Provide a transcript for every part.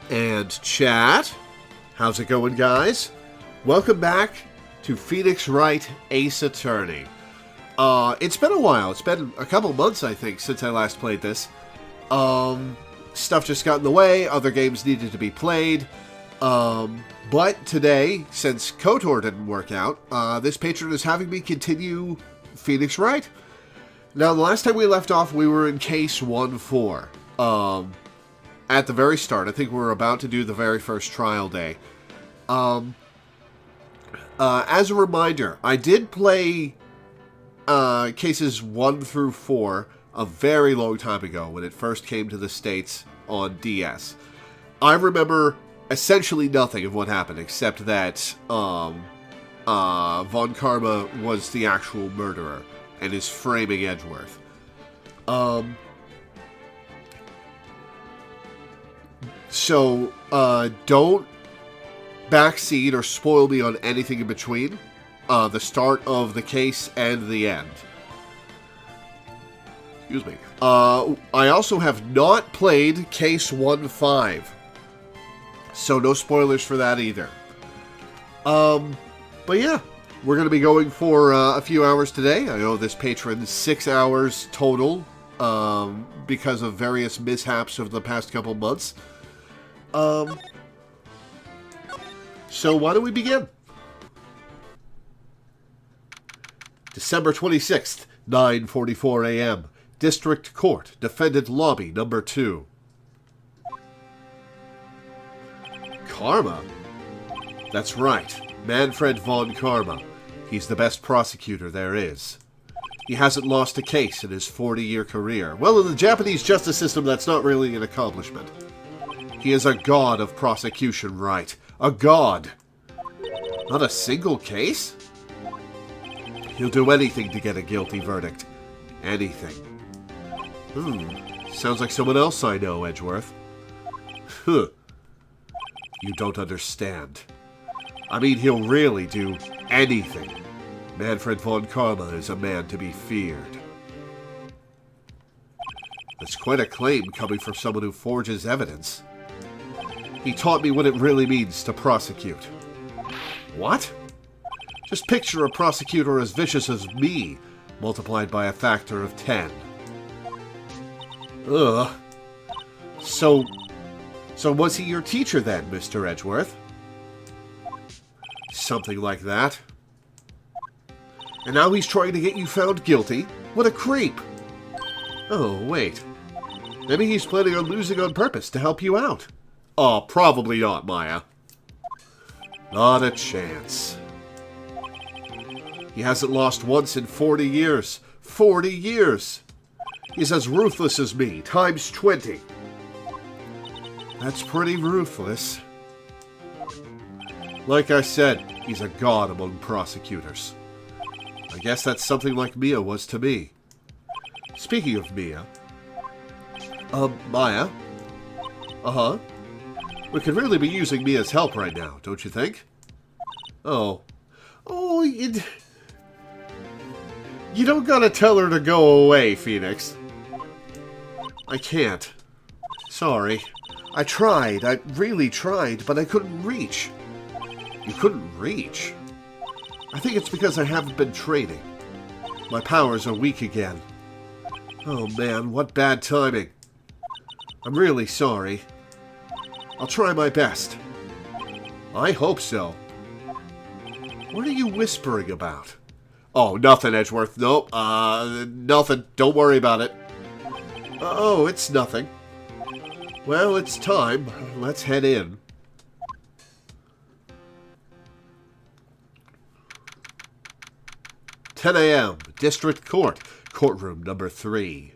And chat, how's it going, guys? Welcome back to Phoenix Wright Ace Attorney. It's been a while. It's been a couple months, I think, since I last played this. Stuff just got in the way. Other games needed to be played. But today, since KOTOR didn't work out, this patron is having me continue Phoenix Wright. Now, the last time we left off, we were in case 1-4. At the very start. I think we were about to do the very first trial day. As a reminder, I did play cases 1 through 4 a very long time ago when it first came to the States on DS. I remember essentially nothing of what happened except that Von Karma was the actual murderer and is framing Edgeworth. So, don't backseat or spoil me on anything in between the start of the case and the end. Excuse me. I also have not played Case 1-5, so no spoilers for that either. But yeah, we're going to be going for a few hours today. I owe this patron 6 hours total because of various mishaps of the past couple months. So why don't we begin? December 26th, 9:44 a.m. District Court, Defendant Lobby, number 2. Karma? That's right, Manfred von Karma. He's the best prosecutor there is. He hasn't lost a case in his 40-year career. Well, in the Japanese justice system, that's not really an accomplishment. He is a god of prosecution, right? A god. Not a single case? He'll do anything to get a guilty verdict. Anything. Sounds like someone else I know, Edgeworth. Huh. You don't understand. I mean, he'll really do anything. Manfred von Karma is a man to be feared. That's quite a claim coming from someone who forges evidence. He taught me what it really means to prosecute. What? Just picture a prosecutor as vicious as me, multiplied by a factor of 10. Ugh. So was he your teacher then, Mr. Edgeworth? Something like that. And now he's trying to get you found guilty? What a creep! Oh, wait. Maybe he's planning on losing on purpose to help you out. Oh, probably not, Maya. Not a chance. He hasn't lost once in 40 years. 40 years! He's as ruthless as me, times 20. That's pretty ruthless. Like I said, he's a god among prosecutors. I guess that's something like Mia was to me. Speaking of Mia... Maya? Uh-huh. We could really be using Mia's help right now, don't you think? Oh. Oh, you don't gotta tell her to go away, Phoenix. I can't. Sorry. I tried. I really tried, but I couldn't reach. You couldn't reach? I think it's because I haven't been training. My powers are weak again. Oh man, what bad timing. I'm really sorry. I'll try my best. I hope so. What are you whispering about? Oh, nothing, Edgeworth. Nope. Nothing. Don't worry about it. Oh, it's nothing. Well, it's time. Let's head in. "10 a.m. District Court. Courtroom number 3.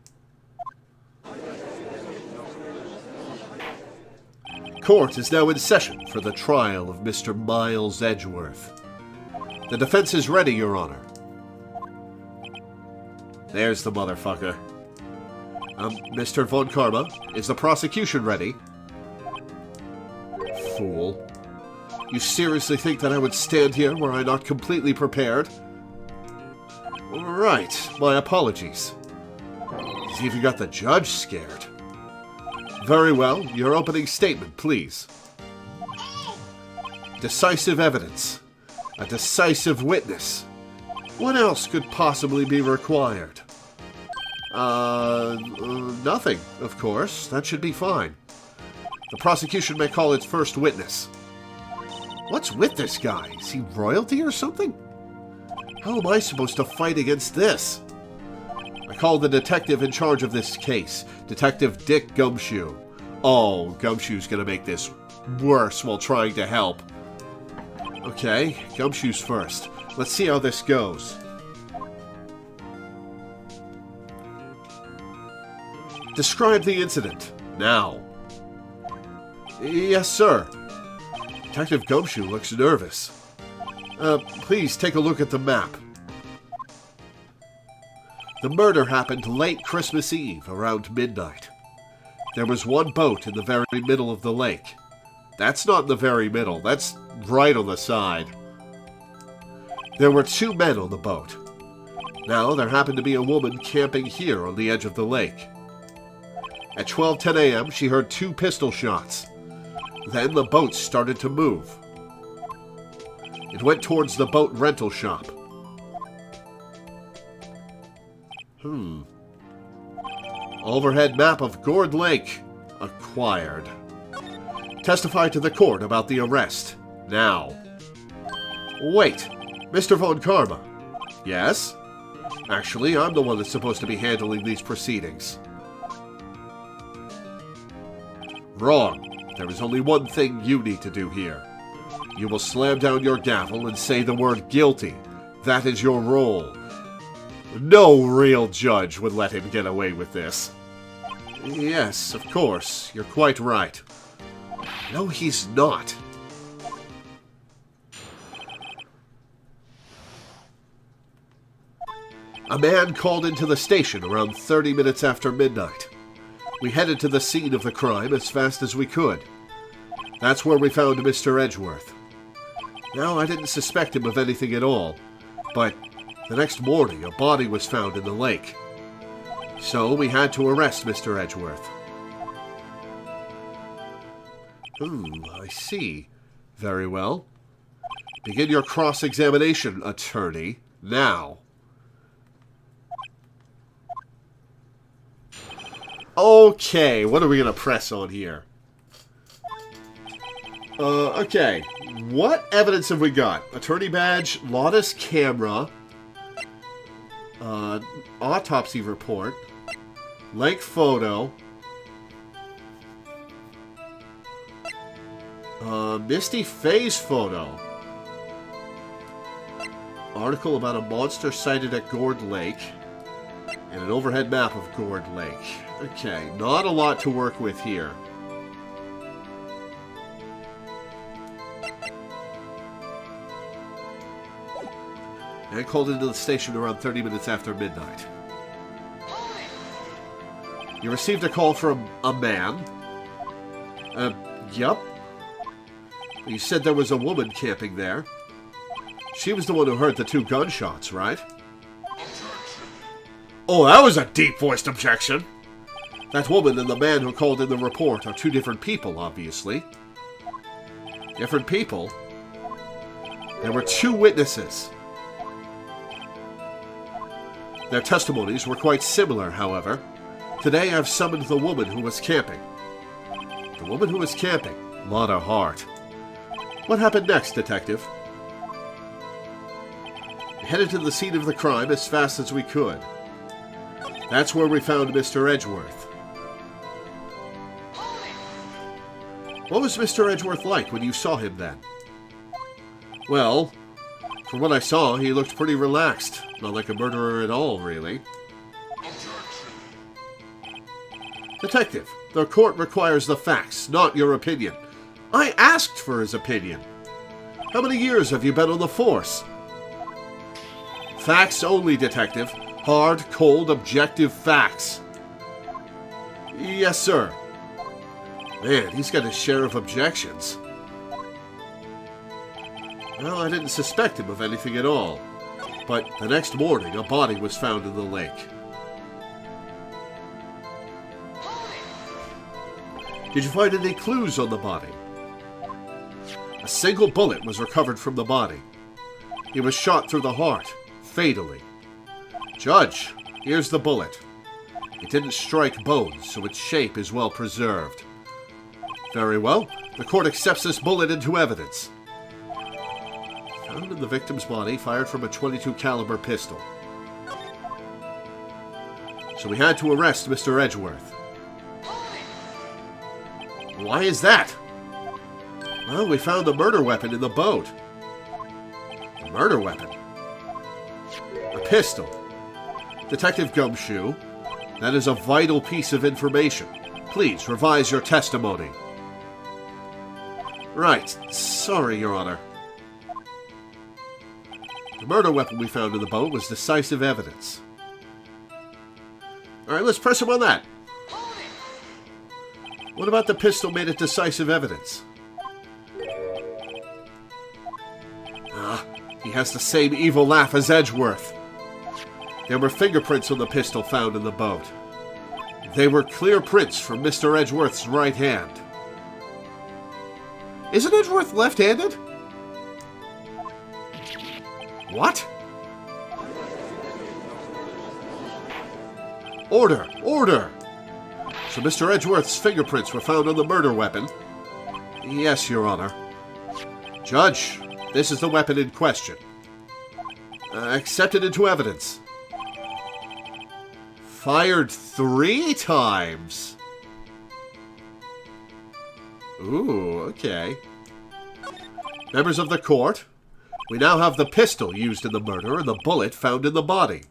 Court is now in session for the trial of Mr. Miles Edgeworth. The defense is ready, Your Honor." There's the motherfucker. Mr. Von Karma, is the prosecution ready? Fool. You seriously think that I would stand here were I not completely prepared? Right, my apologies. He's even got the judge scared. Very well. Your opening statement, please. Decisive evidence. A decisive witness. What else could possibly be required? Nothing, of course. That should be fine. The prosecution may call its first witness. What's with this guy? Is he royalty or something? How am I supposed to fight against this? I called the detective in charge of this case, Detective Dick Gumshoe. Oh, Gumshoe's gonna make this worse while trying to help. Okay, Gumshoe's first. Let's see how this goes. Describe the incident, now. Yes, sir. Detective Gumshoe looks nervous. Please take a look at the map. The murder happened late Christmas Eve, around midnight. There was one boat in the very middle of the lake. That's not in the very middle, that's right on the side. There were 2 men on the boat. Now, there happened to be a woman camping here on the edge of the lake. At 12:10 a.m., she heard 2 pistol shots. Then the boat started to move. It went towards the boat rental shop. Overhead map of Gourd Lake. Acquired. Testify to the court about the arrest. Now. Wait. Mr. Von Karma. Yes? Actually, I'm the one that's supposed to be handling these proceedings. Wrong. There is only one thing you need to do here. You will slam down your gavel and say the word guilty. That is your role. No real judge would let him get away with this. Yes, of course. You're quite right. No, he's not. A man called into the station around 30 minutes after midnight. We headed to the scene of the crime as fast as we could. That's where we found Mr. Edgeworth. Now, I didn't suspect him of anything at all, but the next morning a body was found in the lake. So we had to arrest Mr. Edgeworth. I see. Very well. Begin your cross-examination, attorney, now. Okay, what are we going to press on here? Okay. What evidence have we got? Attorney badge, Lotus camera, autopsy report, lake photo, Misty phase photo, article about a monster sighted at Gourd Lake, and an overhead map of Gourd Lake. Okay, not a lot to work with here. Man called into the station around 30 minutes after midnight. You received a call from a man? Yup. You said there was a woman camping there. She was the one who heard the 2 gunshots, right? Oh, that was a deep-voiced objection. That woman and the man who called in the report are 2 different people, obviously. Different people? There were 2 witnesses. Their testimonies were quite similar, however. Today I've summoned the woman who was camping. The woman who was camping. Lot of heart. What happened next, Detective? We headed to the scene of the crime as fast as we could. That's where we found Mr. Edgeworth. What was Mr. Edgeworth like when you saw him then? Well, from what I saw, he looked pretty relaxed. Not like a murderer at all, really. Detective, the court requires the facts, not your opinion. I asked for his opinion. How many years have you been on the force? Facts only, Detective. Hard, cold, objective facts. Yes, sir. Man, he's got his share of objections. Well, I didn't suspect him of anything at all. But the next morning, a body was found in the lake. Did you find any clues on the body? A single bullet was recovered from the body. He was shot through the heart, fatally. Judge, here's the bullet. It didn't strike bones, so its shape is well preserved. Very well. The court accepts this bullet into evidence. Found in the victim's body, fired from a .22 caliber pistol. So we had to arrest Mr. Edgeworth. Why is that? Well, we found the murder weapon in the boat. The murder weapon? A pistol. Detective Gumshoe, that is a vital piece of information. Please revise your testimony. Right. Sorry, Your Honor. The murder weapon we found in the boat was decisive evidence. Alright, let's press him on that. What about the pistol made it decisive evidence? He has the same evil laugh as Edgeworth. There were fingerprints on the pistol found in the boat. They were clear prints from Mr. Edgeworth's right hand. Isn't Edgeworth left-handed? What? Order! Order! So Mr. Edgeworth's fingerprints were found on the murder weapon? Yes, Your Honor. Judge, this is the weapon in question. Accepted into evidence. Fired 3 times. Ooh, okay. Members of the court, we now have the pistol used in the murder and the bullet found in the body.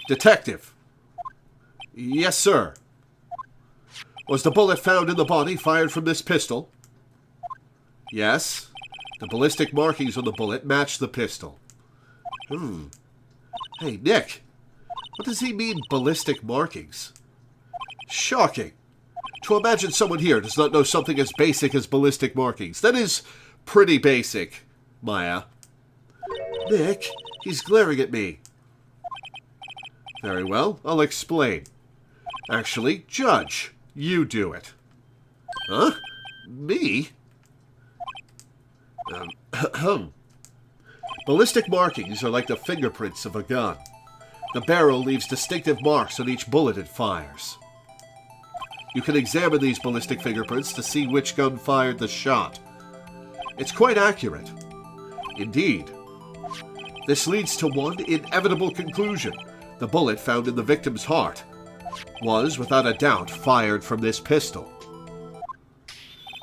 Detective. Yes, sir. Was the bullet found in the body fired from this pistol? Yes. The ballistic markings on the bullet match the pistol. Hey, Nick. What does he mean, ballistic markings? Shocking. To imagine someone here does not know something as basic as ballistic markings. That is pretty basic, Maya. Nick, he's glaring at me. Very well, I'll explain. Actually, Judge, you do it. Huh? Me? Ballistic markings are like the fingerprints of a gun. The barrel leaves distinctive marks on each bullet it fires. You can examine these ballistic fingerprints to see which gun fired the shot. It's quite accurate. Indeed. This leads to one inevitable conclusion. The bullet found in the victim's heart was, without a doubt, fired from this pistol.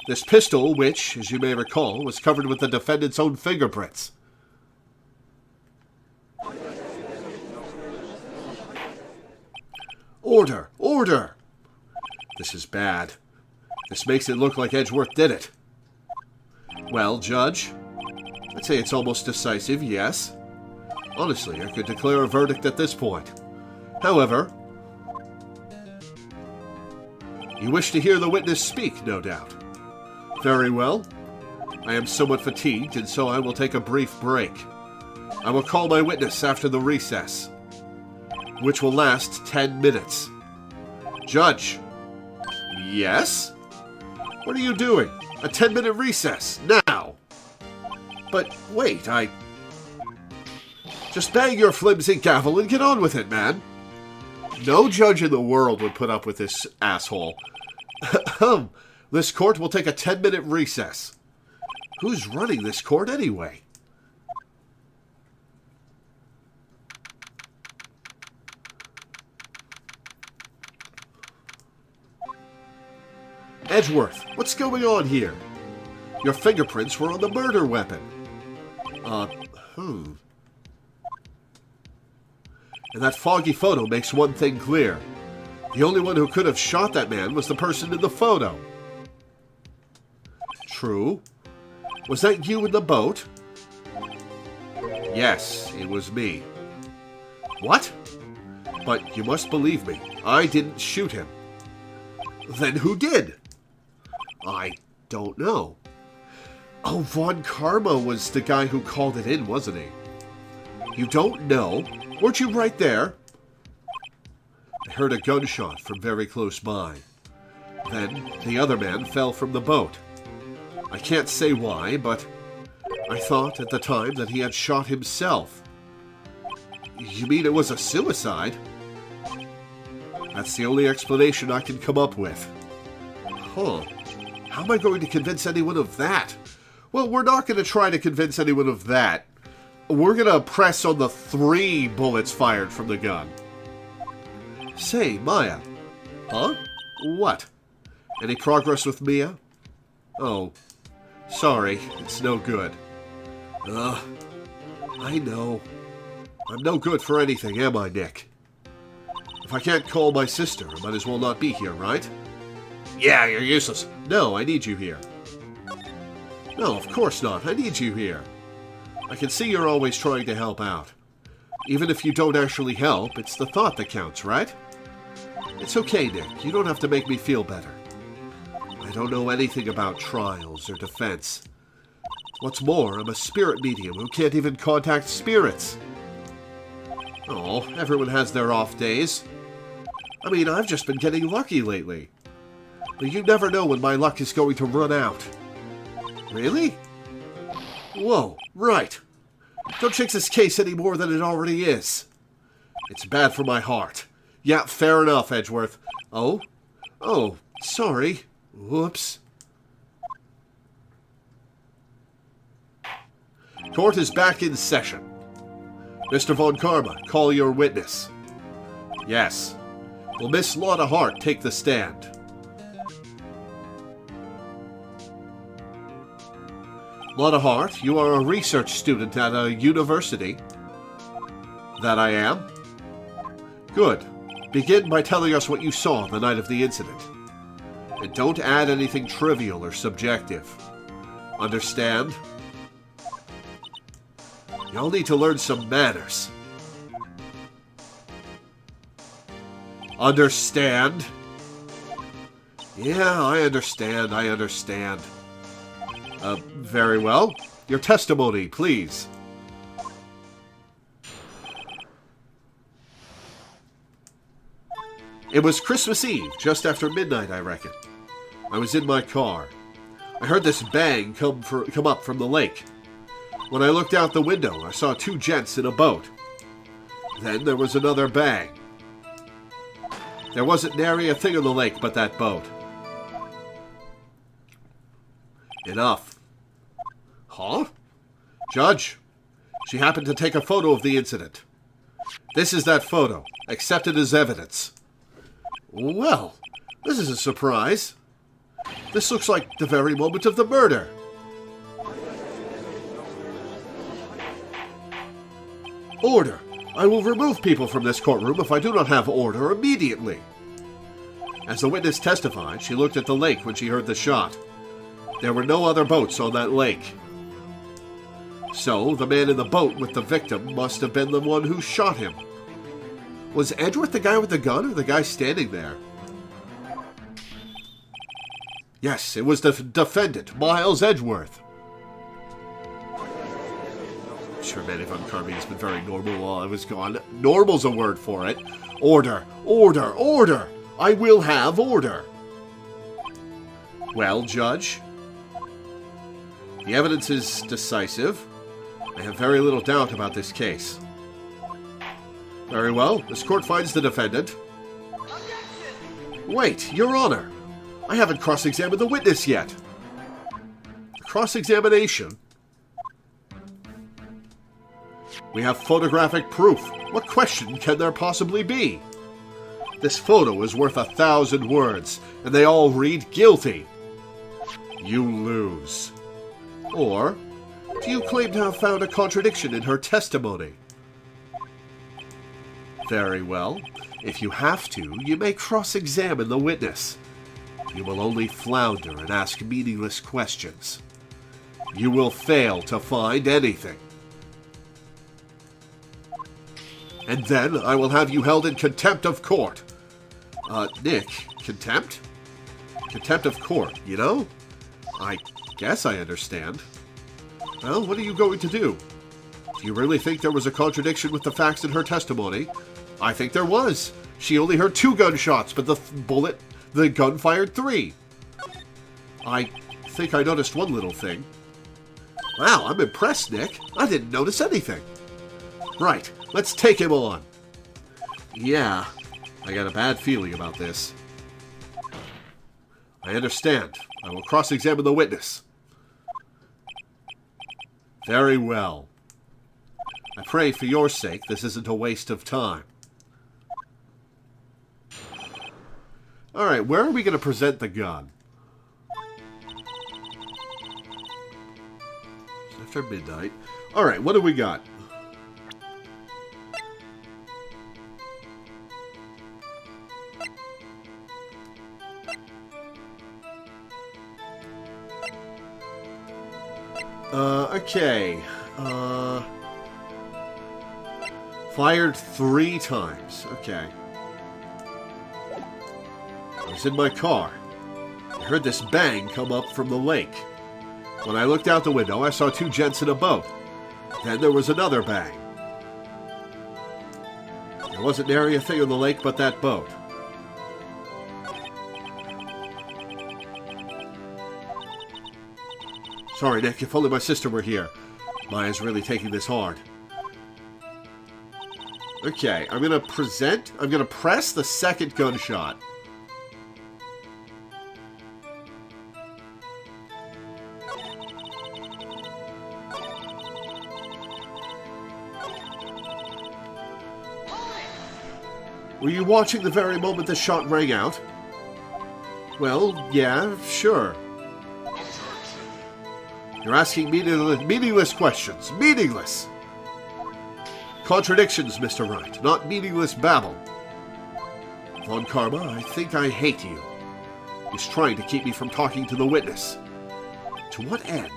This pistol, which, as you may recall, was covered with the defendant's own fingerprints. Order! Order! This is bad. This makes it look like Edgeworth did it. Well, Judge, I'd say it's almost decisive, yes. Honestly, I could declare a verdict at this point. However, you wish to hear the witness speak, no doubt. Very well. I am somewhat fatigued, and so I will take a brief break. I will call my witness after the recess, which will last 10 minutes. Judge. Yes? What are you doing? A 10-minute recess, now! But wait, Just bang your flimsy gavel and get on with it, man. No judge in the world would put up with this asshole. This court will take a 10-minute recess. Who's running this court anyway? Edgeworth, what's going on here? Your fingerprints were on the murder weapon. And that foggy photo makes one thing clear. The only one who could have shot that man was the person in the photo. True. Was that you in the boat? Yes, it was me. What? But you must believe me, I didn't shoot him. Then who did? I don't know. Oh, Von Karma was the guy who called it in, wasn't he? You don't know? Weren't you right there? I heard a gunshot from very close by. Then the other man fell from the boat. I can't say why, but I thought at the time that he had shot himself. You mean it was a suicide? That's the only explanation I can come up with. Huh. How am I going to convince anyone of that? Well, we're not going to try to convince anyone of that. We're going to press on the 3 bullets fired from the gun. Say, Maya. Huh? What? Any progress with Mia? Oh. Sorry, it's no good. I know. I'm no good for anything, am I, Nick? If I can't call my sister, I might as well not be here, right? Yeah, you're useless. No, I need you here. No, of course not. I need you here. I can see you're always trying to help out. Even if you don't actually help, it's the thought that counts, right? It's okay, Nick. You don't have to make me feel better. I don't know anything about trials or defense. What's more, I'm a spirit medium who can't even contact spirits. Oh, everyone has their off days. I mean, I've just been getting lucky lately. But you never know when my luck is going to run out. Really? Whoa, right. Don't fix this case any more than it already is. It's bad for my heart. Yeah, fair enough, Edgeworth. Oh? Oh, sorry. Whoops. Court is back in session. Mr. Von Karma, call your witness. Yes. Will Miss Lotta Hart take the stand? Lotta Hart, you are a research student at a university. That I am. Good. Begin by telling us what you saw the night of the incident. And don't add anything trivial or subjective. Understand? You'll need to learn some manners. Understand? Yeah, I understand. Very well. Your testimony, please. It was Christmas Eve, just after midnight, I reckon. I was in my car. I heard this bang come up from the lake. When I looked out the window, I saw 2 gents in a boat. Then there was another bang. There wasn't nary a thing in the lake but that boat. Enough. Huh? Judge, she happened to take a photo of the incident. This is that photo, accepted as evidence. Well, this is a surprise. This looks like the very moment of the murder. Order. I will remove people from this courtroom if I do not have order immediately. As the witness testified, she looked at the lake when she heard the shot. There were no other boats on that lake. So, the man in the boat with the victim must have been the one who shot him. Was Edgeworth the guy with the gun or the guy standing there? Yes, it was the defendant, Miles Edgeworth. I'm sure Manny Von Carvey has been very normal while I was gone. Normal's a word for it. Order, order, order! I will have order. Well, Judge, the evidence is decisive. I have very little doubt about this case. Very well. This court finds the defendant. Wait, Your Honor. I haven't cross-examined the witness yet. Cross-examination? We have photographic proof. What question can there possibly be? This photo is worth 1,000 words, and they all read guilty. You lose. Or, do you claim to have found a contradiction in her testimony? Very well. If you have to, you may cross-examine the witness. You will only flounder and ask meaningless questions. You will fail to find anything. And then I will have you held in contempt of court. Nick, contempt? Contempt of court, you know? I guess I understand. Well, what are you going to do? Do you really think there was a contradiction with the facts in her testimony? I think there was. She only heard 2 gunshots, but the bullet The gun fired 3. I think I noticed one little thing. Wow, I'm impressed, Nick. I didn't notice anything. Right, let's take him on. Yeah, I got a bad feeling about this. I understand. I will cross-examine the witness. Very well. I pray for your sake this isn't a waste of time. Alright, where are we going to present the gun? It's after midnight. Alright, what do we got? Okay. Fired 3 times. Okay. I was in my car. I heard this bang come up from the lake. When I looked out the window, I saw 2 gents in a boat. Then there was another bang. There wasn't nary a thing on the lake but that boat. Sorry, Nick, if only my sister were here. Maya's really taking this hard. Okay, I'm gonna press the second gunshot. Were you watching the very moment the shot rang out? Well, yeah, sure. You're asking meaningless questions. Meaningless! Contradictions, Mr. Wright, not meaningless babble. Von Karma, I think I hate you. He's trying to keep me from talking to the witness. To what end?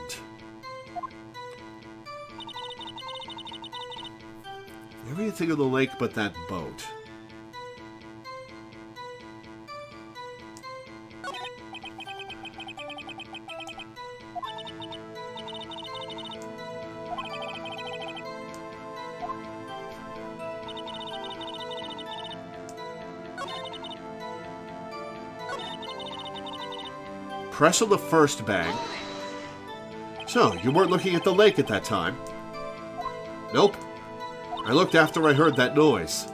Everything on the lake but that boat. Press on the first bang. So, you weren't looking at the lake at that time? Nope. I looked after I heard that noise.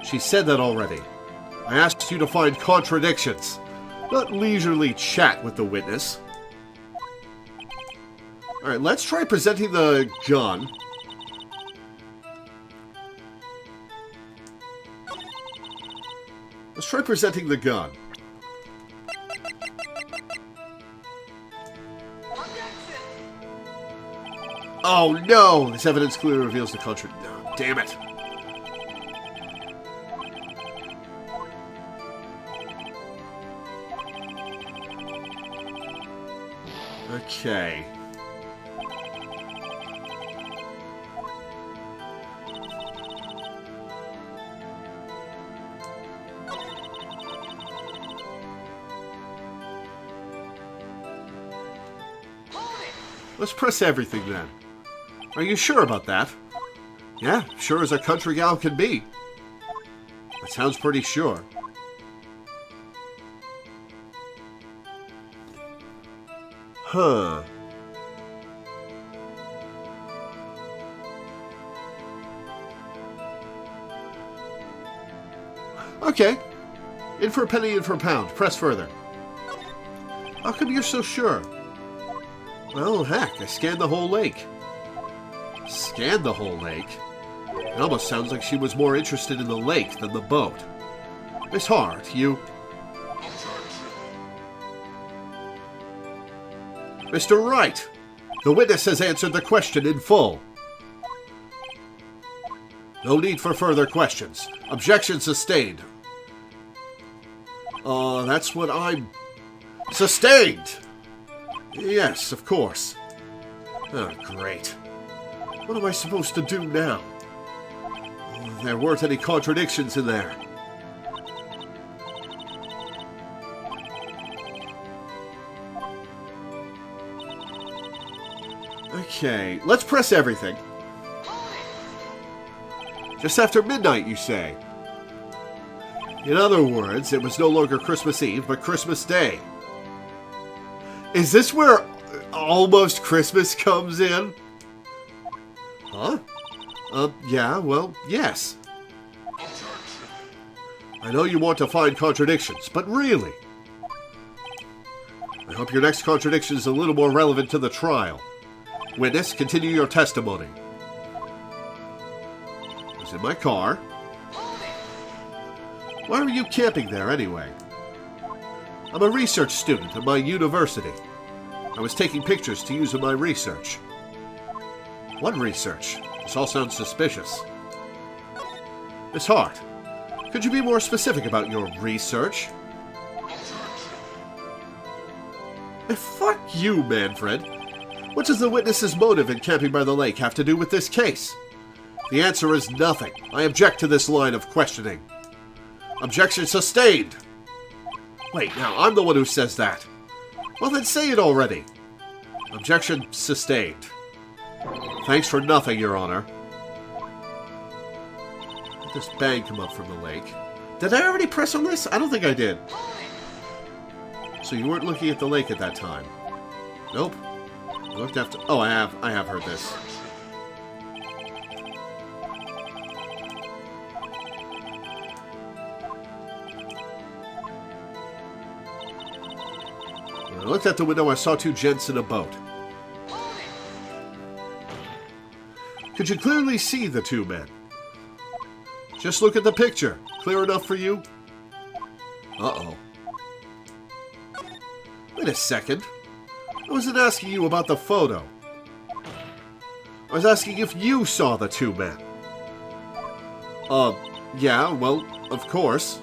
She said that already. I asked you to find contradictions, not leisurely chat with the witness. Alright, let's try presenting the gun. Let's try presenting the gun. Oh no! This evidence clearly reveals the contradiction. No, damn it. Okay. Let's press everything then. Are you sure about that? Yeah, sure as a country gal can be. That sounds pretty sure. Huh. Okay. In for a penny, in for a pound. Press further. How come you're so sure? Well, heck, I scanned the whole lake. Scanned the whole lake? It almost sounds like she was more interested in the lake than the boat. Miss Hart, you... Mr. Wright, the witness has answered the question in full. No need for further questions. Objection sustained. That's what I'm... Sustained! Yes, of course. Oh, great. What am I supposed to do now? Oh, there weren't any contradictions in there. Okay, let's press everything. Just after midnight, you say? In other words, it was no longer Christmas Eve, but Christmas Day. Is this where almost Christmas comes in? Huh? Yeah, well, yes. I know you want to find contradictions, but really? I hope your next contradiction is a little more relevant to the trial. Witness, continue your testimony. I was in my car. Why were you camping there anyway? I'm a research student at my university. I was taking pictures to use in my research. What research? This all sounds suspicious. Miss Hart, could you be more specific about your research? Fuck you, Manfred. What does the witness's motive in camping by the lake have to do with this case? The answer is nothing. I object to this line of questioning. Objection sustained. Wait, now, I'm the one who says that. Well, then say it already. Objection sustained. Thanks for nothing, Your Honor. Let this bang come up from the lake. Did I already press on this? I don't think I did. So you weren't looking at the lake at that time? Nope. I looked after... Oh, I have heard this. When I looked out the window, I saw two gents in a boat. Could you clearly see the two men? Just look at the picture. Clear enough for you? Uh-oh. Wait a second. I wasn't asking you about the photo. I was asking if you saw the two men. Yeah, well, of course.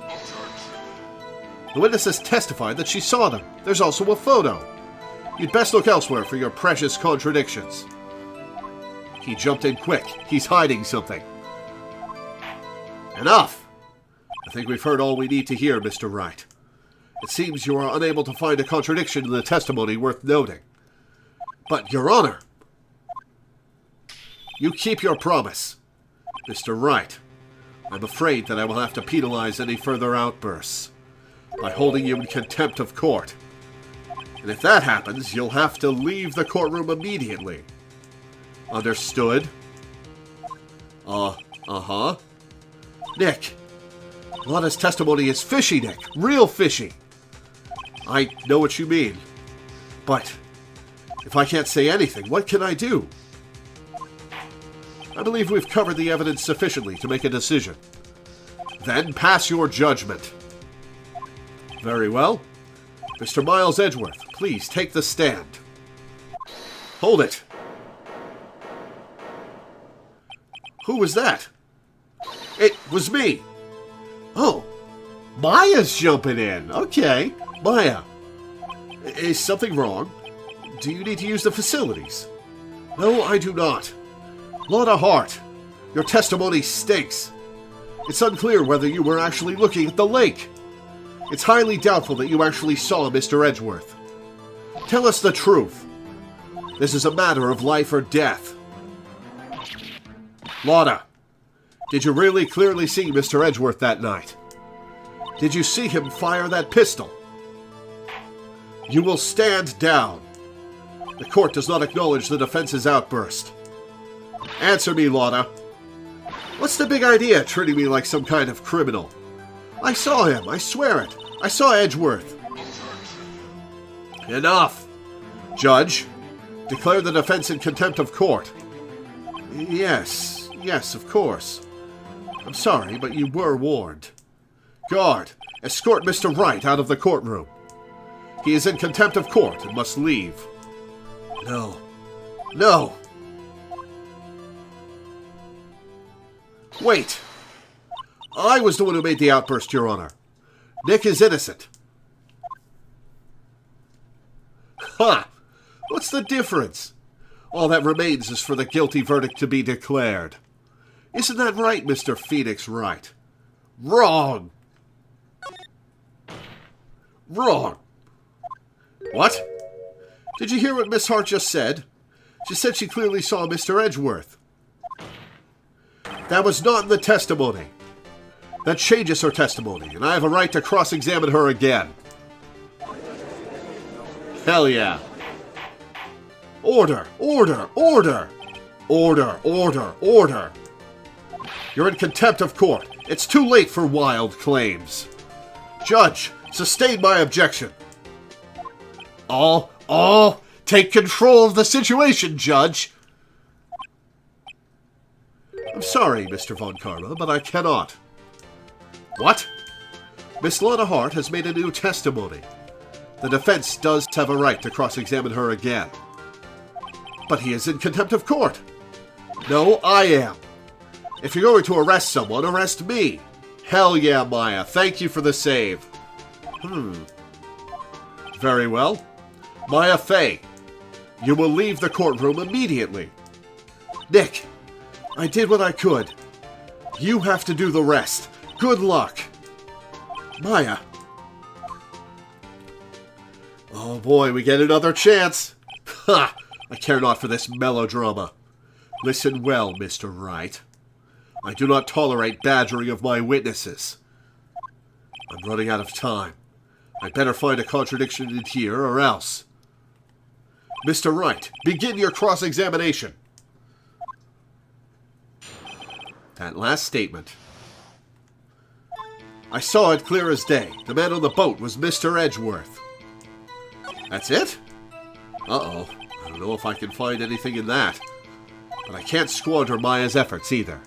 The witness has testified that she saw them. There's also a photo. You'd best look elsewhere for your precious contradictions. He jumped in quick. He's hiding something. Enough! I think we've heard all we need to hear, Mr. Wright. It seems you are unable to find a contradiction in the testimony worth noting. But, Your Honor, you keep your promise. Mr. Wright, I'm afraid that I will have to penalize any further outbursts by holding you in contempt of court. And if that happens, you'll have to leave the courtroom immediately. Understood? Uh-huh. Nick, Lana's testimony is fishy, Nick. Real fishy. I know what you mean. But if I can't say anything, what can I do? I believe we've covered the evidence sufficiently to make a decision. Then pass your judgment. Very well. Mr. Miles Edgeworth, please take the stand. Hold it. Who was that? It was me. Oh, Maya's jumping in. Okay. Maya, is something wrong? Do you need to use the facilities? No, I do not. Lana Hart, your testimony stinks. It's unclear whether you were actually looking at the lake. It's highly doubtful that you actually saw Mr. Edgeworth. Tell us the truth. This is a matter of life or death. Lana, did you really clearly see Mr. Edgeworth that night? Did you see him fire that pistol? You will stand down. The court does not acknowledge the defense's outburst. Answer me, Lana. What's the big idea, treating me like some kind of criminal? I saw him, I swear it. I saw Edgeworth. Enough. Judge, declare the defense in contempt of court. Yes, of course. I'm sorry, but you were warned. Guard, escort Mr. Wright out of the courtroom. He is in contempt of court and must leave. No. Wait. I was the one who made the outburst, Your Honor. Nick is innocent. Ha! What's the difference? All that remains is for the guilty verdict to be declared. Isn't that right, Mr. Phoenix Wright? Wrong! Wrong! What? Did you hear what Miss Hart just said? She said she clearly saw Mr. Edgeworth. That was not in the testimony. That changes her testimony, and I have a right to cross-examine her again. Hell yeah. Order! Order! Order! Order! Order! Order! You're in contempt of court. It's too late for wild claims. Judge, sustain my objection. All, take control of the situation, Judge. I'm sorry, Mr. Von Karma, but I cannot. What? Miss Lana Hart has made a new testimony. The defense does have a right to cross-examine her again. But he is in contempt of court. No, I am. If you're going to arrest someone, arrest me. Hell yeah, Maya. Thank you for the save. Very well. Maya Fey, you will leave the courtroom immediately. Nick, I did what I could. You have to do the rest. Good luck. Maya. Oh boy, we get another chance. Ha! I care not for this melodrama. Listen well, Mr. Wright. I do not tolerate badgering of my witnesses. I'm running out of time. I'd better find a contradiction in here or else. Mr. Wright, begin your cross-examination. That last statement. I saw it clear as day. The man on the boat was Mr. Edgeworth. That's it? Uh-oh. I don't know if I can find anything in that. But I can't squander Maya's efforts either.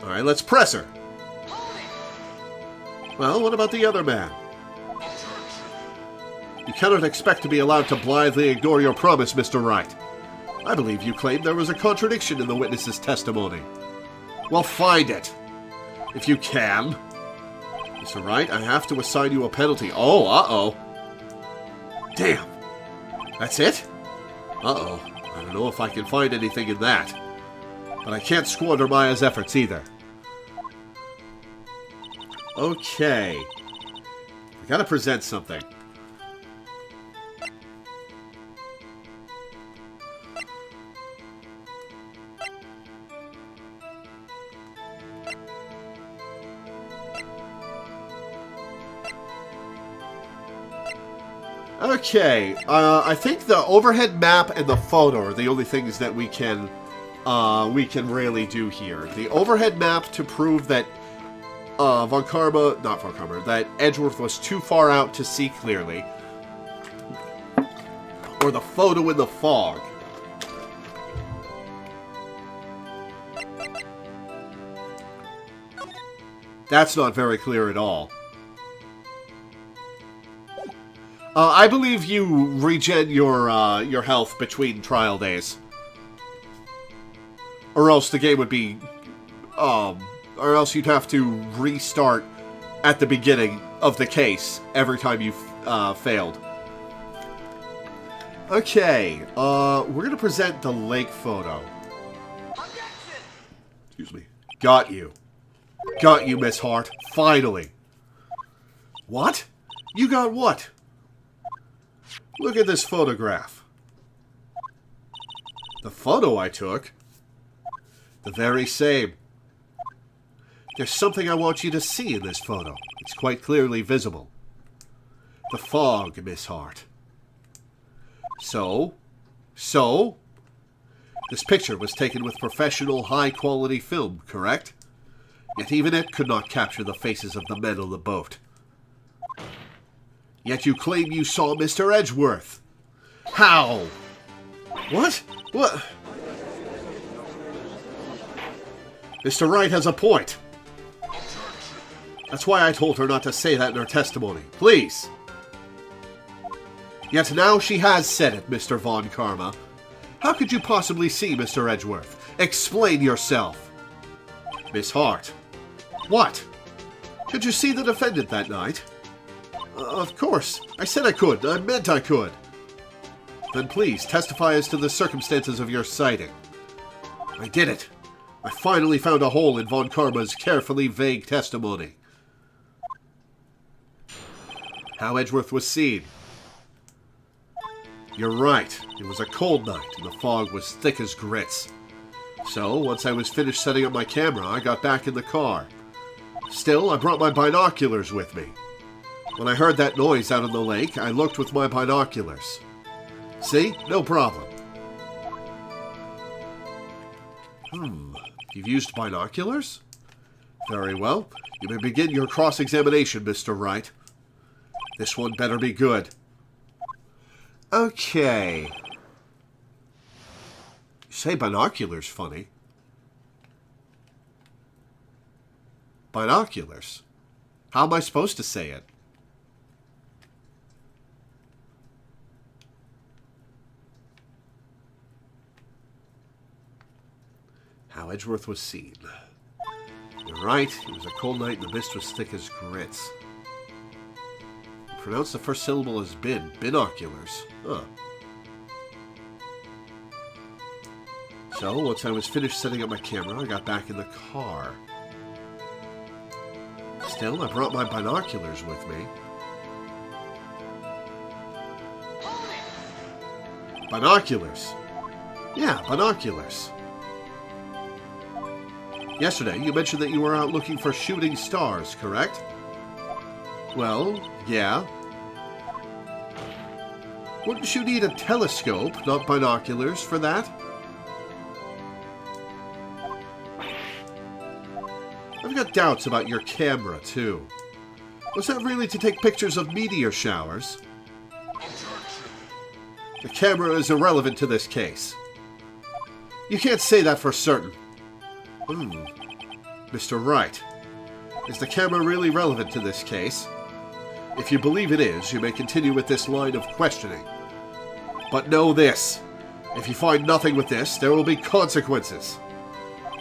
Alright, let's press her. Well, what about the other man? You cannot expect to be allowed to blithely ignore your promise, Mr. Wright. I believe you claimed there was a contradiction in the witness's testimony. Well, find it. If you can. Mr. Wright, I have to assign you a penalty. Oh, uh-oh. Damn. That's it? Uh-oh. I don't know if I can find anything in that. But I can't squander Maya's efforts either. Okay. We gotta present something. Okay, I think the overhead map and the photo are the only things that we can really do here. The overhead map to prove that that Edgeworth was too far out to see clearly, or the photo in the fog. That's not very clear at all. I believe you regen your health between trial days. Or else the game would be... or else you'd have to restart at the beginning of the case every time you failed. Okay, we're going to present the lake photo. Excuse me. Got you. Got you, Miss Hart. Finally. What? You got what? Look at this photograph. The photo I took? The very same. There's something I want you to see in this photo. It's quite clearly visible. The fog, Miss Hart. So? This picture was taken with professional, high-quality film, correct? Yet even it could not capture the faces of the men on the boat. Yet you claim you saw Mr. Edgeworth. How? What? What? Mr. Wright has a point. That's why I told her not to say that in her testimony. Please. Yet now she has said it, Mr. Von Karma. How could you possibly see Mr. Edgeworth? Explain yourself. Miss Hart. What? Did you see the defendant that night? Of course. I said I could. I meant I could. Then please, testify as to the circumstances of your sighting. I did it. I finally found a hole in Von Karma's carefully vague testimony. How Edgeworth was seen. You're right. It was a cold night, and the fog was thick as grits. So, once I was finished setting up my camera, I got back in the car. Still, I brought my binoculars with me. When I heard that noise out in the lake, I looked with my binoculars. See? No problem. You've used binoculars? Very well. You may begin your cross-examination, Mr. Wright. This one better be good. Okay. You say binoculars funny. Binoculars? How am I supposed to say it? How Edgeworth was seen. You're right, it was a cold night and the mist was thick as grits. You pronounced the first syllable as bin. Binoculars. Huh. So, once I was finished setting up my camera, I got back in the car. Still, I brought my binoculars with me. Binoculars. Yeah, binoculars. Yesterday, you mentioned that you were out looking for shooting stars, correct? Well, yeah. Wouldn't you need a telescope, not binoculars, for that? I've got doubts about your camera, too. Was that really to take pictures of meteor showers? The camera is irrelevant to this case. You can't say that for certain. Mr. Wright, is the camera really relevant to this case? If you believe it is, you may continue with this line of questioning. But know this. If you find nothing with this, there will be consequences.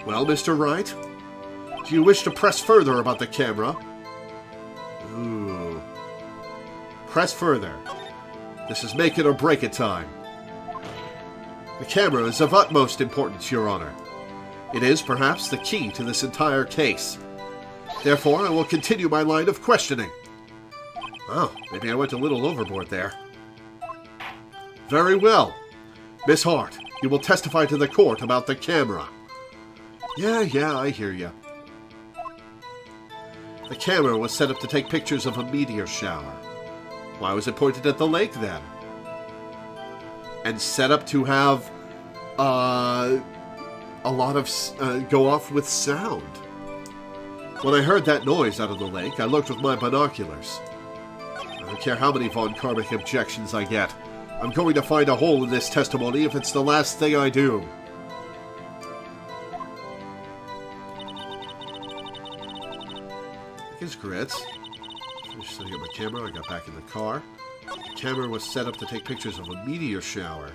Well, Mr. Wright? Do you wish to press further about the camera? Ooh. Press further. This is make it or break it time. The camera is of utmost importance, Your Honor. It is, perhaps, the key to this entire case. Therefore, I will continue my line of questioning. Oh, maybe I went a little overboard there. Very well. Miss Hart, you will testify to the court about the camera. Yeah, I hear you. The camera was set up to take pictures of a meteor shower. Why was it pointed at the lake, then? And set up to have, a lot of, go off with sound. When I heard that noise out of the lake, I looked with my binoculars. I don't care how many Von Karmic objections I get. I'm going to find a hole in this testimony if it's the last thing I do. His grits. Finished setting up my camera, I got back in the car. The camera was set up to take pictures of a meteor shower.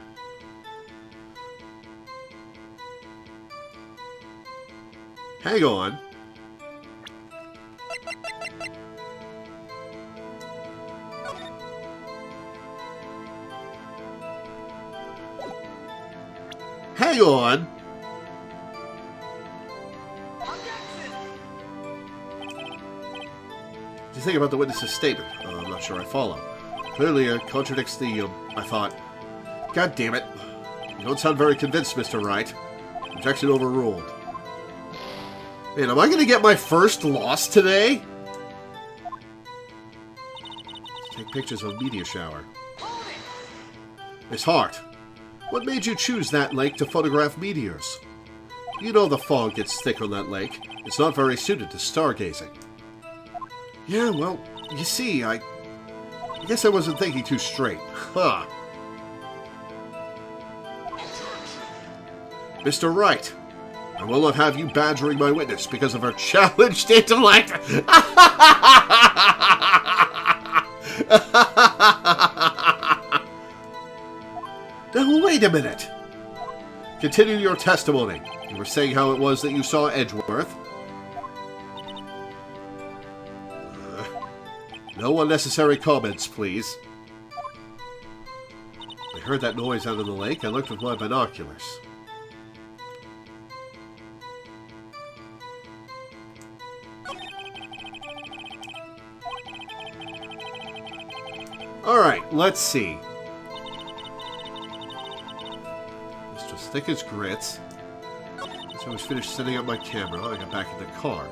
Hang on. Hang on. What do you think about the witness's statement? I'm not sure I follow. Clearly, it contradicts the, I thought. God damn it. You don't sound very convinced, Mr. Wright. Objection overruled. Man, am I going to get my first loss today? Take pictures of a meteor shower. Miss Hart, what made you choose that lake to photograph meteors? You know the fog gets thick on that lake. It's not very suited to stargazing. Yeah, well, you see, I guess I wasn't thinking too straight. Huh. Mr. Wright, I will not have you badgering my witness because of her challenged intellect. Now, wait a minute. Continue your testimony. You were saying how it was that you saw Edgeworth. No unnecessary comments, please. I heard that noise out of the lake. I looked with my binoculars. Alright, let's see. It's just thick as grits. So I was finished setting up my camera. I got back in the car.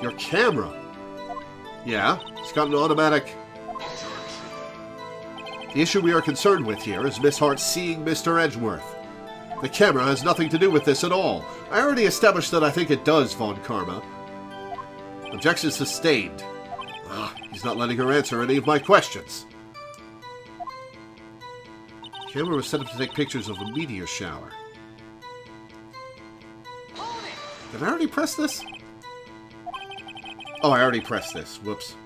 Your camera? Yeah, it's got an automatic... The issue we are concerned with here is Miss Hart seeing Mr. Edgeworth. The camera has nothing to do with this at all. I already established that I think it does, Von Karma. Objection sustained. He's not letting her answer any of my questions. The camera was set up to take pictures of a meteor shower. Did I already press this? Oh, I already pressed this. Whoops.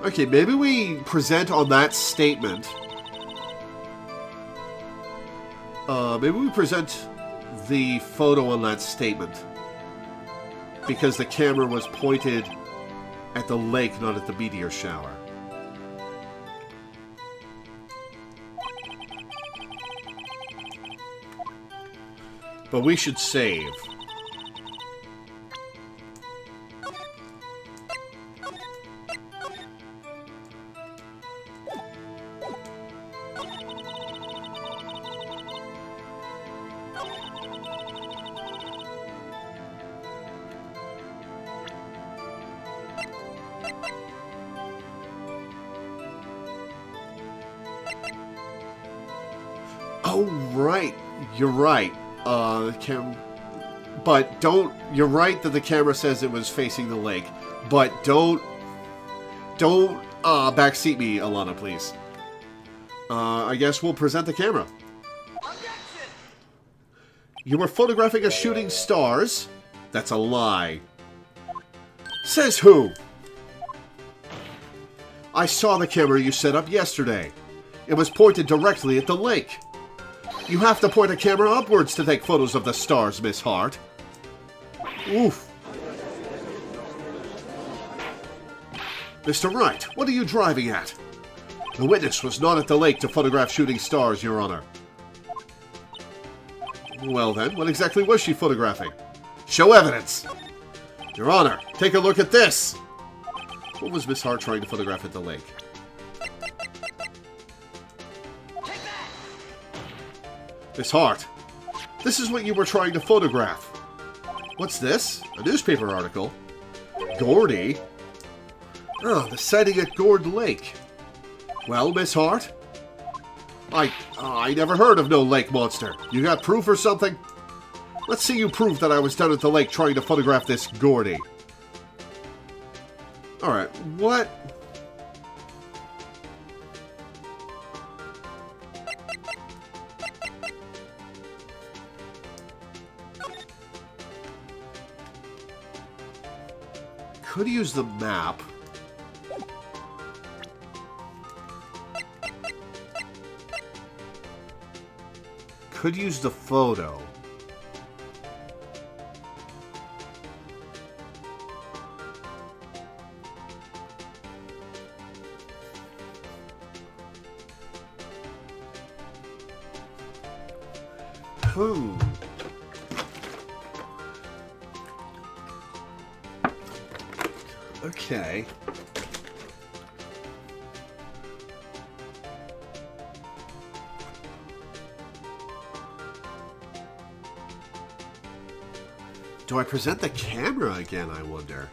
Okay, maybe we present on that statement. Maybe we present the photo on that statement. Because the camera was pointed at the lake, not at the meteor shower. But we should save. Oh, right. You're right. But don't... You're right that the camera says it was facing the lake. But don't backseat me, Alana, please. I guess we'll present the camera. You were photographing us shooting stars? That's a lie. Says who? I saw the camera you set up yesterday. It was pointed directly at the lake. You have to point a camera upwards to take photos of the stars, Miss Hart. Oof. Mr. Wright, what are you driving at? The witness was not at the lake to photograph shooting stars, Your Honor. Well then, what exactly was she photographing? Show evidence! Your Honor, take a look at this! What was Miss Hart trying to photograph at the lake? Miss Hart, this is what you were trying to photograph. What's this? A newspaper article? Gordy? Oh, the sighting at Gord Lake. Well, Miss Hart? I never heard of no lake monster. You got proof or something? Let's see you prove that I was down at the lake trying to photograph this Gordy. Alright, what? Could use the map. Could use the photo. Okay. Do I present the camera again, I wonder?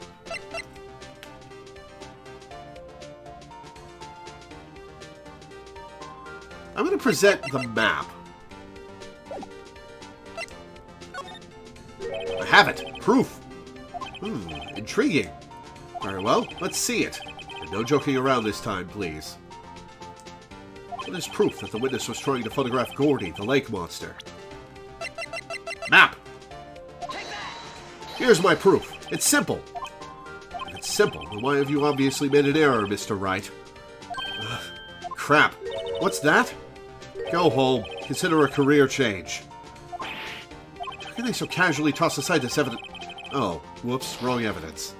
I'm going to present the map. I have it. Proof. Intriguing. Very well, let's see it. And no joking around this time, please. What is proof that the witness was trying to photograph Gordy, the lake monster? Map! Here's my proof. It's simple. If it's simple, then why have you obviously made an error, Mr. Wright? Ugh, crap. What's that? Go home. Consider a career change. How can they so casually toss aside this evidence? Oh, whoops, wrong evidence.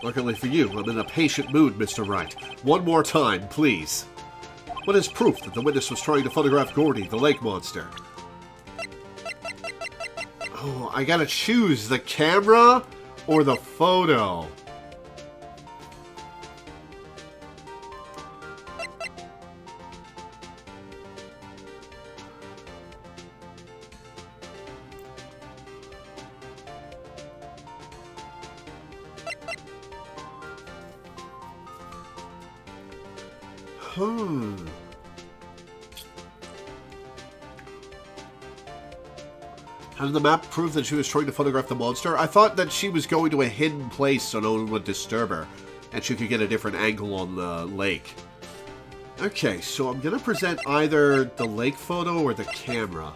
Luckily for you, I'm in a patient mood, Mr. Wright. One more time, please. What is proof that the witness was trying to photograph Gordy, the lake monster? Oh, I gotta choose the camera or the photo. How did the map prove that she was trying to photograph the monster? I thought that she was going to a hidden place so no one would disturb her, and she could get a different angle on the lake. Okay, so I'm going to present either the lake photo or the camera.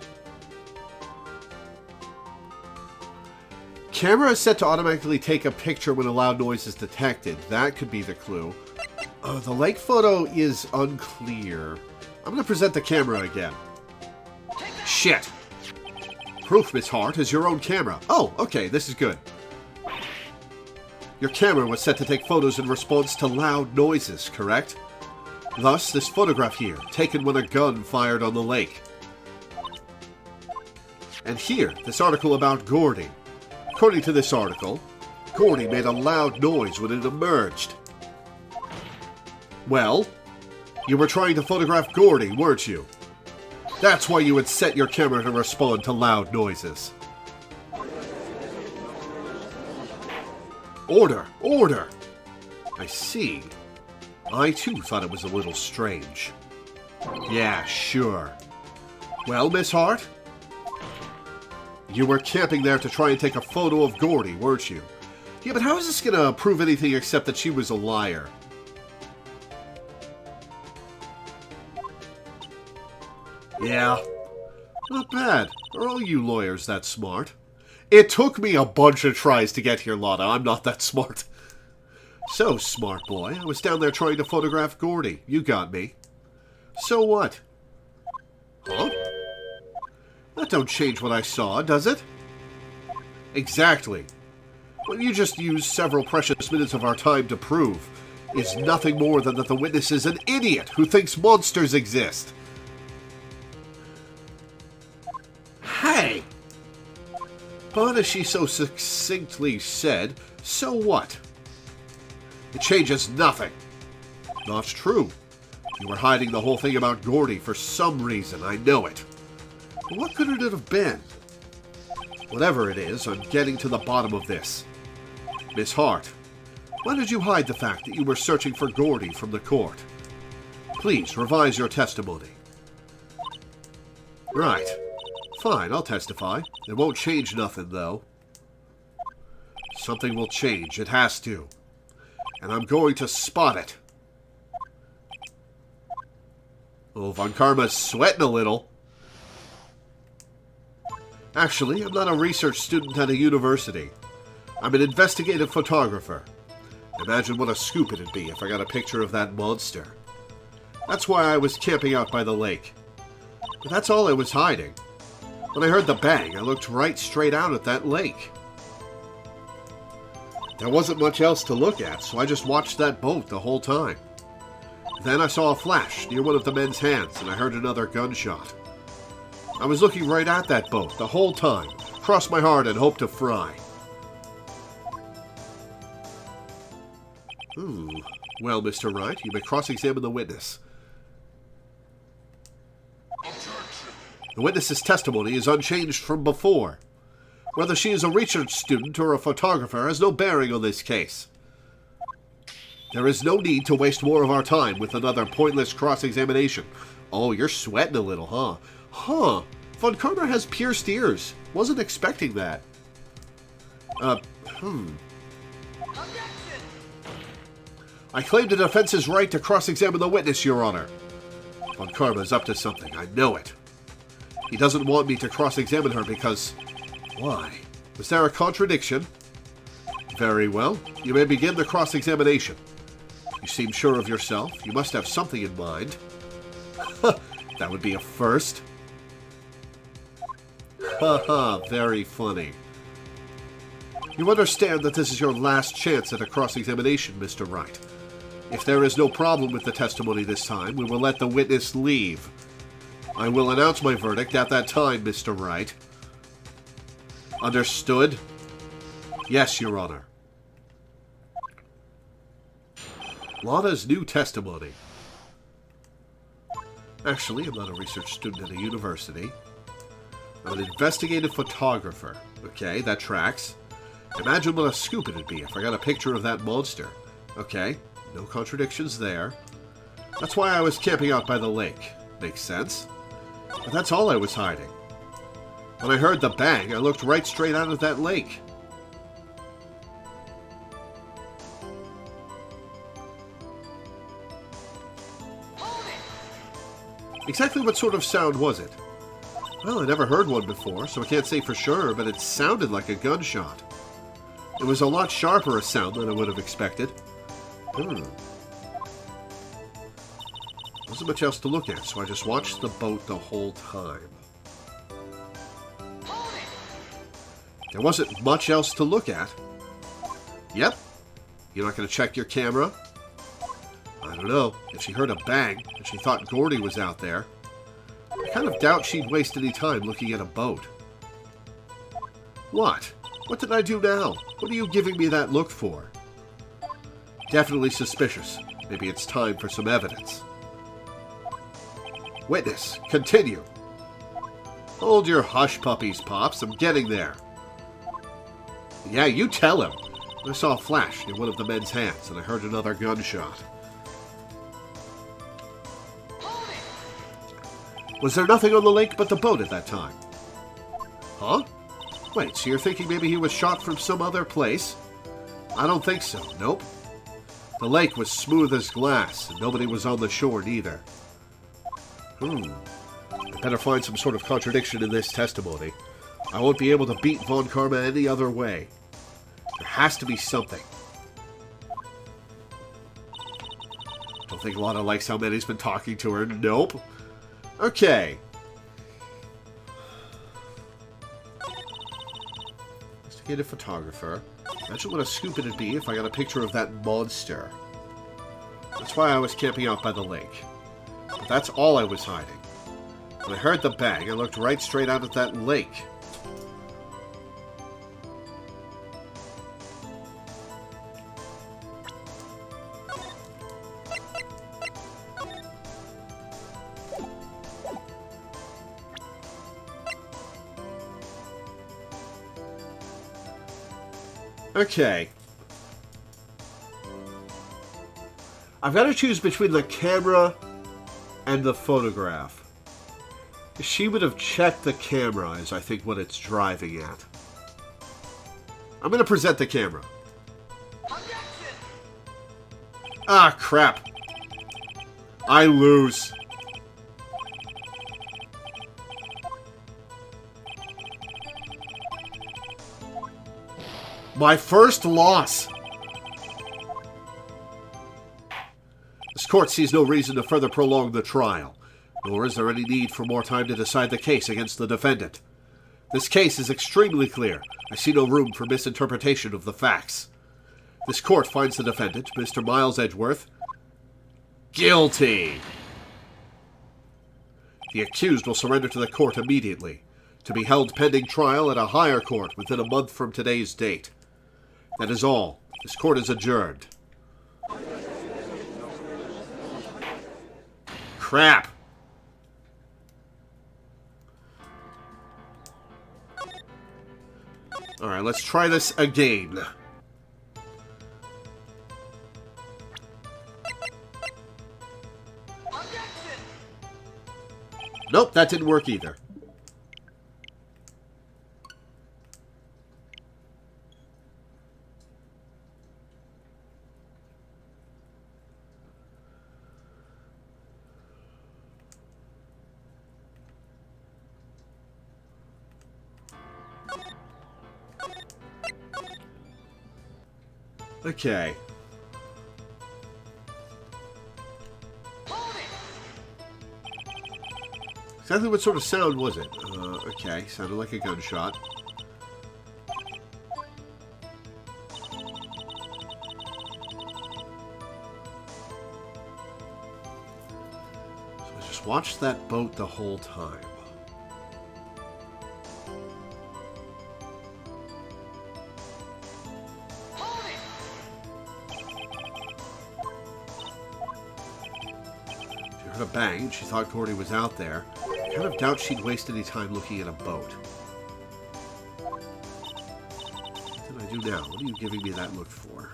Camera is set to automatically take a picture when a loud noise is detected. That could be the clue. The lake photo is unclear. I'm going to present the camera again. Shit! Proof, Miss Hart, is your own camera. Oh, okay, this is good. Your camera was set to take photos in response to loud noises, correct? Thus, this photograph here, taken when a gun fired on the lake. And here, this article about Gordy. According to this article, Gordy made a loud noise when it emerged. Well, you were trying to photograph Gordy, weren't you? That's why you would set your camera to respond to loud noises. Order! Order! I see. I too thought it was a little strange. Yeah, sure. Well, Miss Hart? You were camping there to try and take a photo of Gordy, weren't you? Yeah, but how is this gonna prove anything except that she was a liar? Yeah. Not bad. Are all you lawyers that smart? It took me a bunch of tries to get here, Lotta. I'm not that smart. So, smart boy, I was down there trying to photograph Gordy. You got me. So what? Huh? That don't change what I saw, does it? Exactly. What you just used several precious minutes of our time to prove is nothing more than that the witness is an idiot who thinks monsters exist. Hey! But as she so succinctly said, so what? It changes nothing. Not true. You were hiding the whole thing about Gordy for some reason, I know it. But what could it have been? Whatever it is, I'm getting to the bottom of this. Miss Hart, why did you hide the fact that you were searching for Gordy from the court? Please revise your testimony. Right. Fine, I'll testify. It won't change nothing, though. Something will change. It has to. And I'm going to spot it. Oh, Von Karma's sweating a little. Actually, I'm not a research student at a university. I'm an investigative photographer. Imagine what a scoop it'd be if I got a picture of that monster. That's why I was camping out by the lake. But that's all I was hiding. When I heard the bang, I looked right straight out at that lake. There wasn't much else to look at, so I just watched that boat the whole time. Then I saw a flash near one of the men's hands, and I heard another gunshot. I was looking right at that boat the whole time, crossed my heart and hoped to fry. Well, Mr. Wright, you may cross-examine the witness. The witness's testimony is unchanged from before. Whether she is a research student or a photographer has no bearing on this case. There is no need to waste more of our time with another pointless cross-examination. Oh, you're sweating a little, huh? Huh. Von Karma has pierced ears. Wasn't expecting that. I claim the defense's right to cross-examine the witness, Your Honor. Von Karma's up to something. I know it. He doesn't want me to cross-examine her because... Why? Was there a contradiction? Very well. You may begin the cross-examination. You seem sure of yourself. You must have something in mind. That would be a first. Haha, very funny. You understand that this is your last chance at a cross-examination, Mr. Wright. If there is no problem with the testimony this time, we will let the witness leave. I will announce my verdict at that time, Mr. Wright. Understood? Yes, Your Honor. Lana's new testimony. Actually, I'm not a research student at a university. I'm an investigative photographer. Okay, that tracks. Imagine what a scoop it'd be if I got a picture of that monster. Okay, no contradictions there. That's why I was camping out by the lake. Makes sense. But that's all I was hiding. When I heard the bang, I looked right straight out of that lake. Exactly what sort of sound was it? Well, I never heard one before, so I can't say for sure, but it sounded like a gunshot. It was a lot sharper a sound than I would have expected. Wasn't much else to look at, so I just watched the boat the whole time. There wasn't much else to look at. Yep. You're not going to check your camera? I don't know. If she heard a bang and she thought Gordy was out there, I kind of doubt she'd waste any time looking at a boat. What? What did I do now? What are you giving me that look for? Definitely suspicious. Maybe it's time for some evidence. Witness, continue. Hold your hush puppies, Pops. I'm getting there. Yeah, you tell him. I saw a flash near one of the men's hands, and I heard another gunshot. Was there nothing on the lake but the boat at that time? Huh? Wait, so you're thinking maybe he was shot from some other place? I don't think so, nope. The lake was smooth as glass, and nobody was on the shore neither. I better find some sort of contradiction in this testimony. I won't be able to beat Von Karma any other way. There has to be something. Don't think Lana likes how Manny's been talking to her. Nope. Okay. Investigative photographer. Imagine what a scoop it'd be if I got a picture of that monster. That's why I was camping out by the lake. But that's all I was hiding. When I heard the bang, I looked right straight out at that lake. Okay. I've got to choose between the camera and the photograph. She would have checked the camera, is I think what it's driving at. I'm going to present the camera. Ah, crap. I lose. My first loss. This court sees no reason to further prolong the trial, nor is there any need for more time to decide the case against the defendant. This case is extremely clear. I see no room for misinterpretation of the facts. This court finds the defendant, Mr. Miles Edgeworth, guilty. The accused will surrender to the court immediately, to be held pending trial at a higher court within a month from today's date. That is all. This court is adjourned. Crap. Alright, let's try this again. Nope, that didn't work either. Okay. Exactly what sort of sound was it? Okay, sounded like a gunshot. So I just watched that boat the whole time. heard a bang and she thought Gordy was out there. I kind of doubt she'd waste any time looking at a boat. What did I do now? What are you giving me that look for?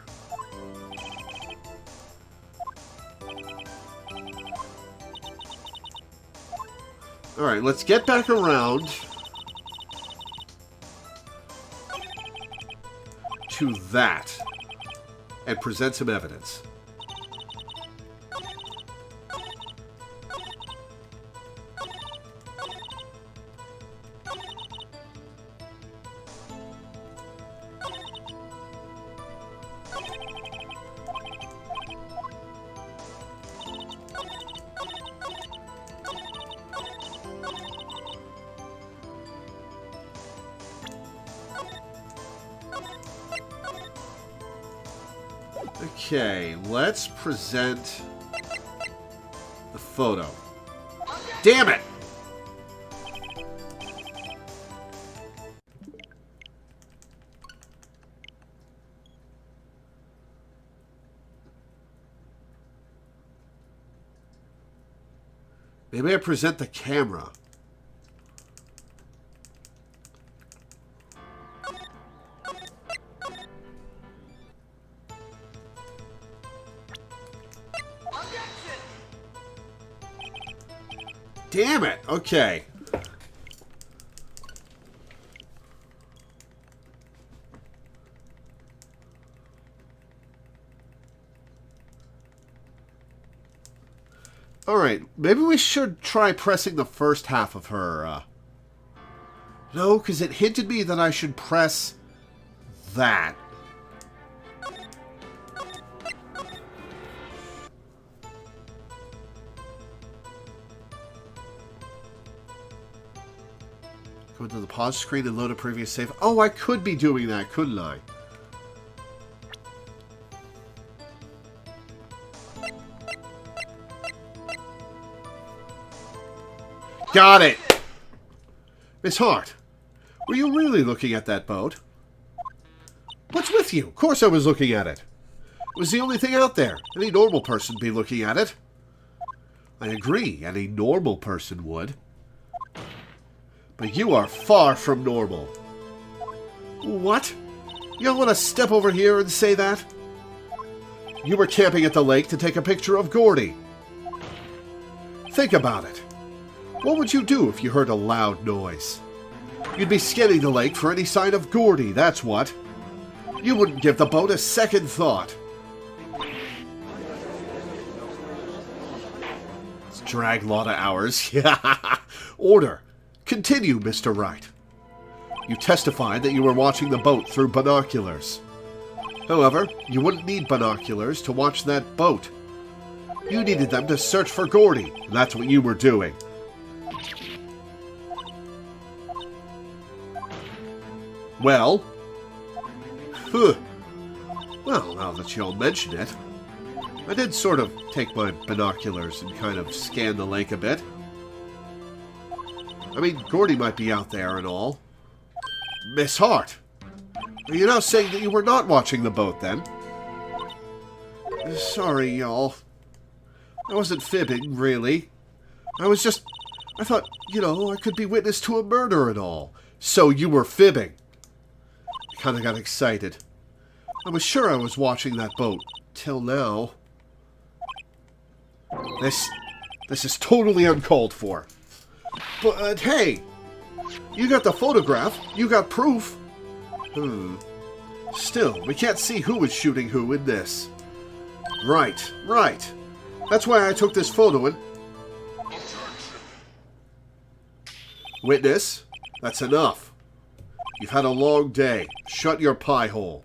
Alright, let's get back around to that and present some evidence. Okay, let's present the photo. Damn it! Maybe I present the camera. Damn it! Okay. Alright, maybe we should try pressing the first half of her, No, because it hinted me that I should press that. Go to the pause screen and load a previous save. Oh, I could be doing that, couldn't I? Got it! Miss Hart, were you really looking at that boat? What's with you? Of course I was looking at it. It was the only thing out there. Any normal person would be looking at it. I agree, any normal person would. But you are far from normal. What? You don't want to step over here and say that? You were camping at the lake to take a picture of Gordy. Think about it. What would you do if you heard a loud noise? You'd be scanning the lake for any sign of Gordy, that's what. You wouldn't give the boat a second thought. It's dragged a lot of hours. Order. Continue, Mr. Wright. You testified that you were watching the boat through binoculars. However, you wouldn't need binoculars to watch that boat. You needed them to search for Gordy. That's what you were doing. Well? Well, now that you all mention it, I did sort of take my binoculars and kind of scan the lake a bit. I mean, Gordy might be out there and all. Miss Hart, are you now saying that you were not watching the boat, then? Sorry, y'all. I wasn't fibbing, really. I thought, you know, I could be witness to a murder and all. So you were fibbing. I kind of got excited. I was sure I was watching that boat. Till now. This is totally uncalled for. But, hey, you got the photograph. You got proof. Still, we can't see who is shooting who in this. Right. That's why I took this photo and... Witness, that's enough. You've had a long day. Shut your pie hole.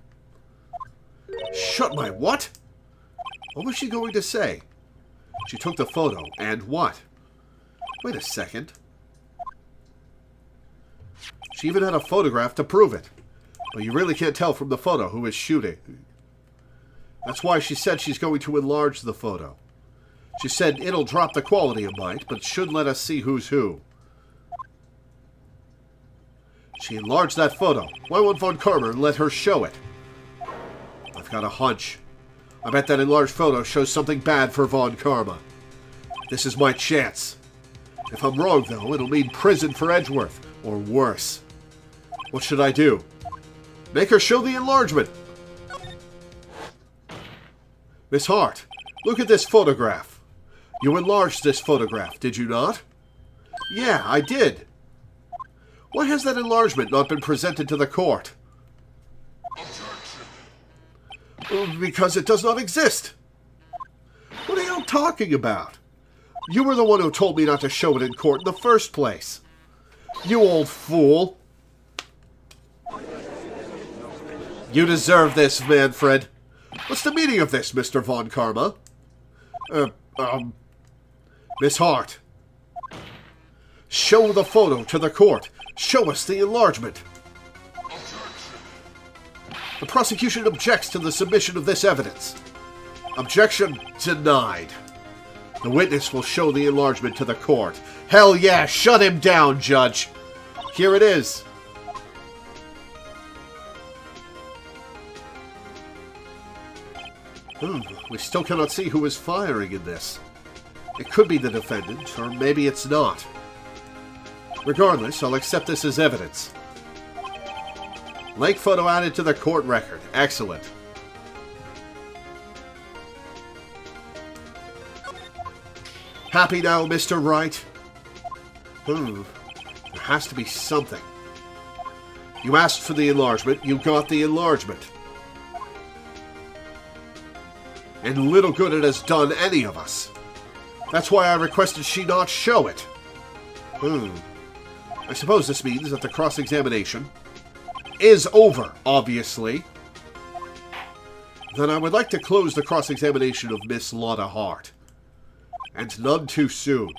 Shut my what? What was she going to say? She took the photo, and what? Wait a second. She even had a photograph to prove it. But you really can't tell from the photo who is shooting. That's why she said she's going to enlarge the photo. She said it'll drop the quality a mite, but should let us see who's who. She enlarged that photo. Why won't Von Karma let her show it? I've got a hunch. I bet that enlarged photo shows something bad for Von Karma. This is my chance. If I'm wrong, though, it'll mean prison for Edgeworth, or worse. What should I do? Make her show the enlargement. Miss Hart, look at this photograph. You enlarged this photograph, did you not? Yeah, I did. Why has that enlargement not been presented to the court? Because it does not exist. What are you talking about? You were the one who told me not to show it in court in the first place. You old fool. You deserve this, Manfred. What's the meaning of this, Mr. Von Karma? Miss Hart. Show the photo to the court. Show us the enlargement. The prosecution objects to the submission of this evidence. Objection denied. The witness will show the enlargement to the court. Hell yeah, shut him down, Judge. Here it is. We still cannot see who is firing in this. It could be the defendant, or maybe it's not. Regardless, I'll accept this as evidence. Lake photo added to the court record. Excellent. Happy now, Mr. Wright? There has to be something. You asked for the enlargement, you got the enlargement. And little good it has done any of us. That's why I requested she not show it. I suppose this means that the cross-examination is over, obviously. Then I would like to close the cross-examination of Miss Lotta Hart. And none too soon.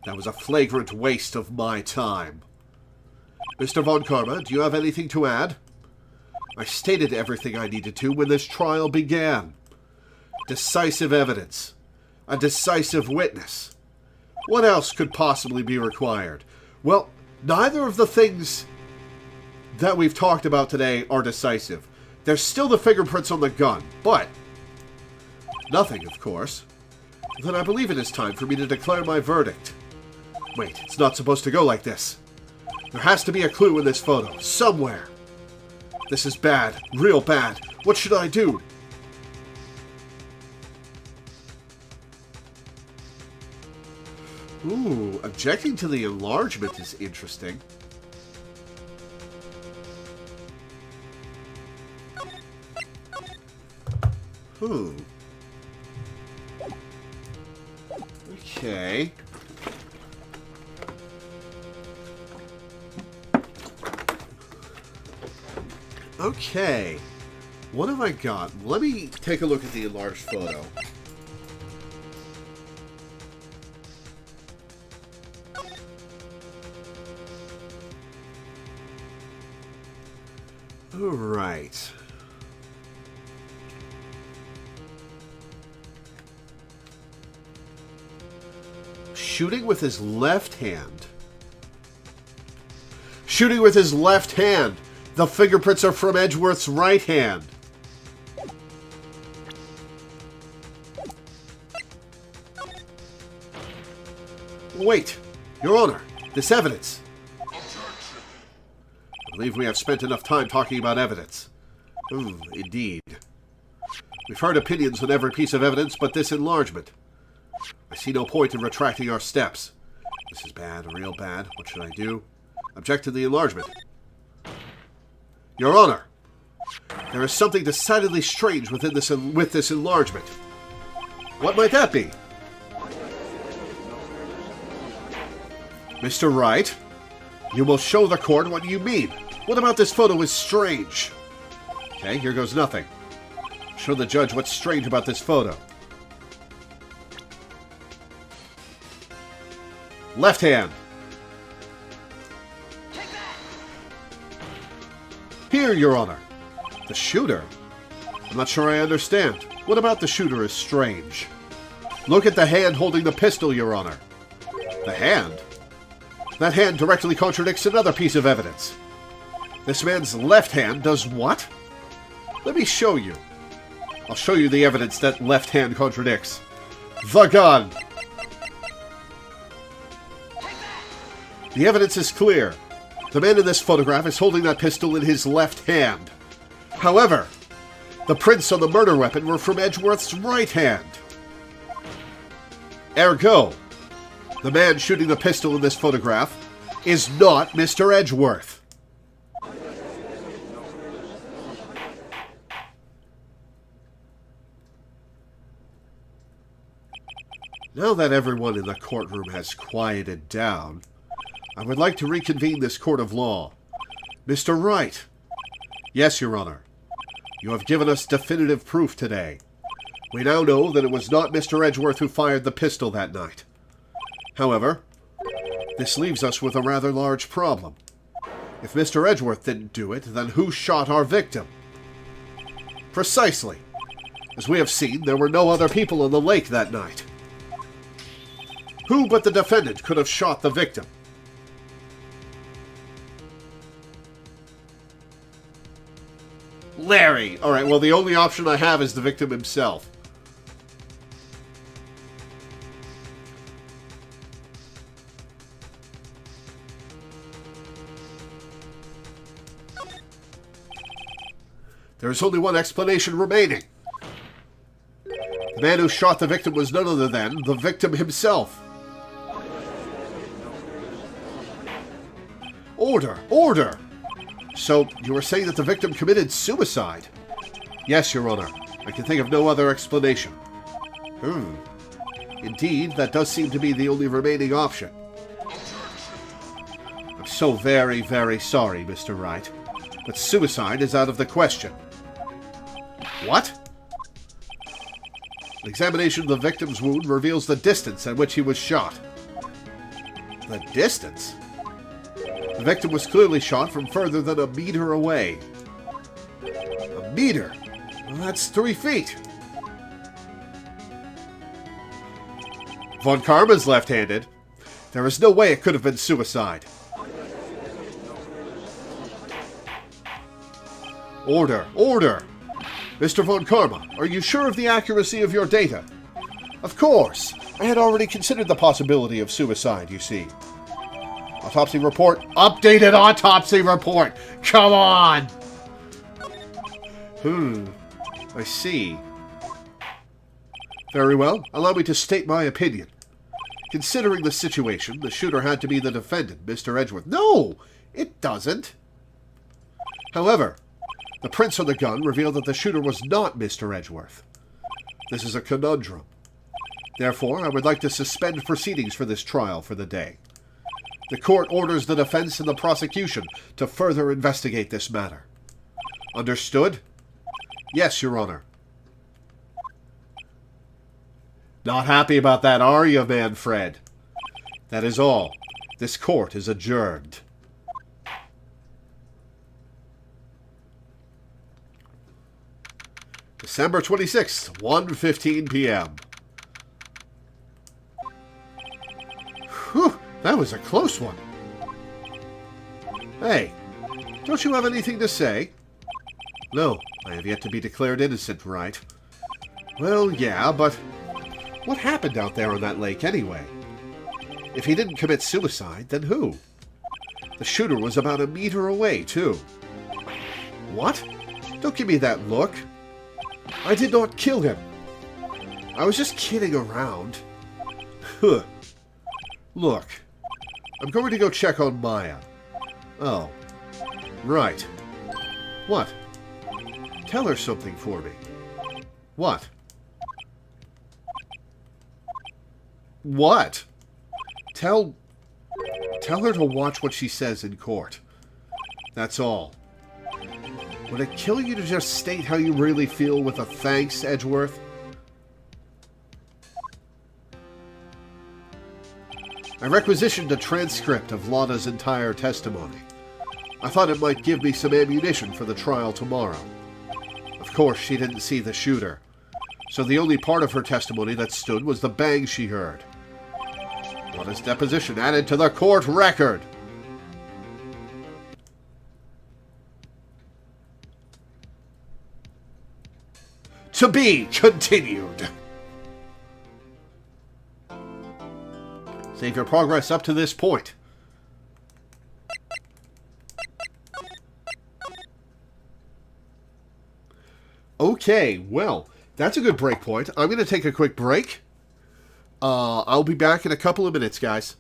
That was a flagrant waste of my time. Mr. Von Karma, do you have anything to add? I stated everything I needed to when this trial began. Decisive evidence. A decisive witness. What else could possibly be required? Well, neither of the things that we've talked about today are decisive. There's still the fingerprints on the gun, but nothing, of course. Then I believe it is time for me to declare my verdict. Wait, it's not supposed to go like this. There has to be a clue in this photo, somewhere. This is bad, real bad. What should I do? Ooh, objecting to the enlargement is interesting. Okay. Okay. What have I got? Let me take a look at the enlarged photo. All right. Shooting with his left hand. Shooting with his left hand. The fingerprints are from Edgeworth's right hand. Wait, Your Honor, this evidence. I believe we have spent enough time talking about evidence. Indeed. We've heard opinions on every piece of evidence but this enlargement. I see no point in retracting our steps. This is bad, real bad. What should I do? Object to the enlargement. Your Honor, there is something decidedly strange with this enlargement. What might that be? Mr. Wright, you will show the court what you mean. What about this photo is strange? Okay, here goes nothing. Show the judge what's strange about this photo. Left hand. Here, Your Honor. The shooter? I'm not sure I understand. What about the shooter is strange? Look at the hand holding the pistol, Your Honor. The hand? That hand directly contradicts another piece of evidence. This man's left hand does what? Let me show you. I'll show you the evidence that left hand contradicts. The gun! The evidence is clear. The man in this photograph is holding that pistol in his left hand. However, the prints on the murder weapon were from Edgeworth's right hand. Ergo, the man shooting the pistol in this photograph is not Mr. Edgeworth. Now that everyone in the courtroom has quieted down, I would like to reconvene this court of law. Mr. Wright. Yes, Your Honor. You have given us definitive proof today. We now know that it was not Mr. Edgeworth who fired the pistol that night. However, this leaves us with a rather large problem. If Mr. Edgeworth didn't do it, then who shot our victim? Precisely. As we have seen, there were no other people in the lake that night. Who but the defendant could have shot the victim? Larry! Alright, well, the only option I have is the victim himself. There is only one explanation remaining. The man who shot the victim was none other than the victim himself. Order! Order! So, you were saying that the victim committed suicide? Yes, Your Honor. I can think of no other explanation. Indeed, that does seem to be the only remaining option. I'm so very, very sorry, Mr. Wright, but suicide is out of the question. What? An examination of the victim's wound reveals the distance at which he was shot. The distance? The victim was clearly shot from further than a meter away. A meter? Well, that's 3 feet. Von Karma's left-handed. There is no way it could have been suicide. Order! Order! Mr. Von Karma, are you sure of the accuracy of your data? Of course! I had already considered the possibility of suicide, you see. Autopsy report. Updated autopsy report! Come on! I see. Very well. Allow me to state my opinion. Considering the situation, the shooter had to be the defendant, Mr. Edgeworth. No! It doesn't. However, the prints on the gun reveal that the shooter was not Mr. Edgeworth. This is a conundrum. Therefore, I would like to suspend proceedings for this trial for the day. The court orders the defense and the prosecution to further investigate this matter. Understood? Yes, Your Honor. Not happy about that, are you, Manfred? That is all. This court is adjourned. December 26th, 1:15 p.m. Whew, that was a close one. Hey, don't you have anything to say? No, I have yet to be declared innocent, right? Well, yeah, but what happened out there on that lake anyway? If he didn't commit suicide, then who? The shooter was about a meter away, too. What? Don't give me that look. I did not kill him. I was just kidding around. Huh. Look, I'm going to go check on Maya. Oh, right. What? Tell her something for me. What? What? Tell her to watch what she says in court. That's all. Would it kill you to just state how you really feel with a thanks, Edgeworth? I requisitioned a transcript of Lana's entire testimony. I thought it might give me some ammunition for the trial tomorrow. Of course, she didn't see the shooter, so the only part of her testimony that stood was the bang she heard. Lana's deposition added to the court record. To be continued. Save your progress up to this point. Okay, well, that's a good break point. I'm going to take a quick break. I'll be back in a couple of minutes, guys.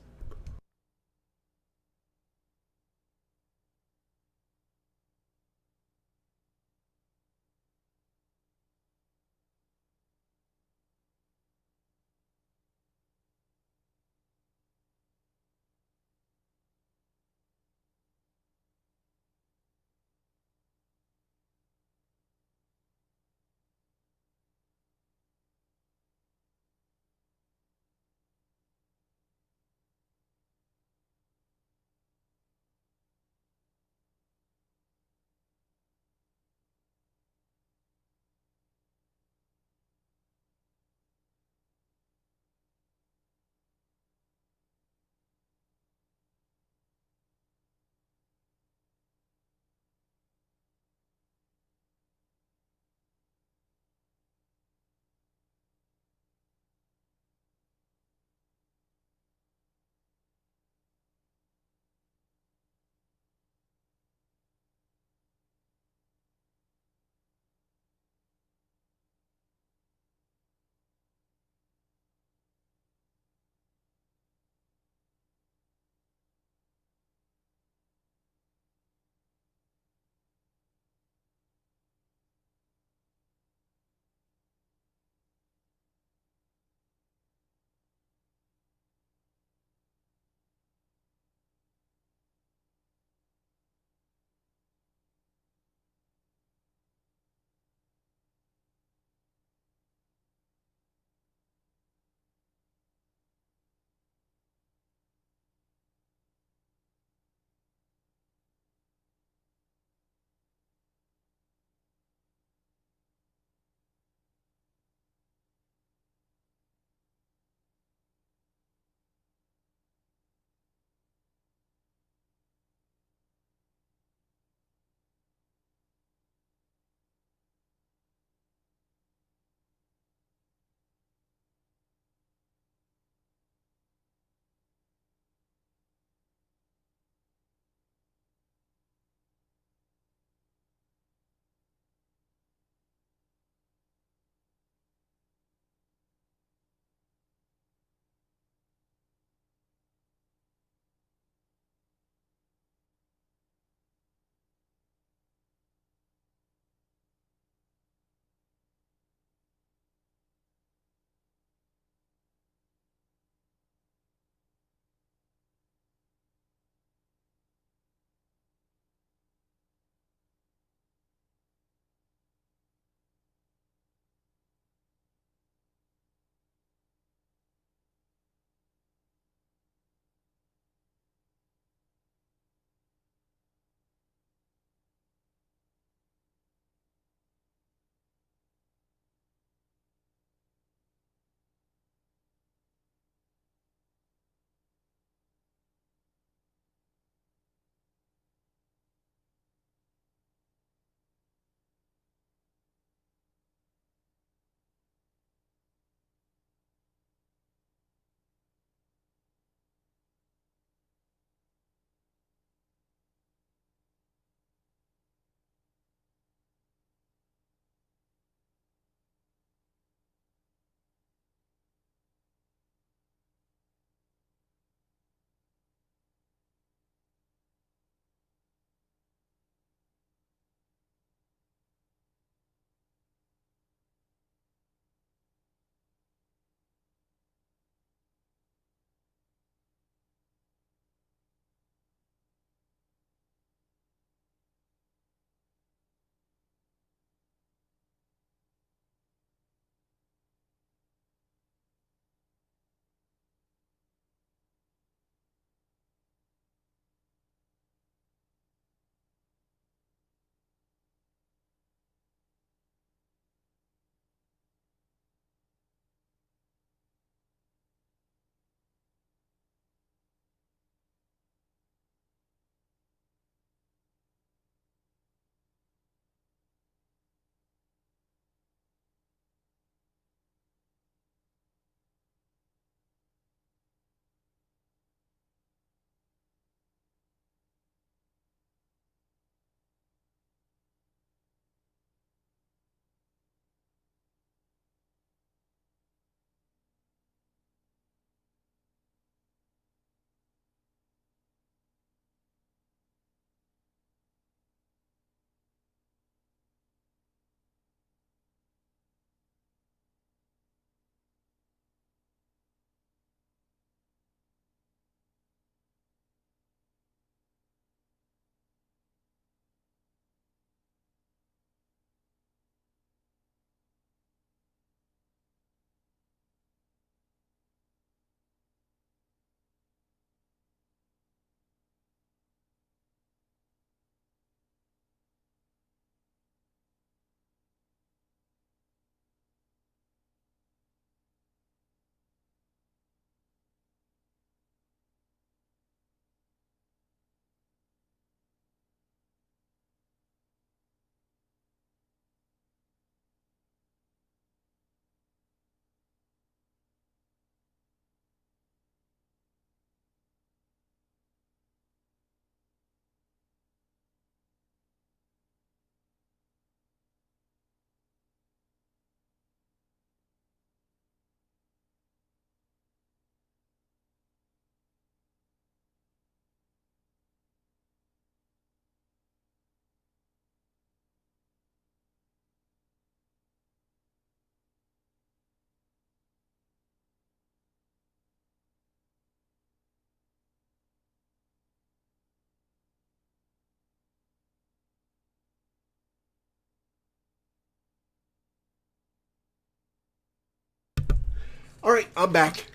Alright, I'm back.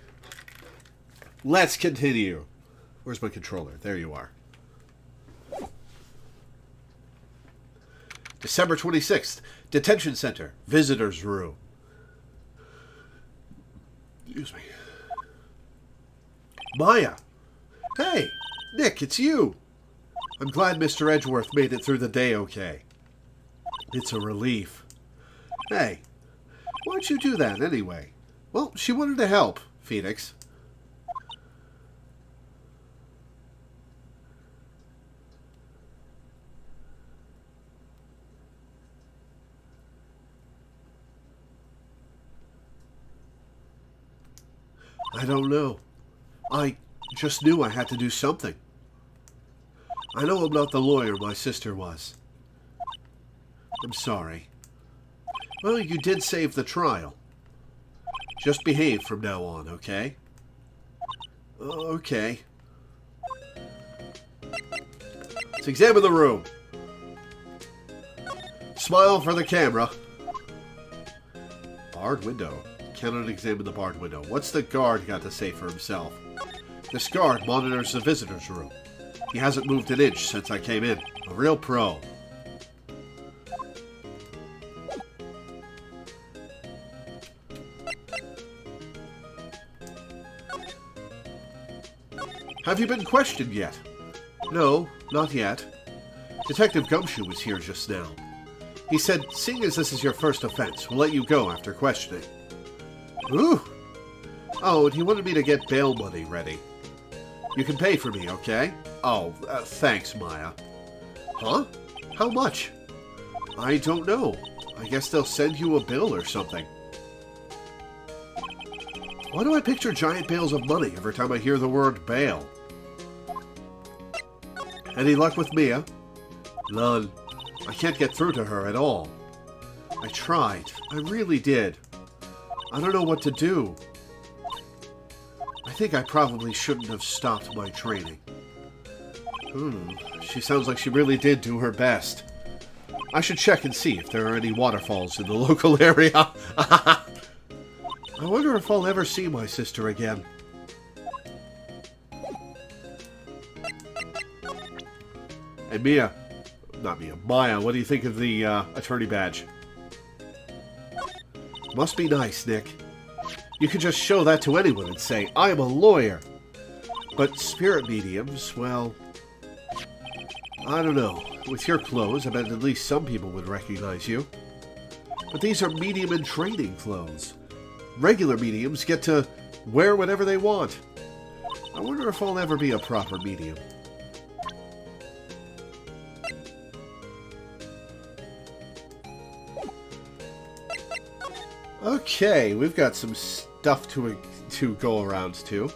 Let's continue. Where's my controller? There you are. December 26th. Detention Center. Visitor's Room. Excuse me. Maya! Hey! Nick, it's you! I'm glad Mr. Edgeworth made it through the day okay. It's a relief. Hey, why'd you do that anyway? Well, she wanted to help, Phoenix. I don't know. I just knew I had to do something. I know I'm not the lawyer my sister was. I'm sorry. Well, you did save the trial. Just behave from now on, okay? Okay. Let's examine the room. Smile for the camera. Barred window. Cannot examine the barred window. What's the guard got to say for himself? This guard monitors the visitor's room. He hasn't moved an inch since I came in. A real pro. Have you been questioned yet? No, not yet. Detective Gumshoe was here just now. He said, seeing as this is your first offense, we'll let you go after questioning. Ooh! Oh, and he wanted me to get bail money ready. You can pay for me, okay? Oh, thanks, Maya. Huh? How much? I don't know. I guess they'll send you a bill or something. Why do I picture giant bales of money every time I hear the word bail? Any luck with Mia? None. I can't get through to her at all. I tried. I really did. I don't know what to do. I think I probably shouldn't have stopped my training. She sounds like she really did do her best. I should check and see if there are any waterfalls in the local area. I wonder if I'll ever see my sister again. Hey, Maya, what do you think of the attorney badge? Must be nice, Nick. You could just show that to anyone and say, I'm a lawyer. But spirit mediums, well, I don't know. With your clothes, I bet at least some people would recognize you. But these are medium in training clothes. Regular mediums get to wear whatever they want. I wonder if I'll ever be a proper medium. Okay, we've got some stuff to go around to.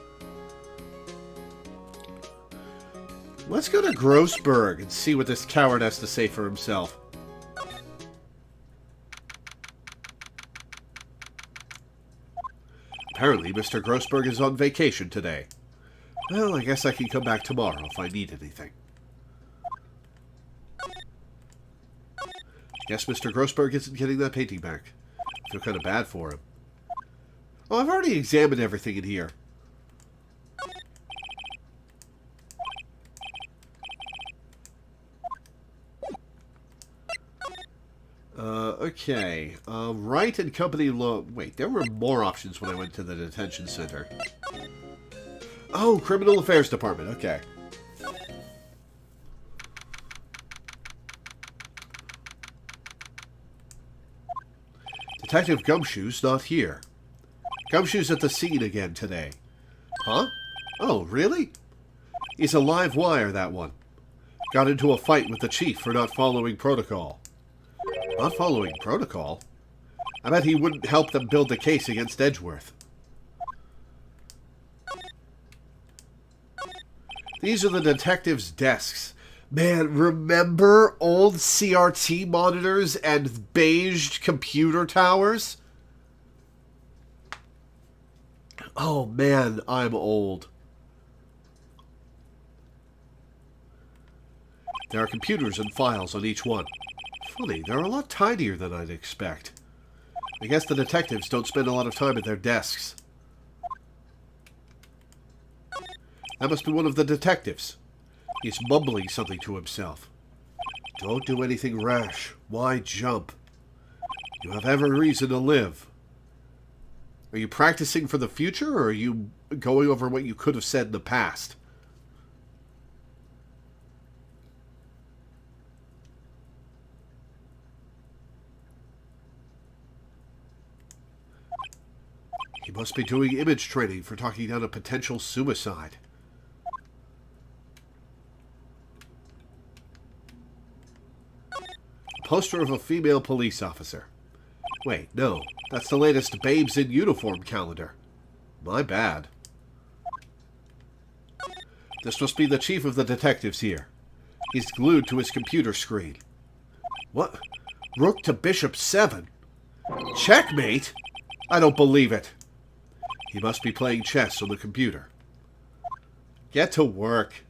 Let's go to Grossberg and see what this coward has to say for himself. Apparently, Mr. Grossberg is on vacation today. Well, I guess I can come back tomorrow if I need anything. Guess Mr. Grossberg isn't getting that painting back. I feel kind of bad for him. Oh, I've already examined everything in here. Okay. Wright and Company Wait, there were more options when I went to the detention center. Oh, Criminal Affairs Department. Okay. Detective Gumshoe's not here. Gumshoe's at the scene again today. Huh? Oh, really? He's a live wire, that one. Got into a fight with the chief for not following protocol. Not following protocol? I bet he wouldn't help them build the case against Edgeworth. These are the detectives' desks. Man, remember old CRT monitors and beige computer towers? Oh man, I'm old. There are computers and files on each one. Funny, they're a lot tinier than I'd expect. I guess the detectives don't spend a lot of time at their desks. That must be one of the detectives. He's mumbling something to himself. Don't do anything rash. Why jump? You have every reason to live. Are you practicing for the future, or are you going over what you could have said in the past? He must be doing image training for talking down a potential suicide. A poster of a female police officer. Wait, no. That's the latest Babes in Uniform calendar. My bad. This must be the chief of the detectives here. He's glued to his computer screen. What? Rook to bishop 7? Checkmate? I don't believe it. He must be playing chess on the computer. Get to work.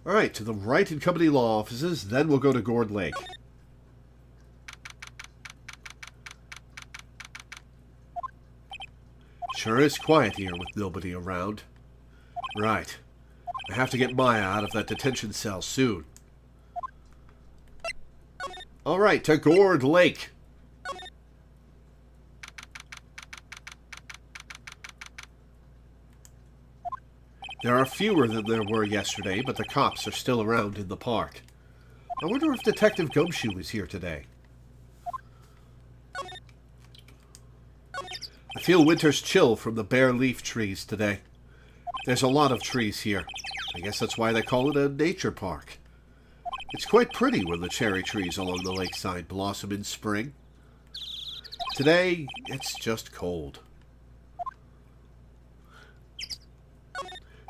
Alright, to the Wright and Company law offices, then we'll go to Gourd Lake. Sure is quiet here with nobody around. Right. I have to get Maya out of that detention cell soon. Alright, to Gourd Lake. There are fewer than there were yesterday, but the cops are still around in the park. I wonder if Detective Gumshoe is here today. I feel winter's chill from the bare leaf trees today. There's a lot of trees here. I guess that's why they call it a nature park. It's quite pretty when the cherry trees along the lakeside blossom in spring. Today, it's just cold.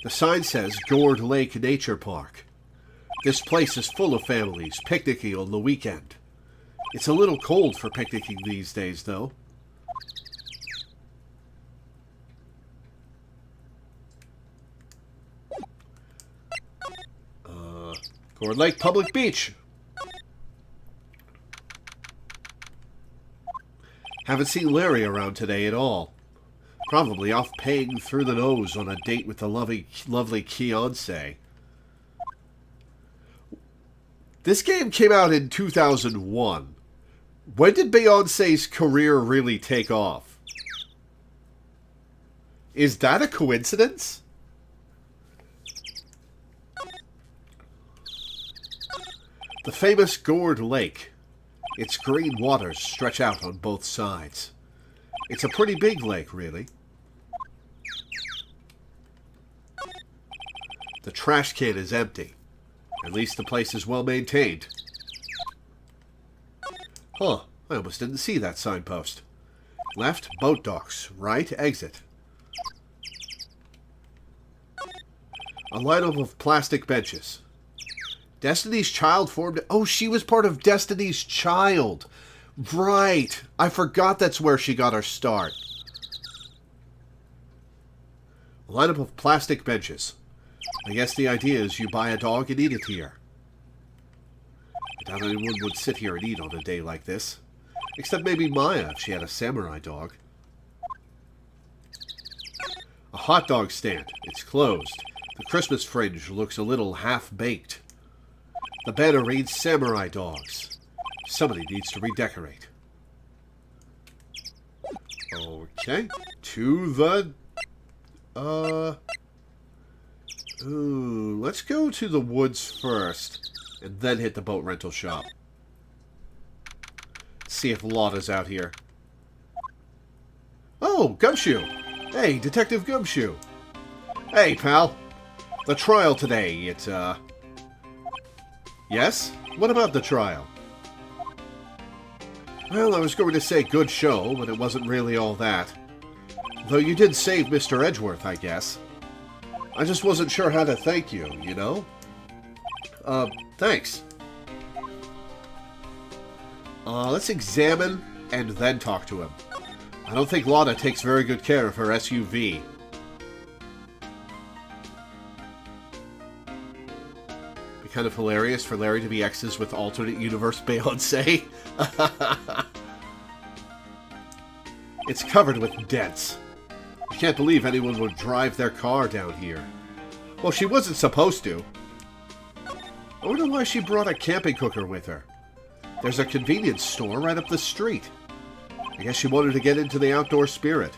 The sign says Gourd Lake Nature Park. This place is full of families picnicking on the weekend. It's a little cold for picnicking these days, though. Gourd Lake Public Beach. Haven't seen Larry around today at all. Probably off paying through the nose on a date with the lovely Beyonce. This game came out in 2001. When did Beyonce's career really take off? Is that a coincidence? The famous Gourd Lake. Its green waters stretch out on both sides. It's a pretty big lake, really. The trash can is empty. At least the place is well maintained. Huh, I almost didn't see that signpost. Left, boat docks. Right, exit. A lineup of plastic benches. Destiny's Child formed... Oh, she was part of Destiny's Child. Right. I forgot that's where she got her start. A lineup of plastic benches. I guess the idea is you buy a dog and eat it here. I doubt anyone would sit here and eat on a day like this. Except maybe Maya if she had a samurai dog. A hot dog stand. It's closed. The Christmas fringe looks a little half-baked. The banner reads Samurai Dogs. Somebody needs to redecorate. Okay. To the... Ooh, let's go to the woods first. And then hit the boat rental shop. See if Lotta's out here. Oh, Gumshoe! Hey, Detective Gumshoe! Hey, pal! The trial today, it's, Yes? What about the trial? Well, I was going to say good show, but it wasn't really all that. Though you did save Mr. Edgeworth, I guess. I just wasn't sure how to thank you, you know? Thanks. Let's examine and then talk to him. I don't think Lotta takes very good care of her SUV. Be kind of hilarious for Larry to be exes with alternate universe Beyonce. It's covered with dents. I can't believe anyone would drive their car down here. Well, she wasn't supposed to. I wonder why she brought a camping cooker with her. There's a convenience store right up the street. I guess she wanted to get into the outdoor spirit.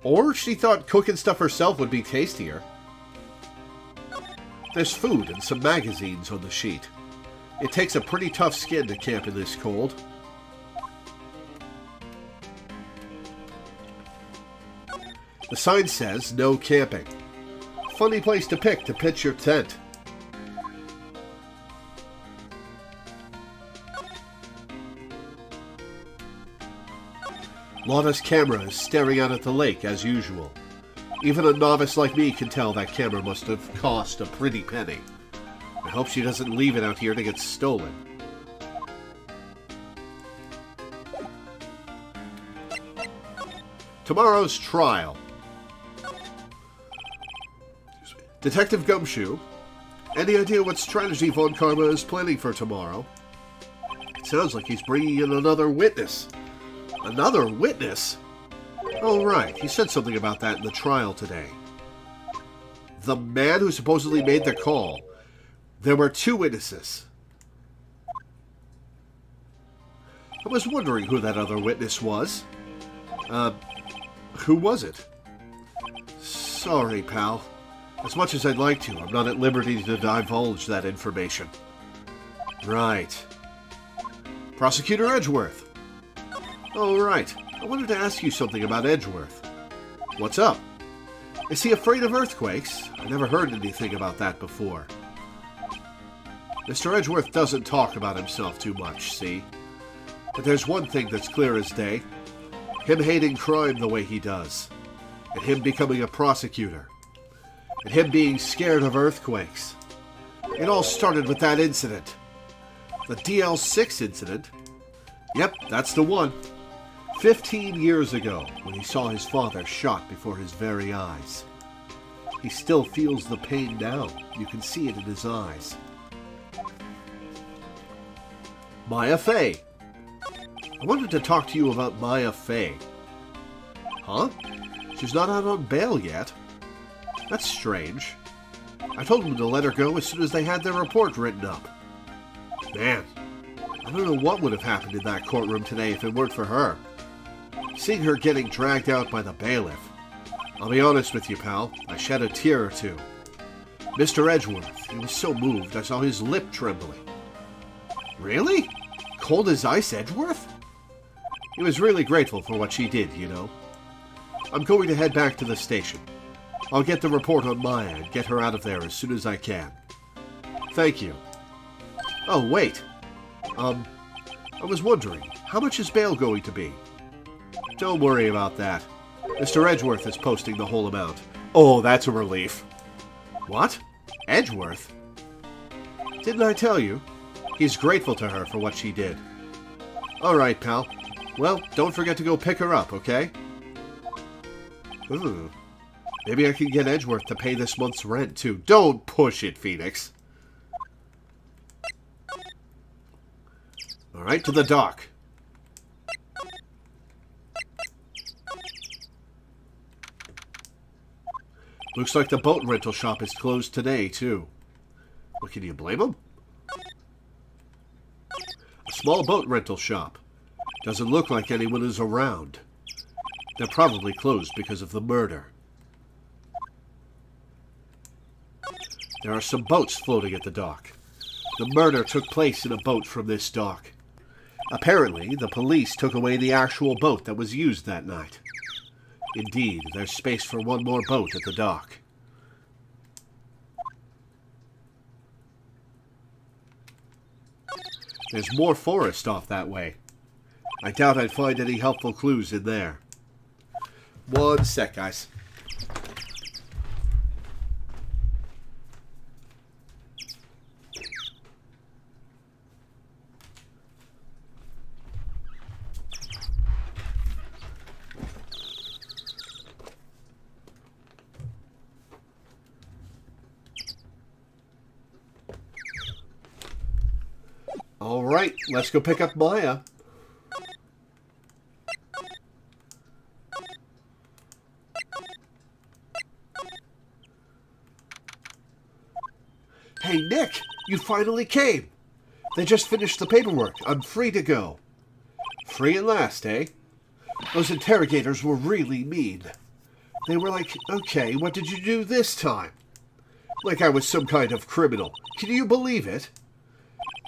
Or she thought cooking stuff herself would be tastier. There's food and some magazines on the sheet. It takes a pretty tough skin to camp in this cold. The sign says, no camping. Funny place to pick to pitch your tent. Lana's camera is staring out at the lake as usual. Even a novice like me can tell that camera must have cost a pretty penny. I hope she doesn't leave it out here to get stolen. Tomorrow's trial. Detective Gumshoe, any idea what strategy Von Karma is planning for tomorrow? It sounds like he's bringing in another witness. Another witness? Oh, right. He said something about that in the trial today. The man who supposedly made the call. There were 2 witnesses. I was wondering who that other witness was. Who was it? Sorry, pal. As much as I'd like to, I'm not at liberty to divulge that information. Right. Prosecutor Edgeworth. Oh, right. I wanted to ask you something about Edgeworth. What's up? Is he afraid of earthquakes? I never heard anything about that before. Mr. Edgeworth doesn't talk about himself too much, see? But there's one thing that's clear as day. Him hating crime the way he does. And him becoming a prosecutor. And him being scared of earthquakes. It all started with that incident. The DL6 incident. Yep, that's the one. 15 years ago, when he saw his father shot before his very eyes. He still feels the pain now. You can see it in his eyes. Maya Fey. I wanted to talk to you about Maya Fey. Huh? She's not out on bail yet. That's strange. I told them to let her go as soon as they had their report written up. Man, I don't know what would have happened in that courtroom today if it weren't for her. Seeing her getting dragged out by the bailiff. I'll be honest with you, pal. I shed a tear or two. Mr. Edgeworth, he was so moved I saw his lip trembling. Really? Cold as ice, Edgeworth? He was really grateful for what she did, you know. I'm going to head back to the station. I'll get the report on Maya and get her out of there as soon as I can. Thank you. Oh, wait. I was wondering, how much is bail going to be? Don't worry about that. Mr. Edgeworth is posting the whole amount. Oh, that's a relief. What? Edgeworth? Didn't I tell you? He's grateful to her for what she did. All right, pal. Well, don't forget to go pick her up, okay? Ooh. Maybe I can get Edgeworth to pay this month's rent, too. Don't push it, Phoenix. All right, to the dock. Looks like the boat rental shop is closed today, too. Well, can you blame them? A small boat rental shop. Doesn't look like anyone is around. They're probably closed because of the murder. There are some boats floating at the dock. The murder took place in a boat from this dock. Apparently, the police took away the actual boat that was used that night. Indeed, there's space for one more boat at the dock. There's more forest off that way. I doubt I'd find any helpful clues in there. One sec, guys. All right, let's go pick up Maya. Hey, Nick, you finally came. They just finished the paperwork. I'm free to go. Free at last, eh? Those interrogators were really mean. They were like, okay, what did you do this time? Like I was some kind of criminal. Can you believe it?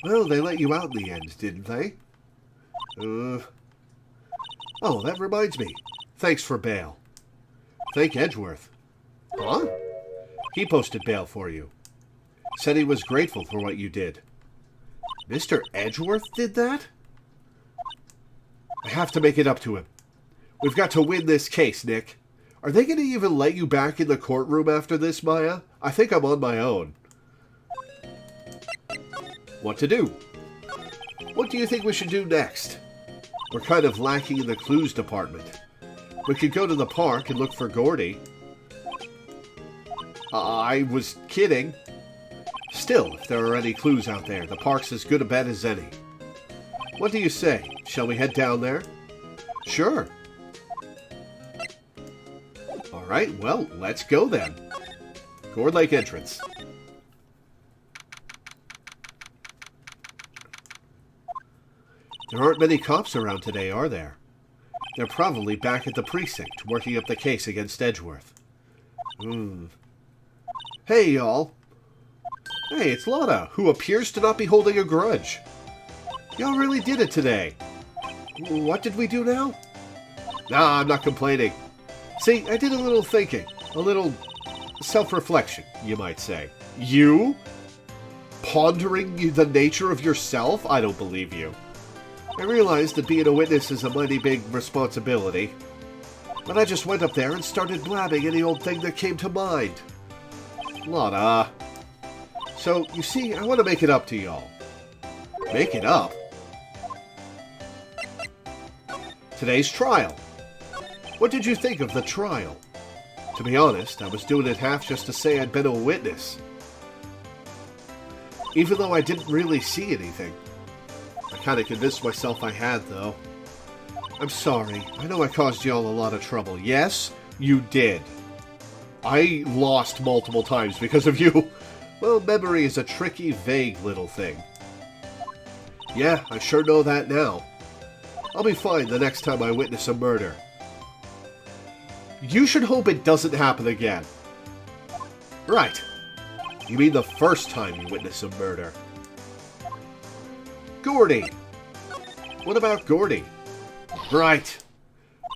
Well, they let you out in the end, didn't they? Oh, that reminds me. Thanks for bail. Thank Edgeworth. Huh? He posted bail for you. Said he was grateful for what you did. Mr. Edgeworth did that? I have to make it up to him. We've got to win this case, Nick. Are they going to even let you back in the courtroom after this, Maya? I think I'm on my own. What to do? What do you think we should do next? We're kind of lacking in the clues department. We could go to the park and look for Gordy. I was kidding. Still, if there are any clues out there, the park's as good a bet as any. What do you say? Shall we head down there? Sure. Alright, well, let's go then. Gourd Lake entrance. There aren't many cops around today, are there? They're probably back at the precinct, working up the case against Edgeworth. Hey, y'all. Hey, it's Lotta, who appears to not be holding a grudge. Y'all really did it today. What did we do now? Nah, I'm not complaining. See, I did a little thinking. A little self-reflection, you might say. You? Pondering the nature of yourself? I don't believe you. I realized that being a witness is a mighty big responsibility. But I just went up there and started blabbing any old thing that came to mind. Lotta. So, you see, I want to make it up to y'all. Make it up? Today's trial. What did you think of the trial? To be honest, I was doing it half just to say I'd been a witness. Even though I didn't really see anything. I kind of convinced myself I had, though. I'm sorry. I know I caused y'all a lot of trouble. Yes, you did. I lost multiple times because of you. Well, memory is a tricky, vague little thing. Yeah, I sure know that now. I'll be fine the next time I witness a murder. You should hope it doesn't happen again. Right. You mean the first time you witness a murder. Gordy. What about Gordy? Right.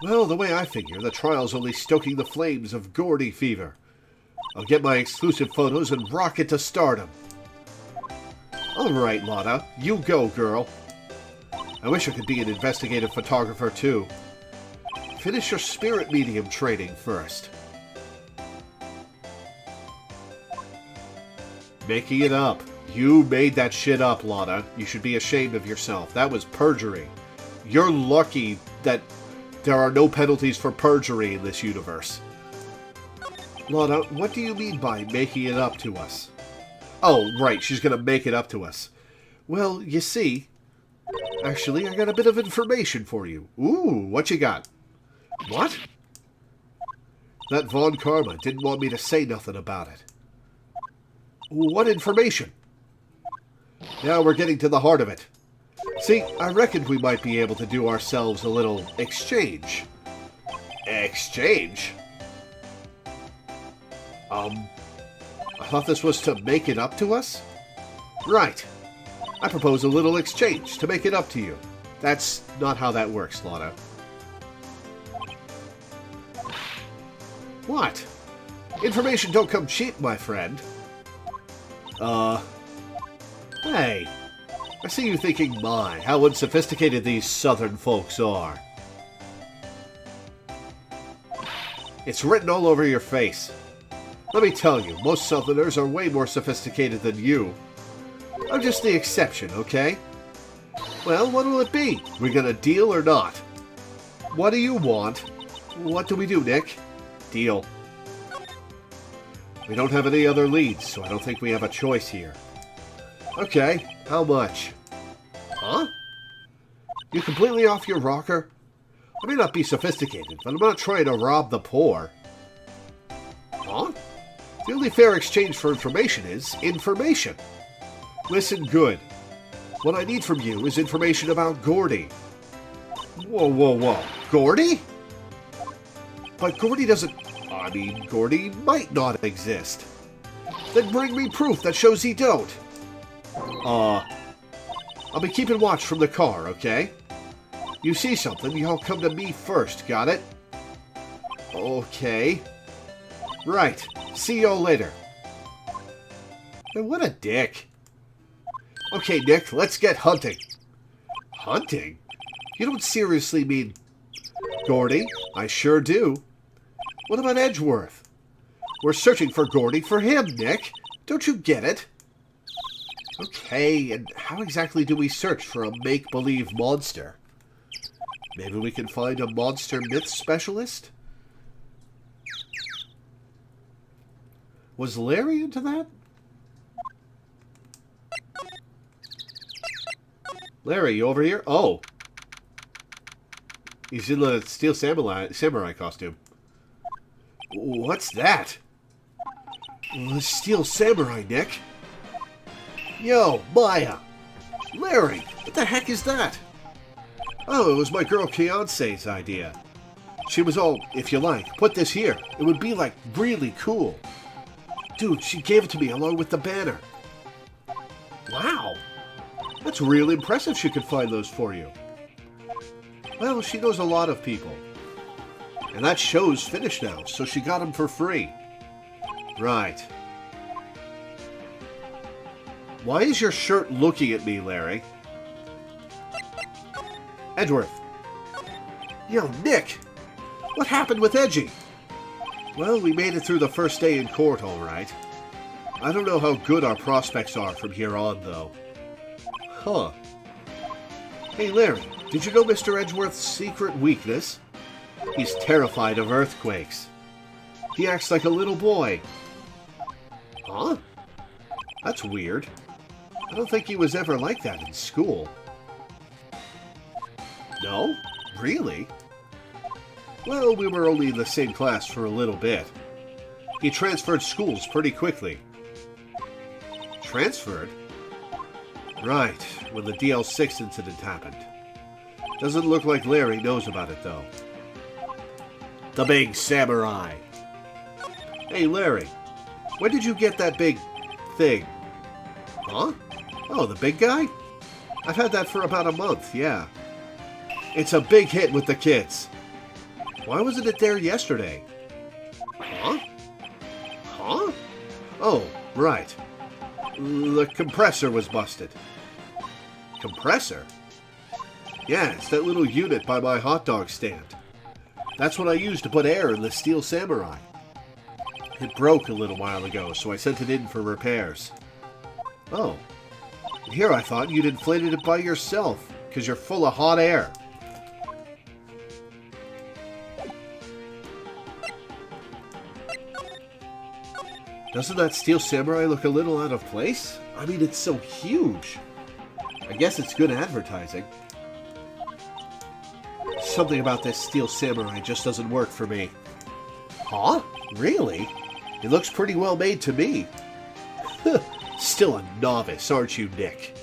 Well, the way I figure, the trial's only stoking the flames of Gordy fever. I'll get my exclusive photos and rocket to stardom. Alright, Lotta. You go, girl. I wish I could be an investigative photographer, too. Finish your spirit medium training first. Making it up. You made that shit up, Lotta. You should be ashamed of yourself. That was perjury. You're lucky that there are no penalties for perjury in this universe. Lotta, what do you mean by making it up to us? Oh, right, she's gonna make it up to us. Well, you see... Actually, I got a bit of information for you. Ooh, what you got? What? That Von Karma didn't want me to say nothing about it. What information? Now we're getting to the heart of it. See, I reckoned we might be able to do ourselves a little exchange. Exchange? I thought this was to make it up to us? Right. I propose a little exchange to make it up to you. That's not how that works, Lotta. What? Information don't come cheap, my friend. Hey. I see you thinking, my, how unsophisticated these southern folks are. It's written all over your face. Let me tell you, most southerners are way more sophisticated than you. I'm just the exception, okay? Well, what will it be? We gonna deal or not? What do you want? What do we do, Nick? Deal. We don't have any other leads, so I don't think we have a choice here. Okay, how much? Huh? You completely off your rocker? I may not be sophisticated, but I'm not trying to rob the poor. Huh? The only fair exchange for information is information. Listen good. What I need from you is information about Gordy. Whoa, whoa, whoa. Gordy? But Gordy doesn't... I mean, Gordy might not exist. Then bring me proof that shows he don't. I'll be keeping watch from the car, okay? You see something, you'll come to me first, got it? Okay. Right. See you all later. And what a dick. Okay, Nick, let's get hunting. Hunting? You don't seriously mean... Gordy? I sure do. What about Edgeworth? We're searching for Gordy for him, Nick. Don't you get it? Okay, and how exactly do we search for a make-believe monster? Maybe we can find a monster myth specialist? Was Larry into that? Larry, you over here? Oh. He's in the Steel Samurai costume. What's that? The Steel Samurai, Nick. Yo, Maya. Larry, what the heck is that? Oh, it was my girl Fiance's idea. She was all, if you like, put this here. It would be, like, really cool. Dude, she gave it to me along with the banner. Wow. That's really impressive she could find those for you. Well, she knows a lot of people. And that show's finished now, so she got them for free. Right. Why is your shirt looking at me, Larry? Edgeworth. Yo, Nick! What happened with Edgy? Well, we made it through the first day in court, all right. I don't know how good our prospects are from here on, though. Huh. Hey, Larry, did you know Mr. Edgeworth's secret weakness? He's terrified of earthquakes. He acts like a little boy. Huh? That's weird. I don't think he was ever like that in school. No? Really? Well, we were only in the same class for a little bit. He transferred schools pretty quickly. Transferred? Right, when the DL6 incident happened. Doesn't look like Larry knows about it, though. The big samurai. Hey, Larry, when did you get that big thing? Huh? Oh, the big guy? I've had that for about a month, yeah. It's a big hit with the kids. Why wasn't it there yesterday? Huh? Huh? Oh, right. The compressor was busted. Compressor? Yeah, it's that little unit by my hot dog stand. That's what I used to put air in the Steel Samurai. It broke a little while ago, so I sent it in for repairs. Oh. Here I thought you'd inflated it by yourself, because you're full of hot air. Doesn't that Steel Samurai look a little out of place? I mean, it's so huge. I guess it's good advertising. Something about this Steel Samurai just doesn't work for me. Huh? Really? It looks pretty well made to me. Still a novice, aren't you, Nick?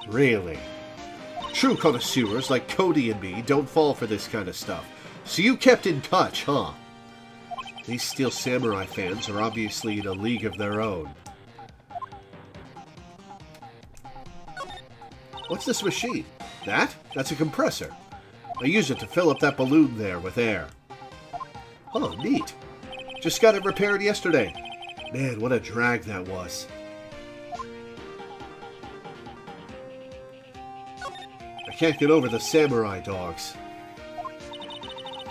Really? True connoisseurs like Cody and me don't fall for this kind of stuff. So you kept in touch, huh? These Steel Samurai fans are obviously in a league of their own. What's this machine? That? That's a compressor. I use it to fill up that balloon there with air. Oh, neat. Just got it repaired yesterday. Man, what a drag that was. I can't get over the samurai dogs.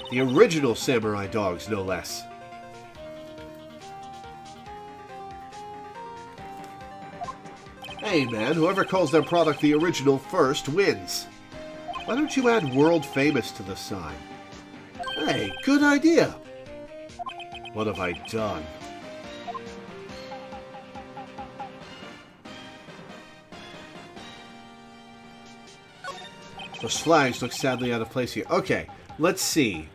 The original samurai dogs, no less. Hey man, whoever calls their product the original first wins. Why don't you add world famous to the sign? Hey, good idea. What have I done? Those flags look sadly out of place here. Okay, let's see.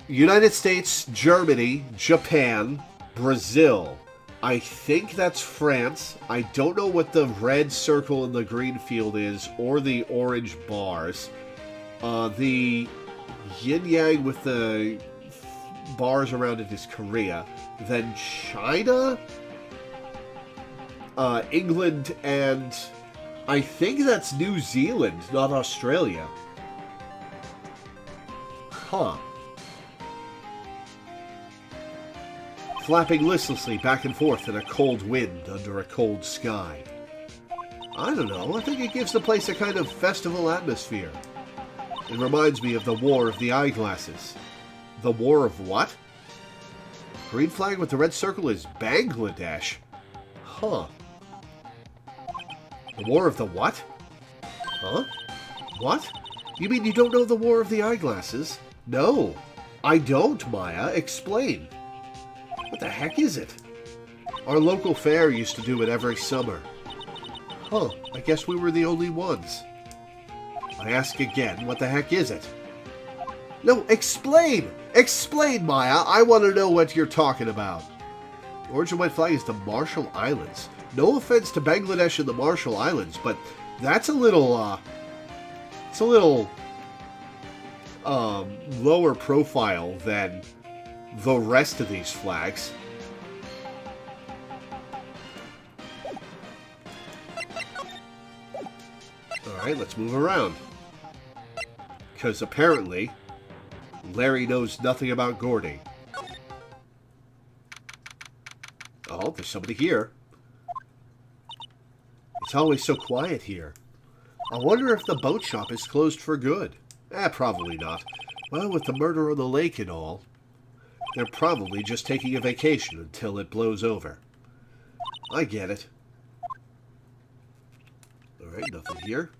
United States, Germany, Japan, Brazil. I think that's France. I don't know what the red circle in the green field is, or the orange bars. The yin-yang with the bars around it is Korea. Then China, England, and I think that's New Zealand, not Australia. Huh. Flapping listlessly back and forth in a cold wind under a cold sky. I don't know, I think it gives the place a kind of festival atmosphere. It reminds me of the War of the Eyeglasses. The War of what? Green flag with the red circle is Bangladesh. Huh. The War of the what? Huh? What? You mean you don't know the War of the Eyeglasses? No, I don't, Maya. Explain. What the heck is it? Our local fair used to do it every summer. Huh, I guess we were the only ones. I ask again, what the heck is it? No, explain! Explain, Maya! I want to know what you're talking about. The orange and white flag is the Marshall Islands. No offense to Bangladesh and the Marshall Islands, but that's a little, lower profile than the rest of these flags. Alright, let's move around. Because apparently, Larry knows nothing about Gordy. Oh, there's somebody here. It's always so quiet here. I wonder if the boat shop is closed for good. Probably not. Well, with the murder on the lake and all, they're probably just taking a vacation until it blows over. I get it. Alright, nothing here.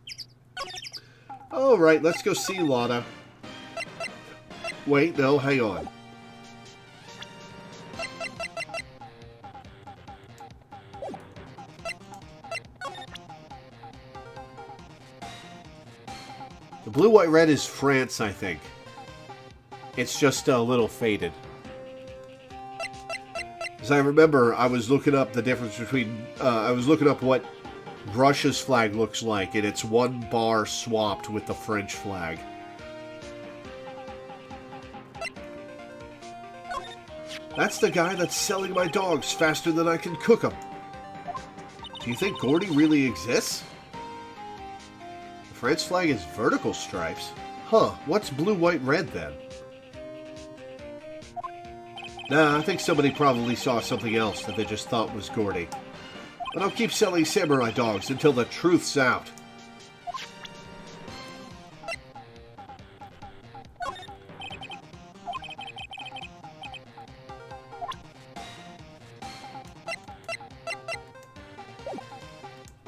Alright, let's go see Lotta. Wait, no, hang on. The blue, white, red is France, I think. It's just a little faded. As I remember, I was looking up the difference between... I was looking up what Russia's flag looks like, and it's one bar swapped with the French flag. That's the guy that's selling my dogs faster than I can cook them. Do you think Gordy really exists? The French flag is vertical stripes. Huh, what's blue, white, red then? Nah, I think somebody probably saw something else that they just thought was Gordy. But I'll keep selling samurai dogs until the truth's out.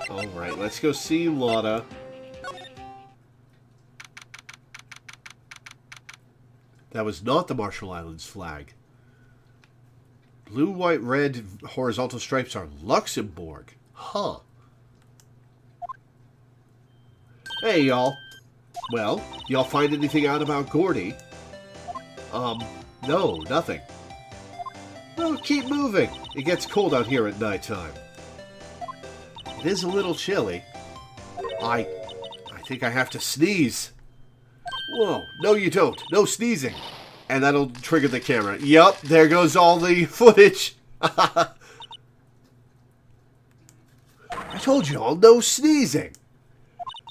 Alright, let's go see Lotta. That was not the Marshall Islands flag. Blue, white, red horizontal stripes are Luxembourg. Huh. Hey, y'all. Well, y'all find anything out about Gordy? No, nothing. Well, keep moving. It gets cold out here at nighttime. It is a little chilly. I think I have to sneeze. Whoa, no you don't. No sneezing. And that'll trigger the camera. Yup, there goes all the footage. I told you all, no sneezing.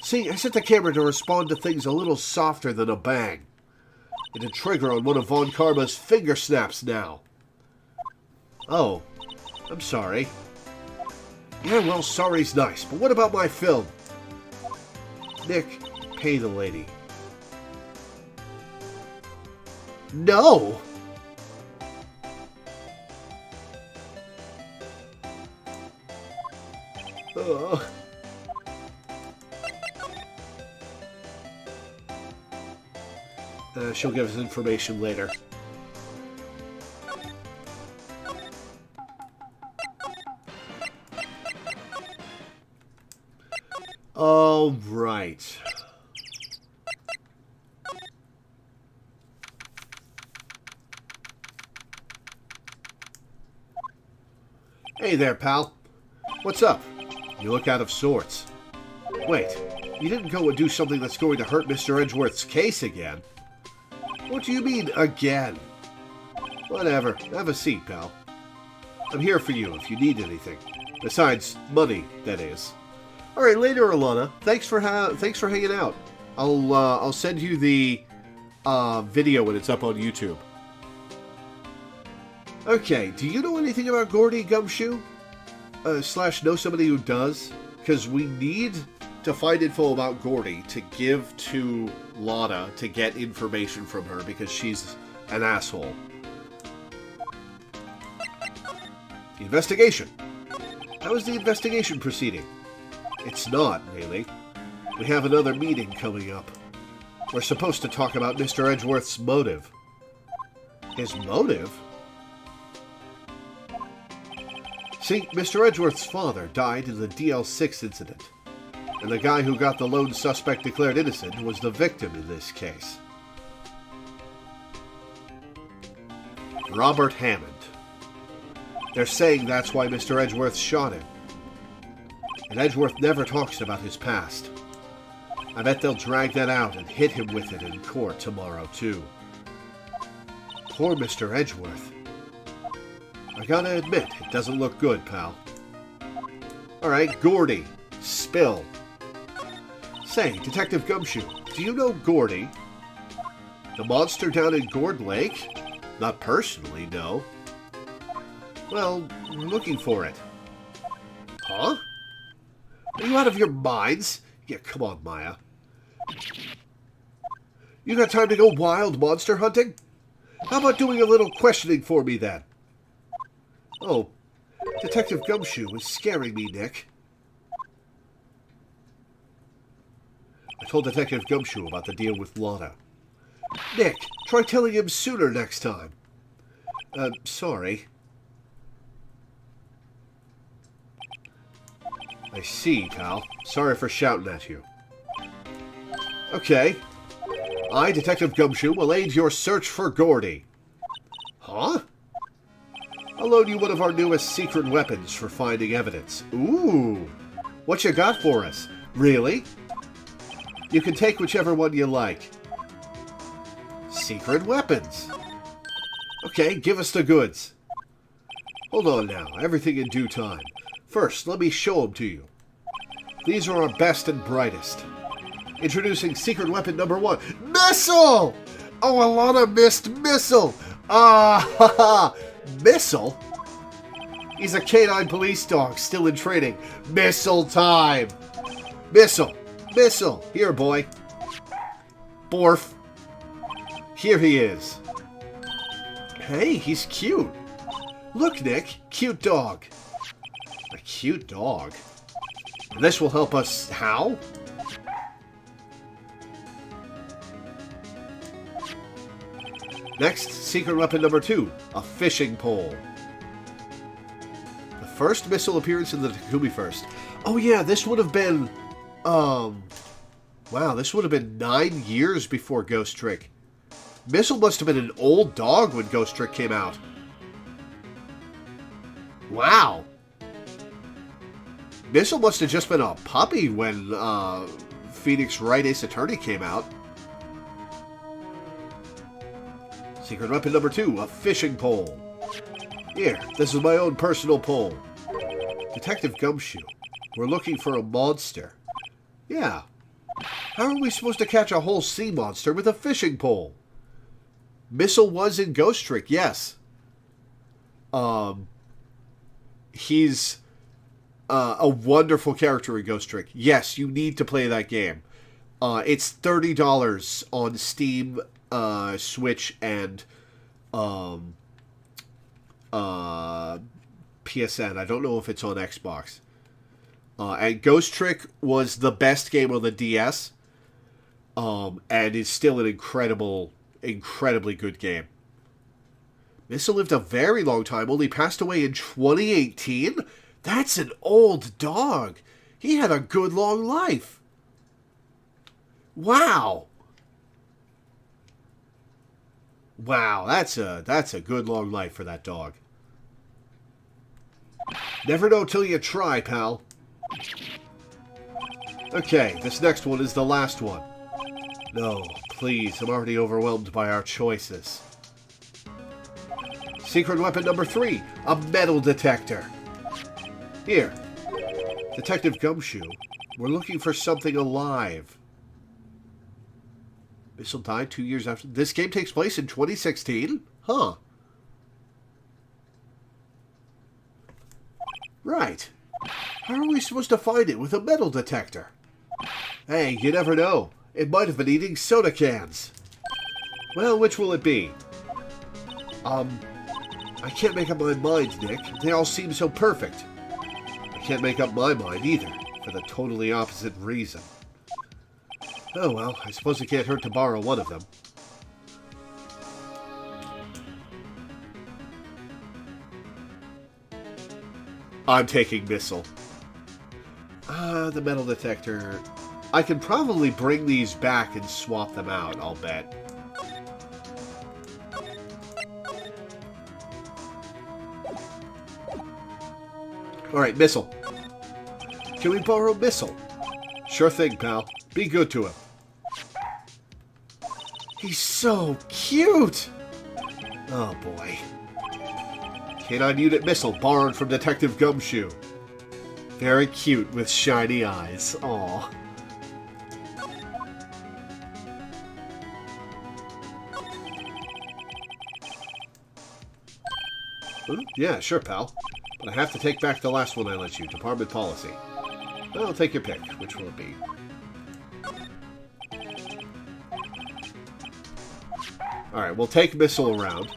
See, I set the camera to respond to things a little softer than a bang. And to trigger on one of Von Karma's finger snaps now. Oh, I'm sorry. Yeah, well, sorry's nice, but what about my film? Nick, pay the lady. No! She'll give us information later. All right. Hey there, pal. What's up? You look out of sorts. Wait, you didn't go and do something that's going to hurt Mr. Edgeworth's case again? What do you mean, again? Whatever. Have a seat, pal. I'm here for you if you need anything. Besides money, that is. All right, later, Alana. Thanks for hanging out. I'll send you the video when it's up on YouTube. Okay, do you know anything about Gordy Gumshoe? / know somebody who does? Because we need to find info about Gordy to give to Lana to get information from her because she's an asshole. Investigation. How is the investigation proceeding? It's not, really. We have another meeting coming up. We're supposed to talk about Mr. Edgeworth's motive. His motive? See, Mr. Edgeworth's father died in the DL6 incident, and the guy who got the lone suspect declared innocent was the victim in this case. Robert Hammond. They're saying that's why Mr. Edgeworth shot him. And Edgeworth never talks about his past. I bet they'll drag that out and hit him with it in court tomorrow, too. Poor Mr. Edgeworth. I gotta admit, it doesn't look good, pal. Alright, Gordy. Spill. Say, Detective Gumshoe, do you know Gordy? The monster down in Gourd Lake? Not personally, no. Well, we're looking for it. Huh? Are you out of your minds? Yeah, come on, Maya. You got time to go wild monster hunting? How about doing a little questioning for me, then? Oh, Detective Gumshoe is scaring me, Nick. I told Detective Gumshoe about the deal with Lana. Nick, try telling him sooner next time. Sorry. I see, pal. Sorry for shouting at you. Okay. I, Detective Gumshoe, will aid your search for Gordy. Huh? I'll loan you one of our newest secret weapons for finding evidence. Ooh! What you got for us? Really? You can take whichever one you like. Secret weapons! Okay, give us the goods. Hold on now, everything in due time. First, let me show them to you. These are our best and brightest. Introducing secret weapon number 1. Missile! Oh, Alana missed Missile! Ah, Missile? He's a canine police dog, still in training. Missile time! Missile! Missile! Here, boy. Borf. Here he is. Hey, he's cute. Look, Nick. Cute dog. A cute dog? This will help us how? Next, secret weapon number 2. A fishing pole. The first Missile appearance in the Takumi first. Oh yeah, this would have been... wow, this would have been 9 years before Ghost Trick. Missile must have been an old dog when Ghost Trick came out. Wow. Missile must have just been a puppy when Phoenix Wright Ace Attorney came out. Secret weapon number 2, a fishing pole. Here, this is my own personal pole. Detective Gumshoe, we're looking for a monster. Yeah. How are we supposed to catch a whole sea monster with a fishing pole? Missile was in Ghost Trick, yes. He's a wonderful character in Ghost Trick. Yes, you need to play that game. It's $30 on Steam, Switch, and PSN. I don't know if it's on Xbox. And Ghost Trick was the best game on the DS, and is still an incredibly good game. Missile lived a very long time, only passed away in 2018? That's an old dog. He had a good long life. Wow. Wow, that's a good long life for that dog. Never know till you try, pal. Okay, this next one is the last one. No, please, I'm already overwhelmed by our choices. Secret weapon number 3, a metal detector. Here, Detective Gumshoe, we're looking for something alive. Missile died 2 years after... This game takes place in 2016? Huh. Right. How are we supposed to find it with a metal detector? Hey, you never know. It might have been eating soda cans. Well, which will it be? I can't make up my mind, Nick. They all seem so perfect. I can't make up my mind either, for the totally opposite reason. Oh well, I suppose it can't hurt to borrow one of them. I'm taking Missile. The metal detector. I can probably bring these back and swap them out, I'll bet. Alright, Missile. Can we borrow Missile? Sure thing, pal. Be good to him. He's so cute! Oh boy. Canine Unit Missile borrowed from Detective Gumshoe. Very cute with shiny eyes. Aw. Yeah, sure, pal. But I have to take back the last one I let you. Department policy. Well, take your pick. Which will it be? Alright, we'll take Missile around.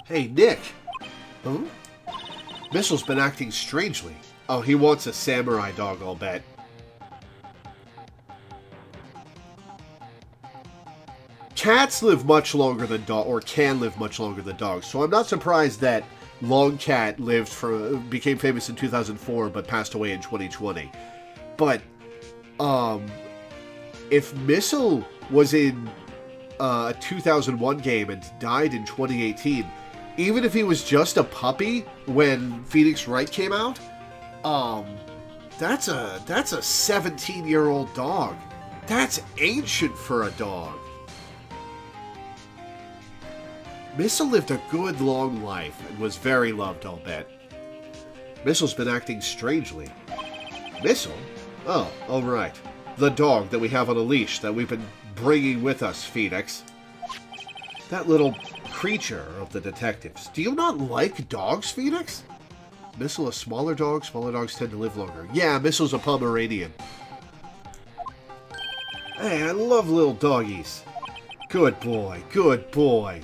Hey, Nick! Huh? Missile's been acting strangely. Oh, he wants a samurai dog, I'll bet. Cats live much longer than dogs, or can live much longer than dogs, so I'm not surprised that Long Cat became famous in 2004, but passed away in 2020. But, if Missile was in a 2001 game and died in 2018, even if he was just a puppy when Phoenix Wright came out, that's a 17-year-old dog. That's ancient for a dog. Missile lived a good long life and was very loved, I'll bet. Missile's been acting strangely. Missile? Oh, right. The dog that we have on a leash that we've been bringing with us, Phoenix. That little creature of the detectives. Do you not like dogs, Phoenix? Missile a smaller dog? Smaller dogs tend to live longer. Yeah, Missile's a Pomeranian. Hey, I love little doggies. Good boy, good boy.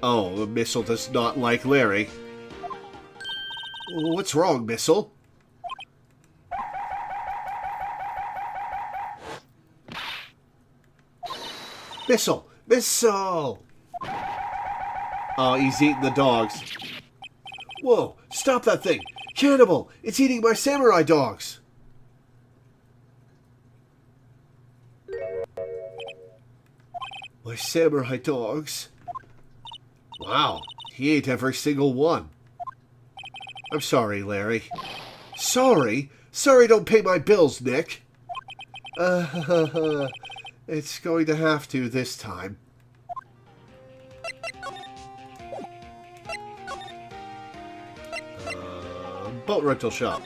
Oh, Missile does not like Larry. What's wrong, Missile? Missile! Missile! Oh, he's eating the dogs. Whoa, stop that thing! Cannibal! It's eating my samurai dogs! My samurai dogs? Wow, he ate every single one. I'm sorry, Larry. Sorry? Sorry don't pay my bills, Nick. It's going to have to this time. Boat rental shop.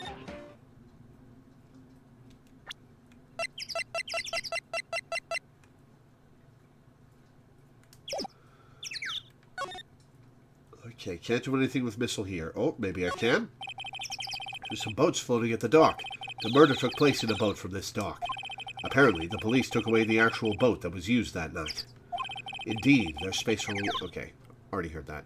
Okay, can't do anything with Missile here. Oh, maybe I can. There's some boats floating at the dock. The murder took place in a boat from this dock. Apparently, the police took away the actual boat that was used that night. Indeed, there's space for... Okay, already heard that.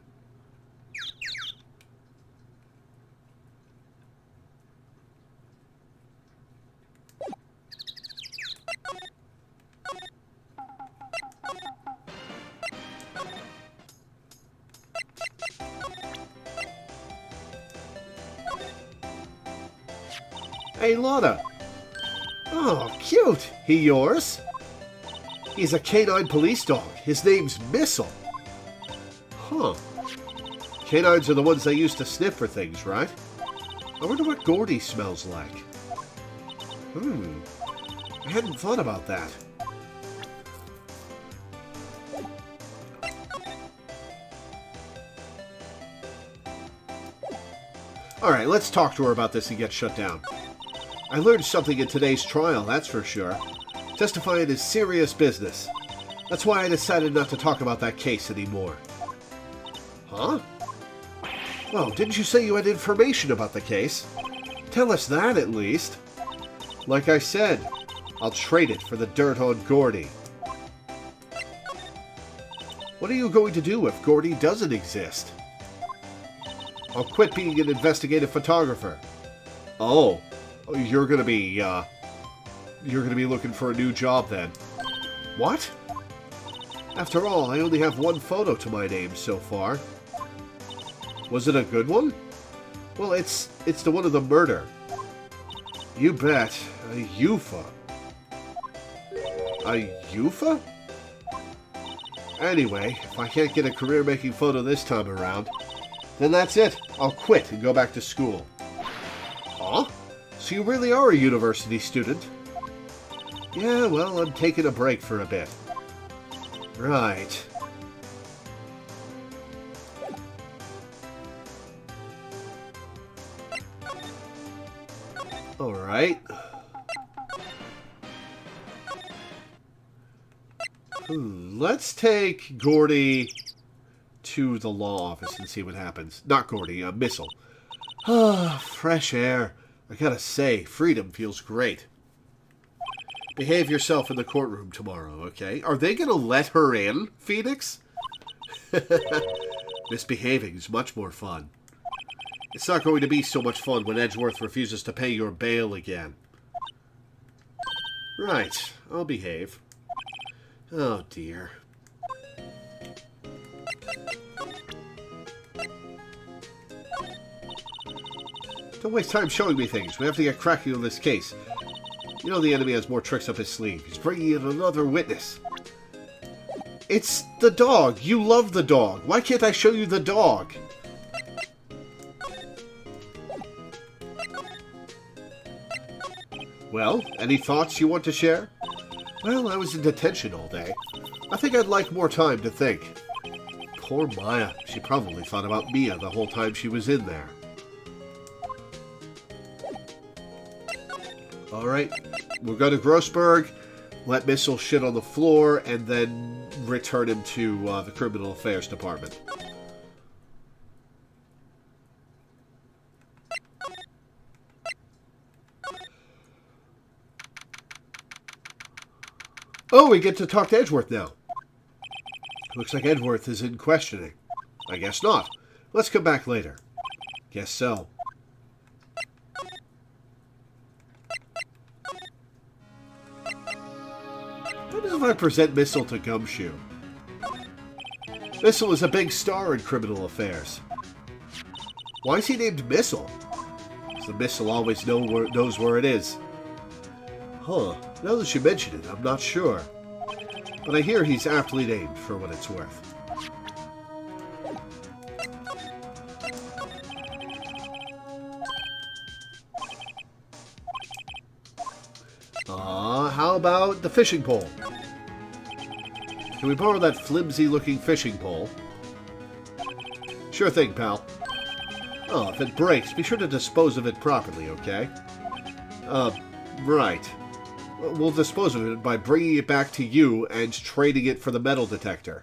Hey, Lotta. Oh, cute. He yours? He's a canine police dog. His name's Missile. Huh. Canines are the ones they use to sniff for things, right? I wonder what Gordy smells like. I hadn't thought about that. Alright, let's talk to her about this and get shut down. I learned something in today's trial, that's for sure. Testifying is serious business. That's why I decided not to talk about that case anymore. Huh? Oh, didn't you say you had information about the case? Tell us that, at least. Like I said, I'll trade it for the dirt on Gordy. What are you going to do if Gordy doesn't exist? I'll quit being an investigative photographer. Oh, you're gonna be looking for a new job then. What? After all, I only have one photo to my name so far. Was it a good one? Well, it's the one of the murder. You bet. A UFA. A UFA? Anyway, if I can't get a career-making photo this time around, then that's it. I'll quit and go back to school. Huh? So you really are a university student? Yeah, well, I'm taking a break for a bit. Right. Alright. Let's take Gordy to the law office and see what happens. Not Gordy, Missile. Ah, fresh air. I gotta say, freedom feels great. Behave yourself in the courtroom tomorrow, okay? Are they gonna let her in, Phoenix? Misbehaving is much more fun. It's not going to be so much fun when Edgeworth refuses to pay your bail again. Right, I'll behave. Oh dear. Don't waste time showing me things. We have to get cracking on this case. You know the enemy has more tricks up his sleeve. He's bringing in another witness. It's the dog. You love the dog. Why can't I show you the dog? Well, any thoughts you want to share? Well, I was in detention all day. I think I'd like more time to think. Poor Maya. She probably thought about Mia the whole time she was in there. Alright, we'll go to Grossberg, let Missile shit on the floor, and then return him to the Criminal Affairs Department. Oh, we get to talk to Edgeworth now. Looks like Edgeworth is in questioning. I guess not. Let's come back later. Guess so. What if I present Missile to Gumshoe? Missile is a big star in criminal affairs. Why is he named Missile? Because the Missile always knows where it is. Huh, now that you mention it, I'm not sure. But I hear he's aptly named for what it's worth. How about the fishing pole? Can we borrow that flimsy-looking fishing pole? Sure thing, pal. Oh, if it breaks, be sure to dispose of it properly, okay? Right. We'll dispose of it by bringing it back to you and trading it for the metal detector.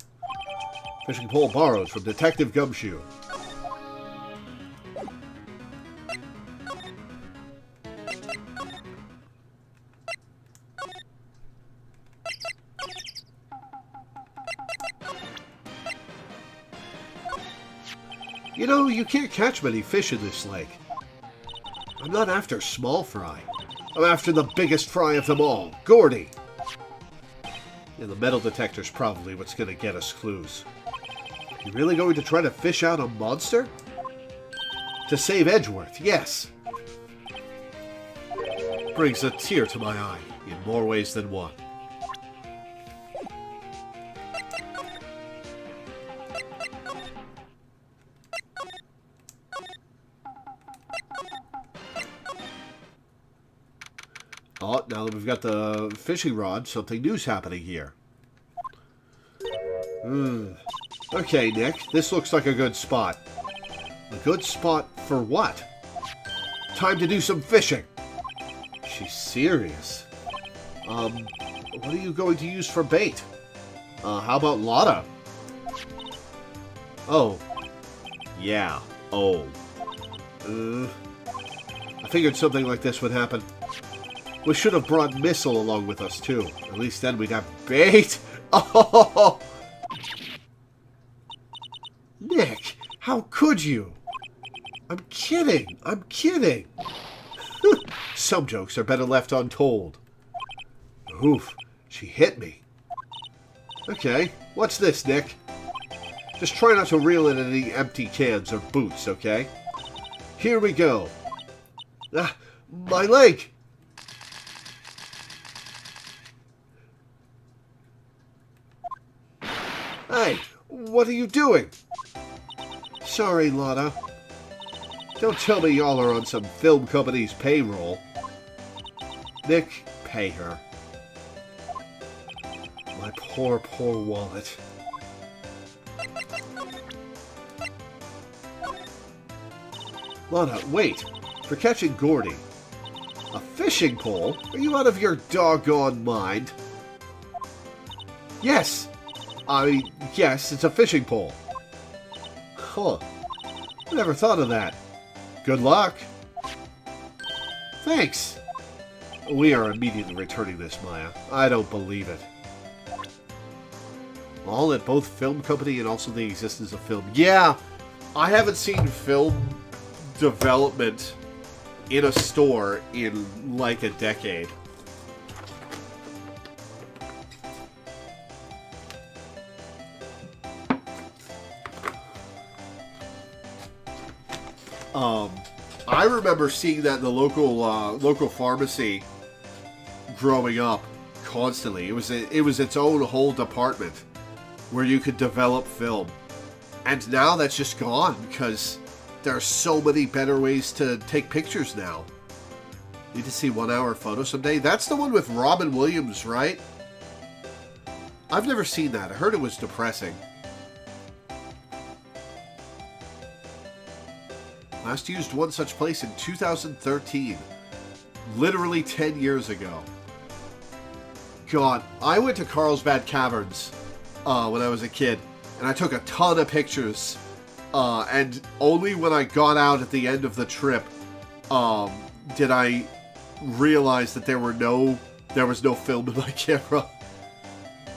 Fishing pole borrowed from Detective Gumshoe. You know, you can't catch many fish in this lake. I'm not after small fry. I'm after the biggest fry of them all, Gordy. And the metal detector's probably what's going to get us clues. You really going to try to fish out a monster? To save Edgeworth, yes. brings a tear to my eye in more ways than one. Oh, now that we've got the fishing rod, something new's happening here. Okay, Nick, this looks like a good spot. A good spot for what? Time to do some fishing. She's serious. What are you going to use for bait? How about Lotta? Oh. Yeah. Oh. I figured something like this would happen. We should have brought Missile along with us, too. At least then we'd have bait. Oh! Nick, how could you? I'm kidding. I'm kidding. Some jokes are better left untold. Oof, she hit me. Okay, what's this, Nick? Just try not to reel in any empty cans or boots, okay? Here we go. Ah, my leg! Hey, what are you doing? Sorry, Lotta. Don't tell me y'all are on some film company's payroll. Nick, pay her. My poor, poor wallet. Lotta, wait. For catching Gordy. A fishing pole? Are you out of your doggone mind? Yes. Yes, it's a fishing pole. Huh. I never thought of that. Good luck. Thanks. We are immediately returning this, Maya. I don't believe it. All at both film company and also the existence of film. Yeah, I haven't seen film development in a store in like a decade. I remember seeing that in the local pharmacy growing up constantly. It was its own whole department where you could develop film, and now that's just gone because there are so many better ways to take pictures now. Need to see 1 hour photo someday. That's the one with Robin Williams, right? I've never seen that. I heard it was depressing. Last used one such place in 2013. Literally 10 years ago. God, I went to Carlsbad Caverns when I was a kid, and I took a ton of pictures. And only when I got out at the end of the trip did I realize that there was no film in my camera.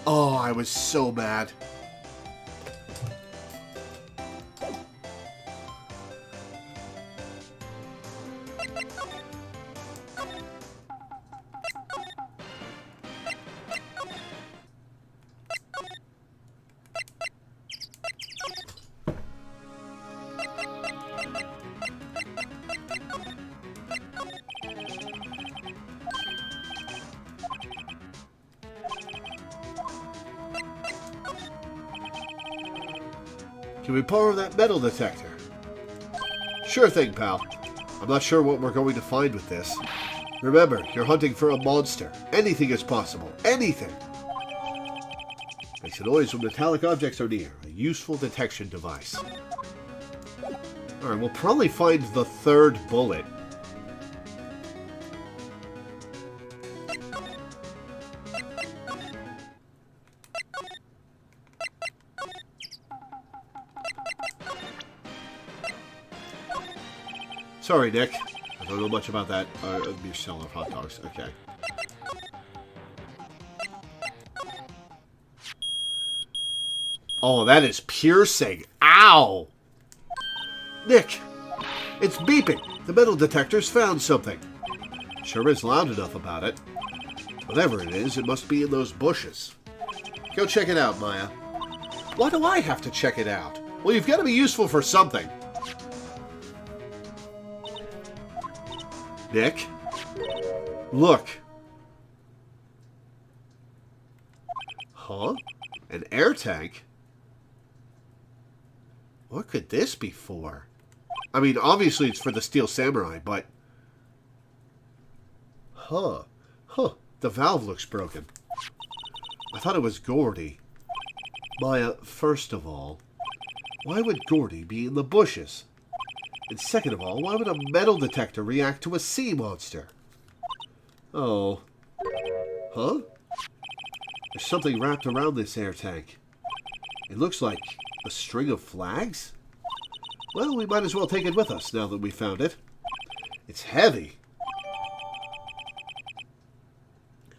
Oh, I was so mad. Can we borrow that metal detector? Sure thing, pal. I'm not sure what we're going to find with this. Remember, you're hunting for a monster. Anything is possible. Anything! Makes a noise when metallic objects are near. A useful detection device. Alright, we'll probably find the third bullet. Sorry, Nick. I don't know much about that. You're selling hot dogs. Okay. Oh, that is piercing. Ow! Nick! It's beeping. The metal detector's found something. Sure is loud enough about it. Whatever it is, it must be in those bushes. Go check it out, Maya. Why do I have to check it out? Well, you've got to be useful for something. Nick? Look. Huh? An air tank? What could this be for? I mean, obviously it's for the Steel Samurai, but... Huh. The valve looks broken. I thought it was Gordy. Maya, first of all, why would Gordy be in the bushes? And second of all, why would a metal detector react to a sea monster? Oh. Huh? There's something wrapped around this air tank. It looks like a string of flags? Well, we might as well take it with us now that we found it. It's heavy.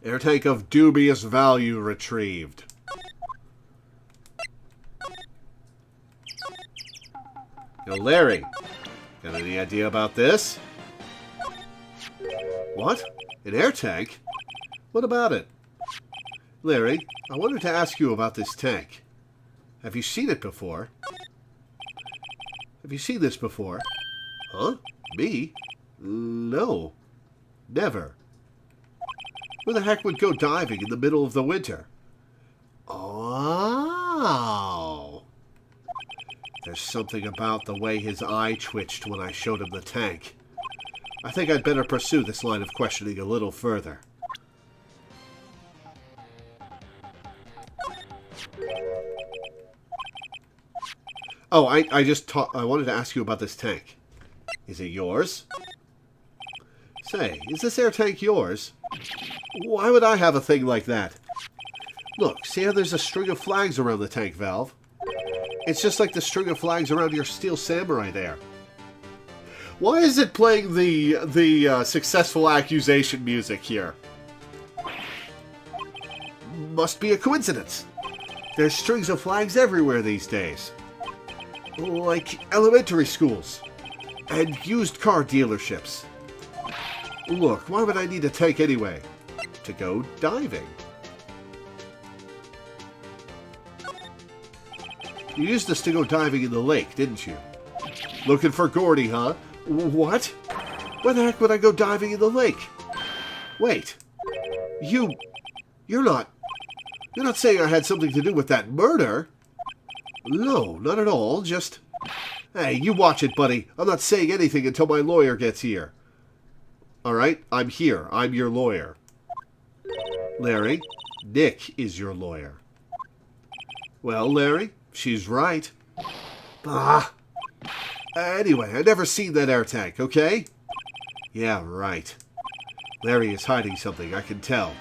Air tank of dubious value retrieved. Yo, Larry, got any idea about this? What? An air tank? What about it? Larry, I wanted to ask you about this tank. Have you seen it before? Have you seen this before? Huh? Me? No. Never. Who the heck would go diving in the middle of the winter? Oh. There's something about the way his eye twitched when I showed him the tank. I think I'd better pursue this line of questioning a little further. Oh, I wanted to ask you about this tank. Is it yours? Say, is this air tank yours? Why would I have a thing like that? Look, see how there's a string of flags around the tank valve? It's just like the string of flags around your Steel Samurai there. Why is it playing the successful accusation music here? Must be a coincidence. There's strings of flags everywhere these days. Like elementary schools. And used car dealerships. Look, why would I need a tank anyway? To go diving. You used this to go diving in the lake, didn't you? Looking for Gordy, huh? What? Why the heck would I go diving in the lake? Wait. You're not saying I had something to do with that murder? No, not at all, just... Hey, you watch it, buddy. I'm not saying anything until my lawyer gets here. Alright, I'm here. I'm your lawyer. Larry, Nick is your lawyer. Well, Larry, she's right. Ah. Anyway, I never seen that air tank, okay? Yeah, right. Larry is hiding something, I can tell.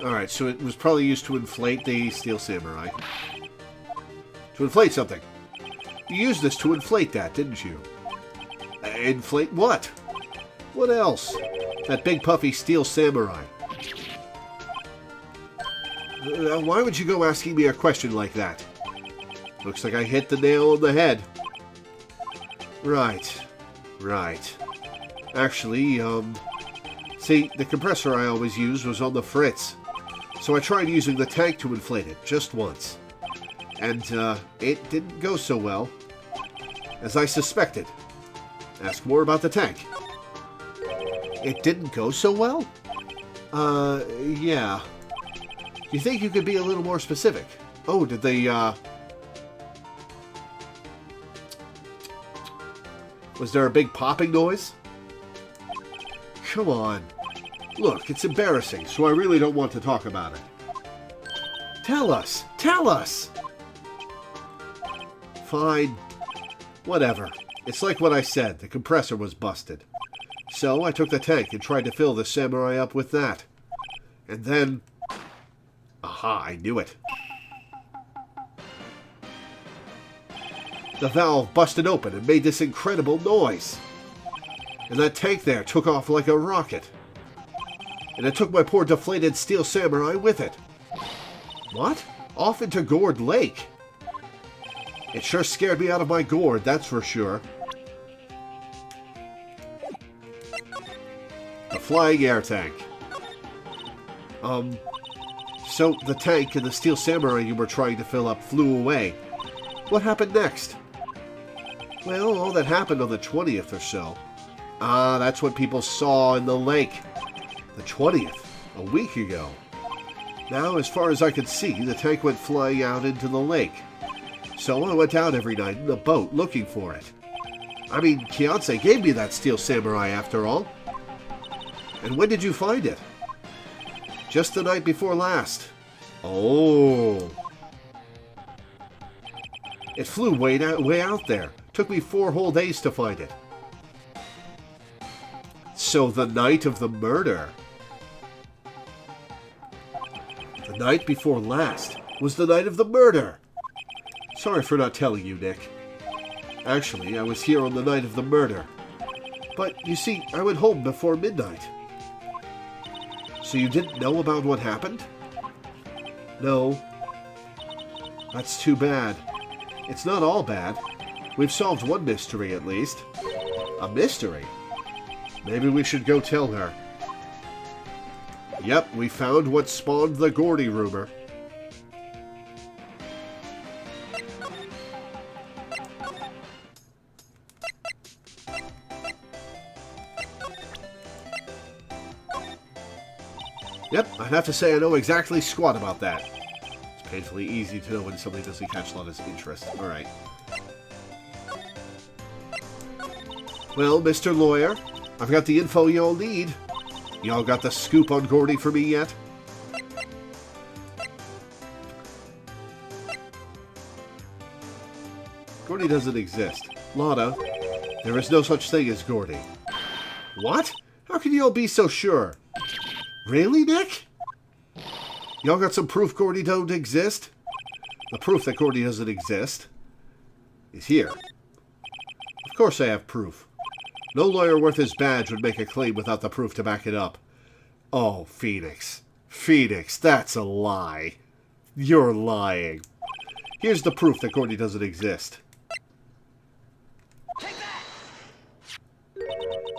Alright, so it was probably used to inflate the Steel Samurai. To inflate something. You used this to inflate that, didn't you? Inflate what? What else? That big puffy Steel Samurai. Why would you go asking me a question like that? Looks like I hit the nail on the head. Right. Actually, see, the compressor I always used was on the fritz. So I tried using the tank to inflate it, just once. And, it didn't go so well. As I suspected. Ask more about the tank. It didn't go so well? Yeah. Do you think you could be a little more specific? Oh, did they, Was there a big popping noise? Come on. Look, it's embarrassing, so I really don't want to talk about it. Tell us! Tell us! Fine. Whatever. It's like what I said, the compressor was busted. So I took the tank and tried to fill the samurai up with that. And then... Aha, I knew it. The valve busted open and made this incredible noise. And that tank there took off like a rocket. And it took my poor deflated Steel Samurai with it. What? Off into Gourd Lake. It sure scared me out of my gourd, that's for sure. flying air tank. So the tank and the steel samurai you were trying to fill up flew away. What happened next? Well, all that happened on the 20th or so. Ah, that's what people saw in the lake. The 20th, a week ago. Now, as far as I could see, the tank went flying out into the lake. So I went out every night in a boat looking for it. I mean, Kianse gave me that steel samurai after all. And when did you find it? Just the night before last. Oh. It flew way out there. Took me 4 whole days to find it. So the night of the murder. The night before last was the night of the murder. Sorry for not telling you, Nick. Actually, I was here on the night of the murder. But, you see, I went home before midnight. So you didn't know about what happened? No. That's too bad. It's not all bad. We've solved one mystery, at least. A mystery? Maybe we should go tell her. Yep, we found what spawned the Gordy rumor. Yep, I'd have to say I know exactly squat about that. It's painfully easy to know when somebody doesn't catch Lotta's interest. Alright. Well, Mr. Lawyer, I've got the info y'all need. Y'all got the scoop on Gordy for me yet? Gordy doesn't exist. Lotta, there is no such thing as Gordy. What? How can y'all be so sure? Really, Nick? Y'all got some proof Gordy don't exist? The proof that Gordy doesn't exist is here. Of course I have proof. No lawyer worth his badge would make a claim without the proof to back it up. Oh, Phoenix. Phoenix, that's a lie. You're lying. Here's the proof that Gordy doesn't exist.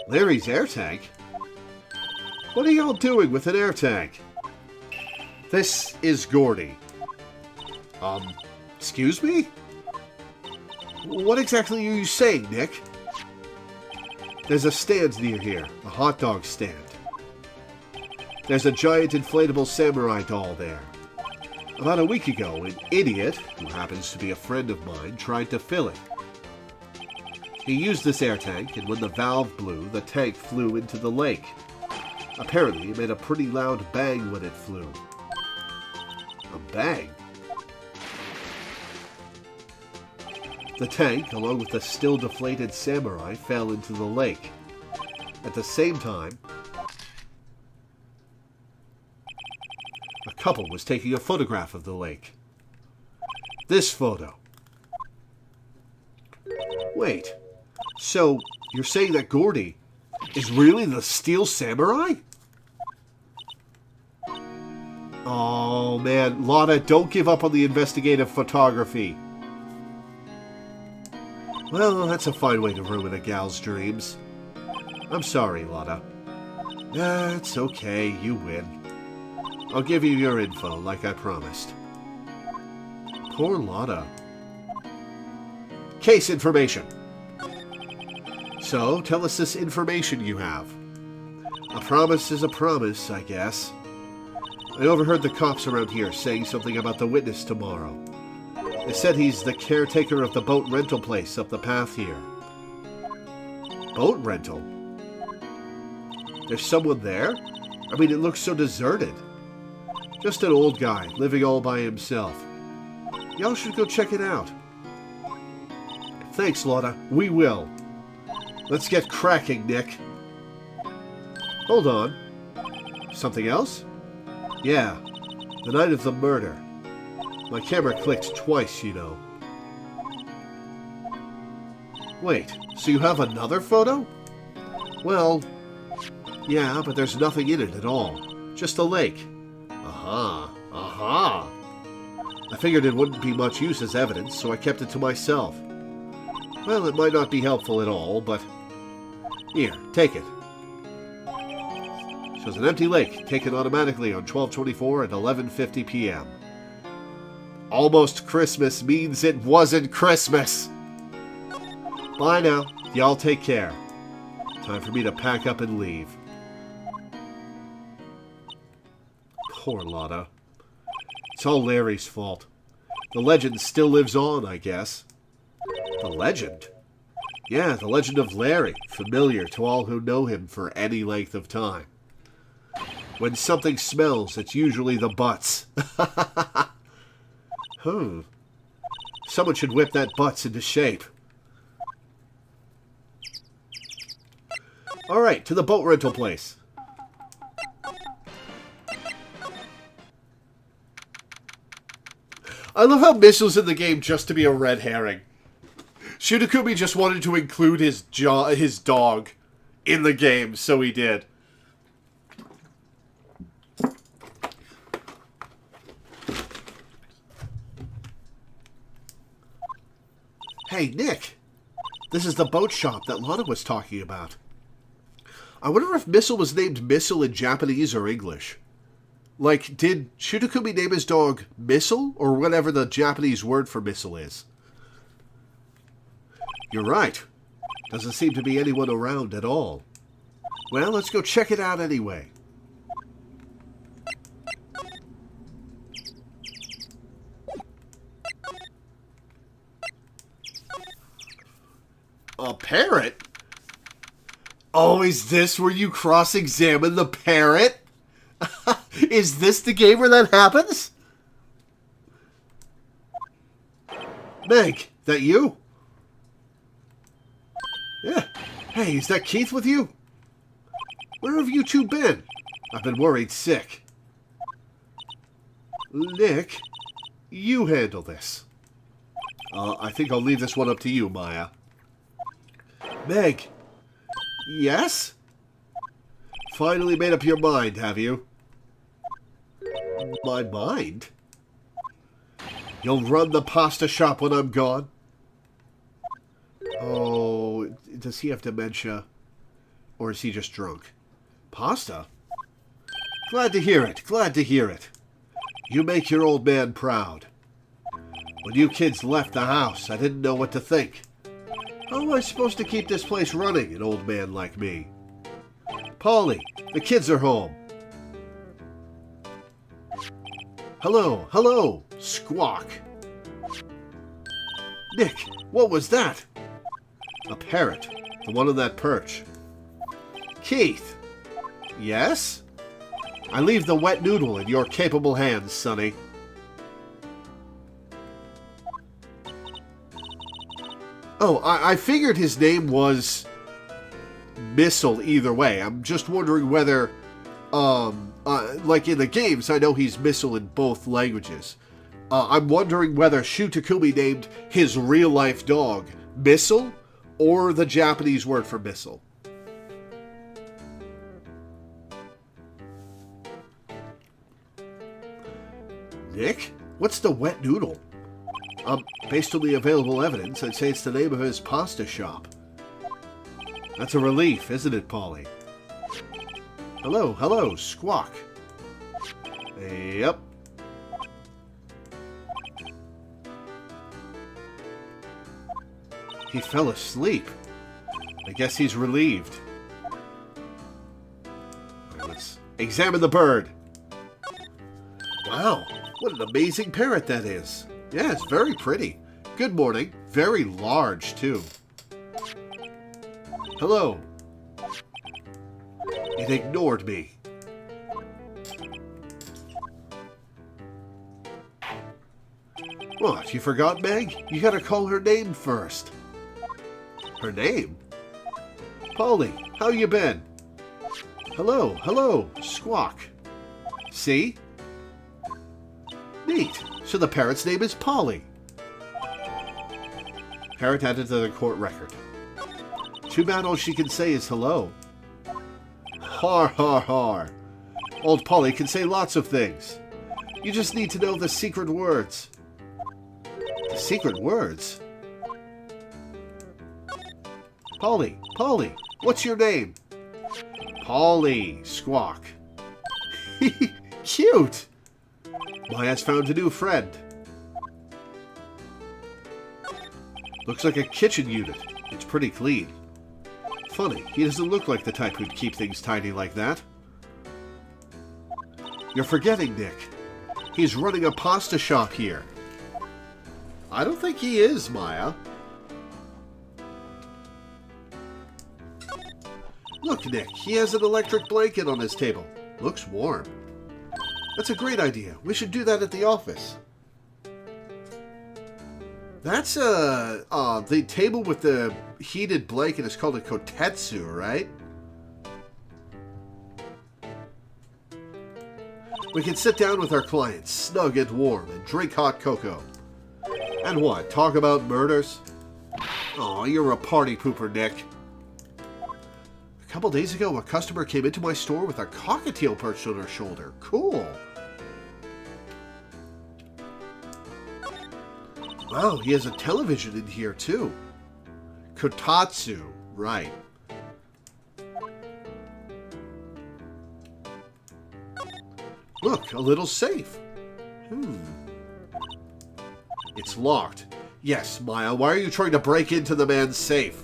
Larry's air tank? What are y'all doing with an air tank? This is Gordy. Excuse me? What exactly are you saying, Nick? There's a stand near here, a hot dog stand. There's a giant inflatable samurai doll there. About a week ago, an idiot, who happens to be a friend of mine, tried to fill it. He used this air tank, and when the valve blew, the tank flew into the lake. Apparently, it made a pretty loud bang when it flew. A bang? The tank, along with the still deflated samurai, fell into the lake. At the same time, a couple was taking a photograph of the lake. This photo. Wait, so you're saying that Gordy is really the Steel Samurai? Oh man, Lotta, don't give up on the investigative photography. Well, that's a fine way to ruin a gal's dreams. I'm sorry, Lotta. It's okay, you win. I'll give you your info, like I promised. Poor Lotta. Case information. So, tell us this information you have. A promise is a promise, I guess. I overheard the cops around here saying something about the witness tomorrow. They said he's the caretaker of the boat rental place up the path here. Boat rental? There's someone there? I mean, it looks so deserted. Just an old guy, living all by himself. Y'all should go check it out. Thanks, Lotta. We will. Let's get cracking, Nick. Hold on. Something else? Yeah, the night of the murder. My camera clicked twice, you know. Wait, so you have another photo? Well, yeah, but there's nothing in it at all. Just a lake. Aha, aha. I figured it wouldn't be much use as evidence, so I kept it to myself. Well, it might not be helpful at all, but... Here, take it. Shows an empty lake taken automatically on 12/24 at 11:50 p.m. Almost Christmas means it wasn't Christmas. Bye now. Y'all take care. Time for me to pack up and leave. Poor Lotta. It's all Larry's fault. The legend still lives on, I guess. The legend? Yeah, the legend of Larry, familiar to all who know him for any length of time. When something smells, it's usually the butts. Someone should whip that butts into shape. Alright, to the boat rental place. I love how Mitchell's in the game just to be a red herring. Shutakumi just wanted to include his dog in the game, so he did. Hey, Nick. This is the boat shop that Lana was talking about. I wonder if Missile was named Missile in Japanese or English. Like, did Shutakumi name his dog Missile, or whatever the Japanese word for missile is? You're right. Doesn't seem to be anyone around at all. Well, let's go check it out anyway. A parrot? Oh, is this where you cross-examine the parrot? Is this the game where that happens? Meg, that you? Yeah. Hey, is that Keith with you? Where have you two been? I've been worried sick. Nick, you handle this. I think I'll leave this one up to you, Maya. Meg. Yes? Finally made up your mind, have you? My mind? You'll run the pasta shop when I'm gone? Oh, does he have dementia? Or is he just drunk? Pasta? Glad to hear it, glad to hear it. You make your old man proud. When you kids left the house, I didn't know what to think. How am I supposed to keep this place running, an old man like me? Polly, the kids are home. Hello, hello, squawk. Nick, what was that? A parrot, the one on that perch. Keith. Yes? I leave the wet noodle in your capable hands, Sonny. Oh, I figured his name was Missile either way. I'm just wondering whether, like in the games, I know he's Missile in both languages. I'm wondering whether Shutakumi named his real-life dog Missile or the Japanese word for missile. Nick? What's the wet noodle? Based on the available evidence, I'd say it's the name of his pasta shop. That's a relief, isn't it, Polly? Hello, hello, squawk. Yep. He fell asleep. I guess he's relieved. Right, let's examine the bird. Wow, what an amazing parrot that is. Yeah, it's very pretty. Good morning. Very large, too. Hello. It ignored me. What, you forgot, Meg? You gotta call her name first. Her name? Polly, how you been? Hello, hello, squawk. See? Neat. So the parrot's name is Polly. Parrot added to the court record. Too bad all she can say is hello. Har, har, har. Old Polly can say lots of things. You just need to know the secret words. The secret words? Polly, Polly, what's your name? Polly! Squawk. Cute! Maya's found a new friend. Looks like a kitchen unit. It's pretty clean. Funny, he doesn't look like the type who'd keep things tidy like that. You're forgetting, Nick. He's running a pasta shop here. I don't think he is, Maya. Look, Nick, he has an electric blanket on his table. Looks warm. That's a great idea. We should do that at the office. That's the table with the heated blanket is called a kotetsu, right? We can sit down with our clients, snug and warm, and drink hot cocoa. And what, talk about murders? Aw, you're a party pooper, Nick. A couple days ago, a customer came into my store with a cockatiel perched on her shoulder. Cool. Wow, he has a television in here, too. Kotatsu, right. Look, a little safe. It's locked. Yes, Maya, why are you trying to break into the man's safe?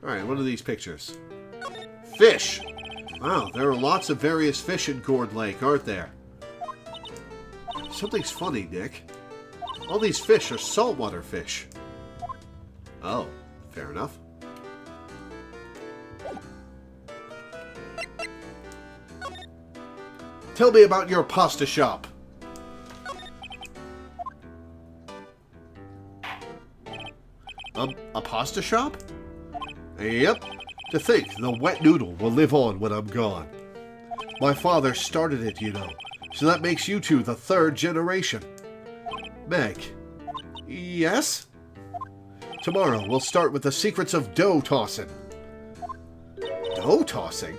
Alright, what are these pictures? Fish! Wow, there are lots of various fish in Gourd Lake, aren't there? Something's funny, Nick. All these fish are saltwater fish. Oh, fair enough. Tell me about your pasta shop. A pasta shop? Yep. To think, the wet noodle will live on when I'm gone. My father started it, you know. So that makes you two the third generation. Meg. Yes? Tomorrow we'll start with the secrets of dough tossing. Dough tossing?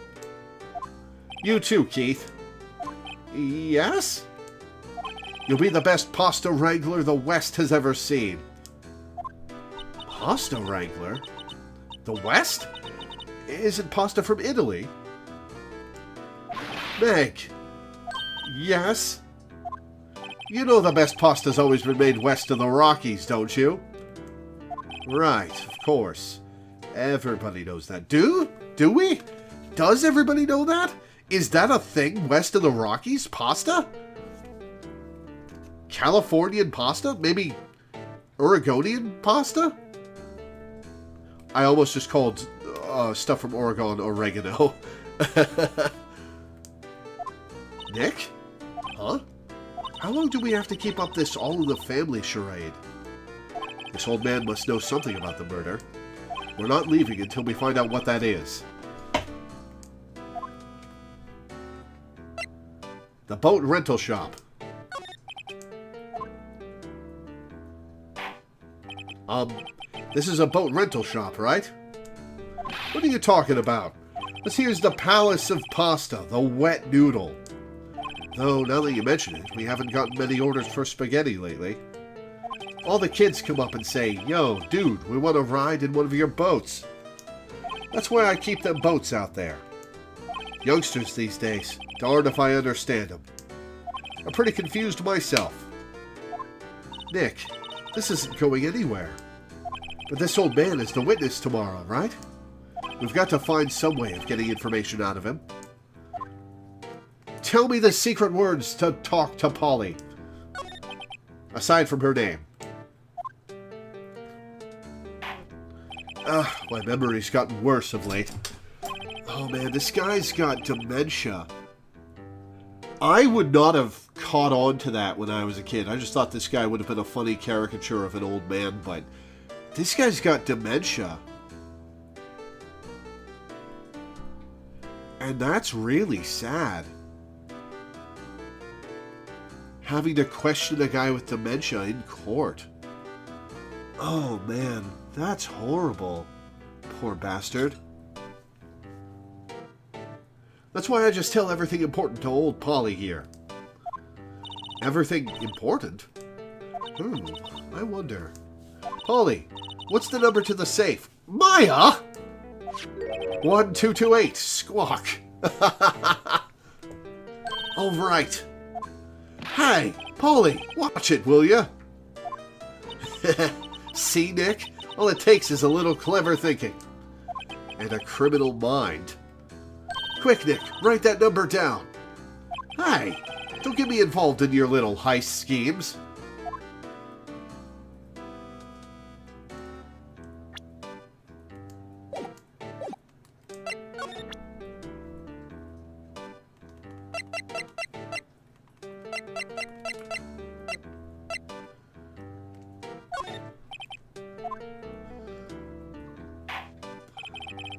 You too, Keith. Yes? You'll be the best pasta wrangler the West has ever seen. Pasta wrangler? The West? Isn't pasta from Italy? Meg. Yes? You know the best pasta's always been made west of the Rockies, don't you? Right, of course. Everybody knows that. Do we? Does everybody know that? Is that a thing west of the Rockies? Pasta? Californian pasta? Maybe Oregonian pasta? I almost just called stuff from Oregon oregano. Nick? Huh? How long do we have to keep up this all-in-the-family charade? This old man must know something about the murder. We're not leaving until we find out what that is. The boat rental shop. This is a boat rental shop, right? What are you talking about? This here's the Palace of Pasta, the wet noodle. Though, now that you mention it, we haven't gotten many orders for spaghetti lately. All the kids come up and say, "Yo, dude, we want to ride in one of your boats." That's why I keep them boats out there. Youngsters these days, darned if I understand them. I'm pretty confused myself. Nick, this isn't going anywhere. But this old man is the witness tomorrow, right? We've got to find some way of getting information out of him. Tell me the secret words to talk to Polly. Aside from her name. My memory's gotten worse of late. Oh man, this guy's got dementia. I would not have caught on to that when I was a kid. I just thought this guy would have been a funny caricature of an old man, but this guy's got dementia. And that's really sad. Having to question a guy with dementia in court. Oh man, that's horrible. Poor bastard. That's why I just tell everything important to old Polly here. Everything important? I wonder. Polly, what's the number to the safe? Maya! 1228, squawk. All right. Hey, Polly, watch it, will ya? See, Nick? All it takes is a little clever thinking. And a criminal mind. Quick, Nick, write that number down. Hey, don't get me involved in your little heist schemes.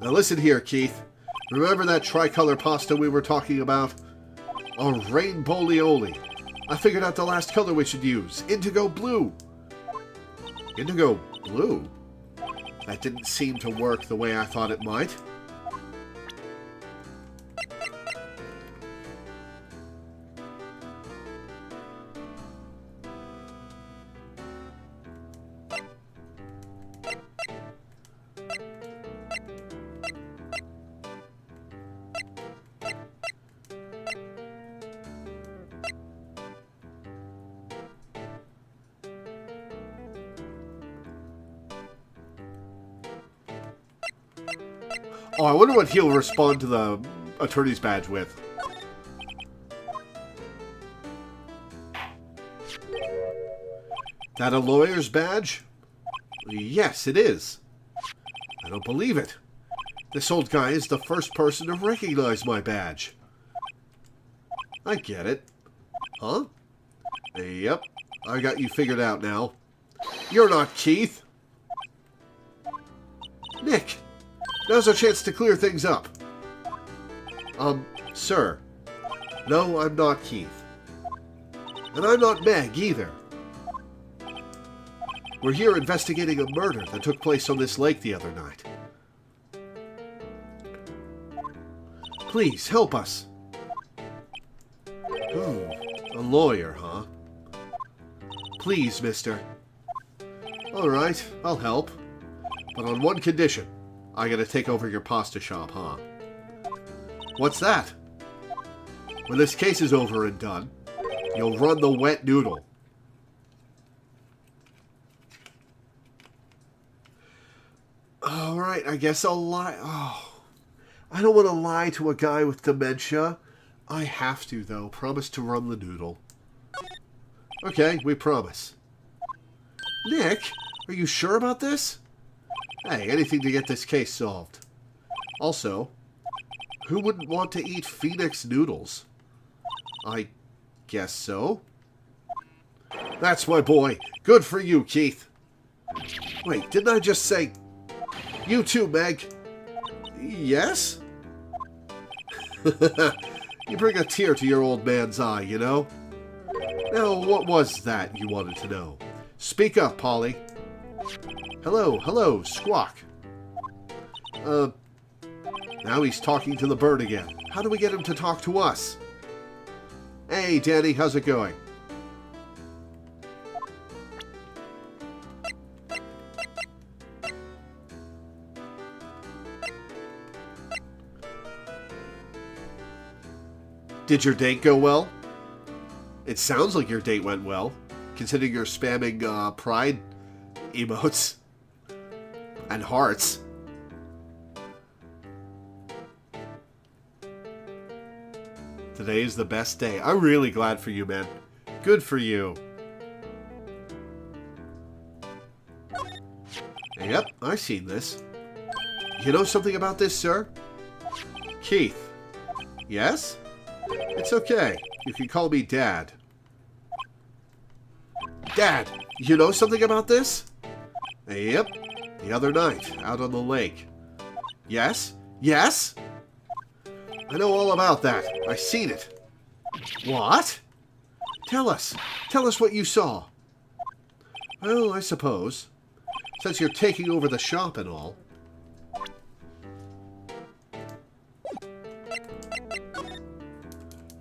Now listen here, Keith. Remember that tricolor pasta we were talking about? A rainbow-lioli. I figured out the last color we should use. Indigo blue. Indigo blue? That didn't seem to work the way I thought it might. Oh, I wonder what he'll respond to the attorney's badge with. That a lawyer's badge? Yes, it is. I don't believe it. This old guy is the first person to recognize my badge. I get it. Huh? Yep, I got you figured out now. You're not Keith. Nick, now's our chance to clear things up. Sir. No, I'm not Keith. And I'm not Meg either. We're here investigating a murder that took place on this lake the other night. Please, help us. A lawyer, huh? Please, mister. All right, I'll help. But on one condition. I gotta take over your pasta shop, huh? What's that? When this case is over and done, you'll run the wet noodle. Alright, I guess I'll lie. Oh, I don't want to lie to a guy with dementia. I have to, though. Promise to run the noodle. Okay, we promise. Nick, are you sure about this? Hey, anything to get this case solved. Also, who wouldn't want to eat Phoenix noodles? I guess so. That's my boy. Good for you, Keith. Wait, didn't I just say... You too, Meg. Yes? You bring a tear to your old man's eye, you know? Now, what was that you wanted to know? Speak up, Polly. Hello, Squawk. Now he's talking to the bird again. How do we get him to talk to us? Hey, Danny, how's it going? Did your date go well? It sounds like your date went well, considering you're spamming pride emotes and hearts. Today is the best day. I'm really glad for you, man. Good for you. Yep, I've seen this. You know something about this, sir? Keith. Yes? It's okay. You can call me Dad. Dad, you know something about this? Yep. The other night, out on the lake. Yes? Yes? I know all about that. I seen it. What? Tell us. Tell us what you saw. Well, I suppose. Since you're taking over the shop and all.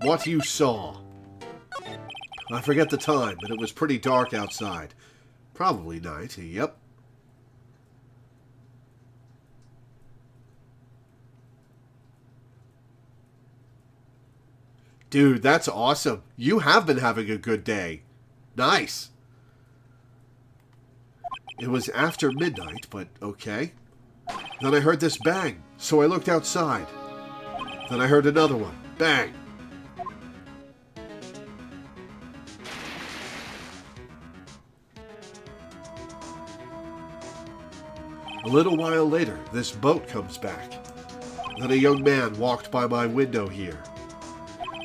What you saw. I forget the time, but it was pretty dark outside. Probably night, yep. Dude, that's awesome. You have been having a good day. Nice. It was after midnight, but okay. Then I heard this bang, so I looked outside. Then I heard another one. Bang. A little while later, this boat comes back. Then a young man walked by my window here.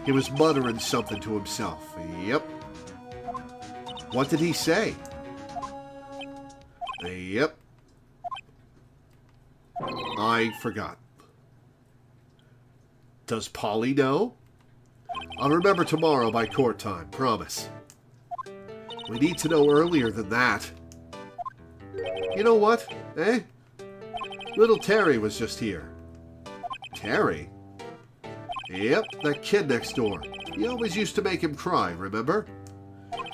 He was muttering something to himself. Yep. What did he say? Yep. I forgot. Does Polly know? I'll remember tomorrow by court time, promise. We need to know earlier than that. You know what, eh? Little Terry was just here. Terry? Yep, that kid next door. He always used to make him cry, remember?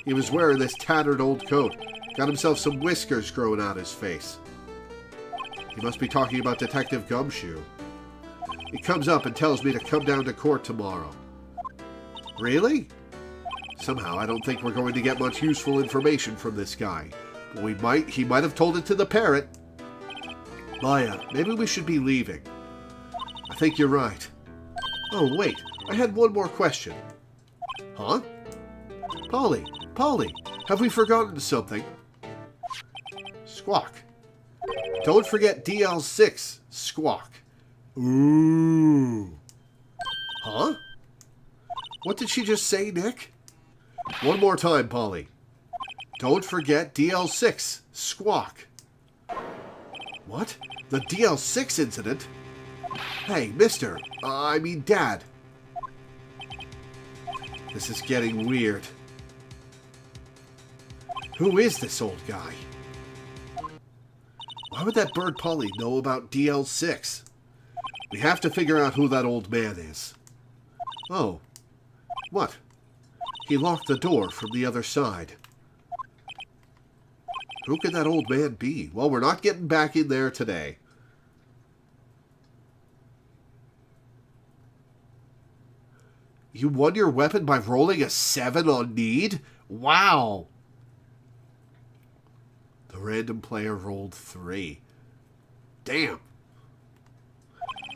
He was wearing this tattered old coat. Got himself some whiskers growing out his face. He must be talking about Detective Gumshoe. He comes up and tells me to come down to court tomorrow. Really? Somehow I don't think we're going to get much useful information from this guy. But he might have told it to the parrot. Maya, maybe we should be leaving. I think you're right. Oh, wait. I had one more question. Huh? Polly, have we forgotten something? Squawk. Don't forget DL6, Squawk. Ooh. Huh? What did she just say, Nick? One more time, Polly. Don't forget DL6, Squawk. What? The DL6 incident? Hey, mister. I mean, Dad. This is getting weird. Who is this old guy? Why would that bird Polly know about DL6? We have to figure out who that old man is. Oh. What? He locked the door from the other side. Who could that old man be? Well, we're not getting back in there today. You won your weapon by rolling a 7 on need? Wow! The random player rolled 3. Damn.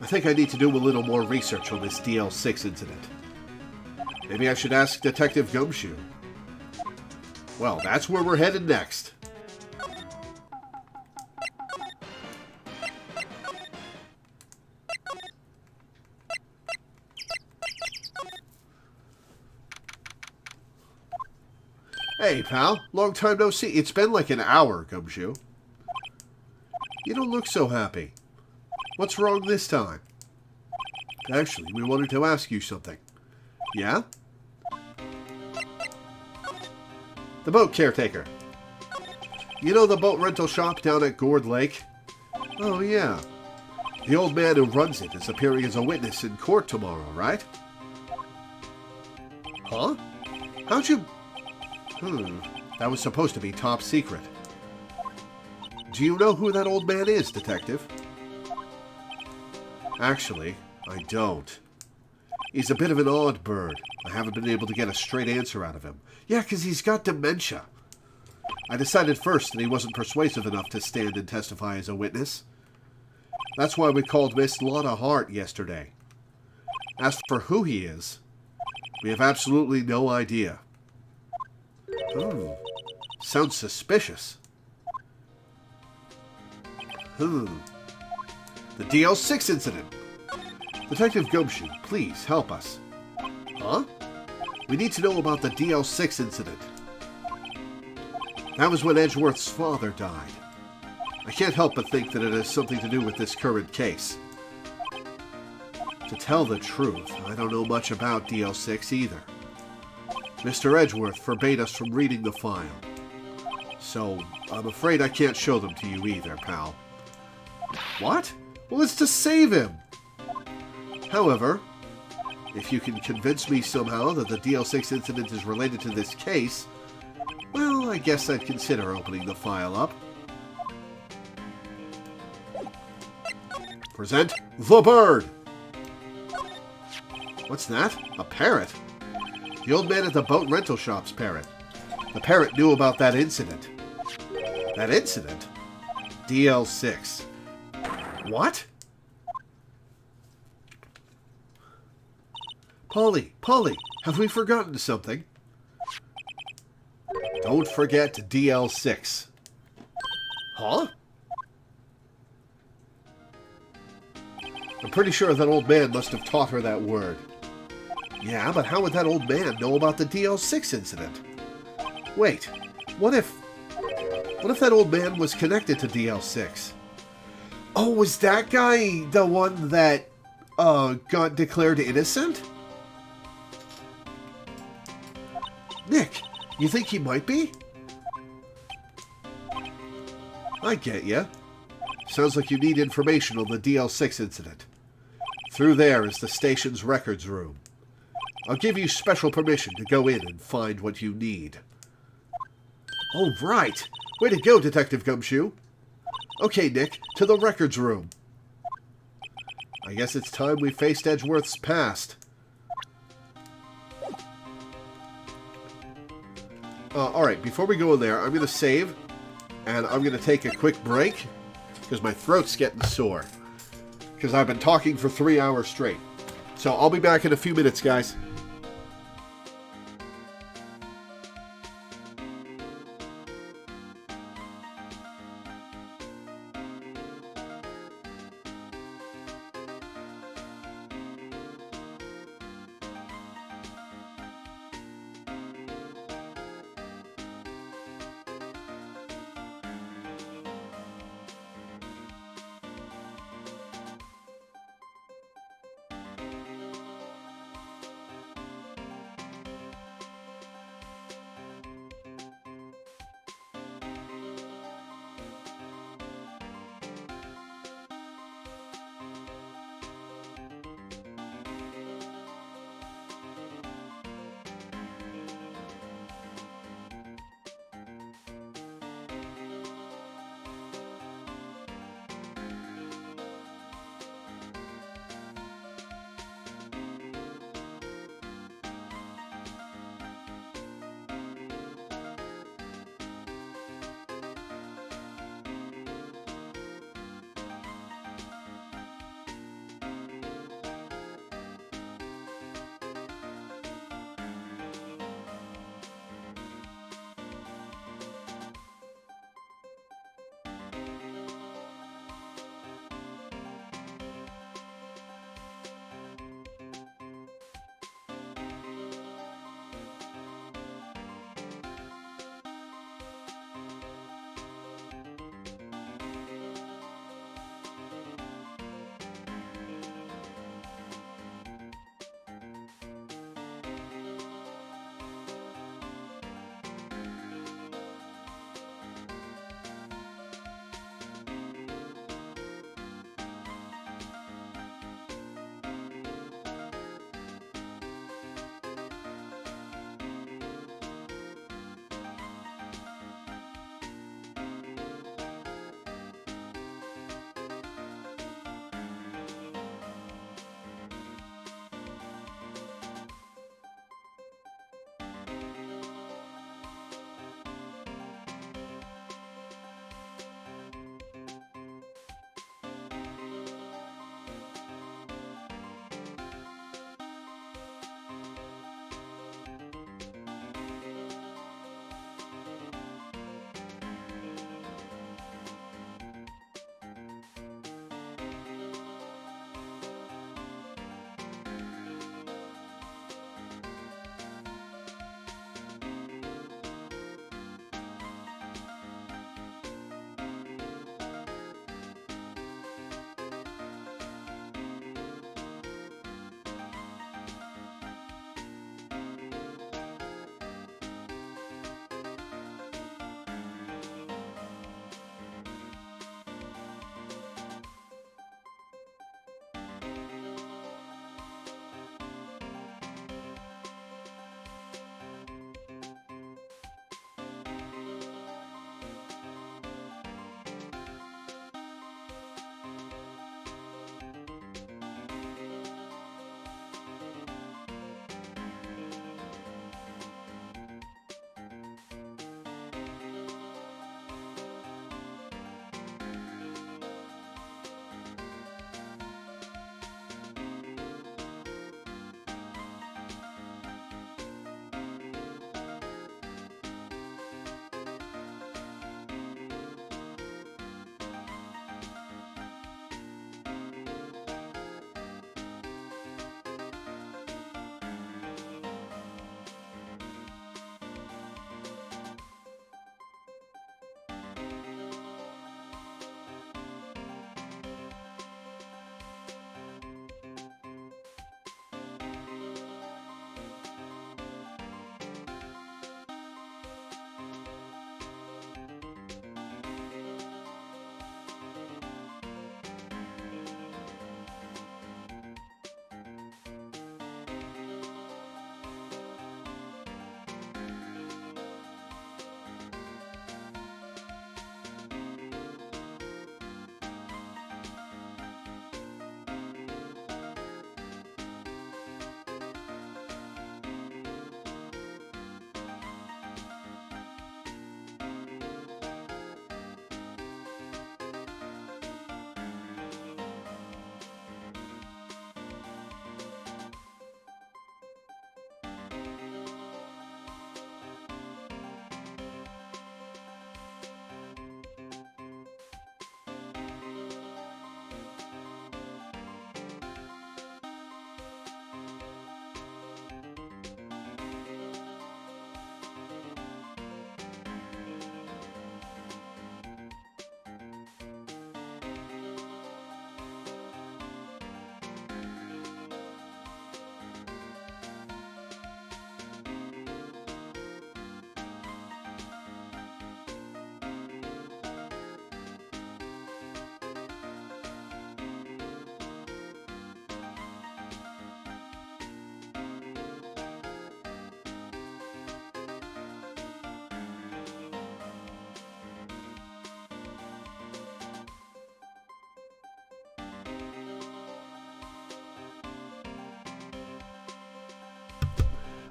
I think I need to do a little more research on this DL6 incident. Maybe I should ask Detective Gumshoe. Well, that's where we're headed next. Hey, pal. Long time no see. It's been like an hour, Gumshoe. You don't look so happy. What's wrong this time? Actually, we wanted to ask you something. Yeah? The boat caretaker. You know the boat rental shop down at Gourd Lake? Oh, yeah. The old man who runs it is appearing as a witness in court tomorrow, right? Huh? How'd you... That was supposed to be top secret. Do you know who that old man is, Detective? Actually, I don't. He's a bit of an odd bird. I haven't been able to get a straight answer out of him. Yeah, because he's got dementia. I decided first that he wasn't persuasive enough to stand and testify as a witness. That's why we called Miss Lotta Hart yesterday. As for who he is, we have absolutely no idea. Sounds suspicious. The DL6 incident. Detective Gumshoe, please help us. Huh? We need to know about the DL6 incident. That was when Edgeworth's father died. I can't help but think that it has something to do with this current case. To tell the truth, I don't know much about DL6 either. Mr. Edgeworth forbade us from reading the file. So, I'm afraid I can't show them to you either, pal. What? Well, it's to save him! However, if you can convince me somehow that the DL6 incident is related to this case, well, I guess I'd consider opening the file up. Present the bird! What's that? A parrot? The old man at the boat rental shop's parrot. The parrot knew about that incident. That incident? DL6. What? Polly, have we forgotten something? Don't forget DL6. Huh? I'm pretty sure that old man must have taught her that word. Yeah, but how would that old man know about the DL6 incident? Wait, what if that old man was connected to DL6? Oh, was that guy the one that got declared innocent? Nick, you think he might be? I get ya. Sounds like you need information on the DL6 incident. Through there is the station's records room. I'll give you special permission to go in and find what you need. Oh, right. Way to go, Detective Gumshoe. Okay, Nick, to the records room. I guess it's time we faced Edgeworth's past. Alright, before we go in there, I'm going to save, and I'm going to take a quick break, because my throat's getting sore. Because I've been talking for 3 hours straight. So I'll be back in a few minutes, guys.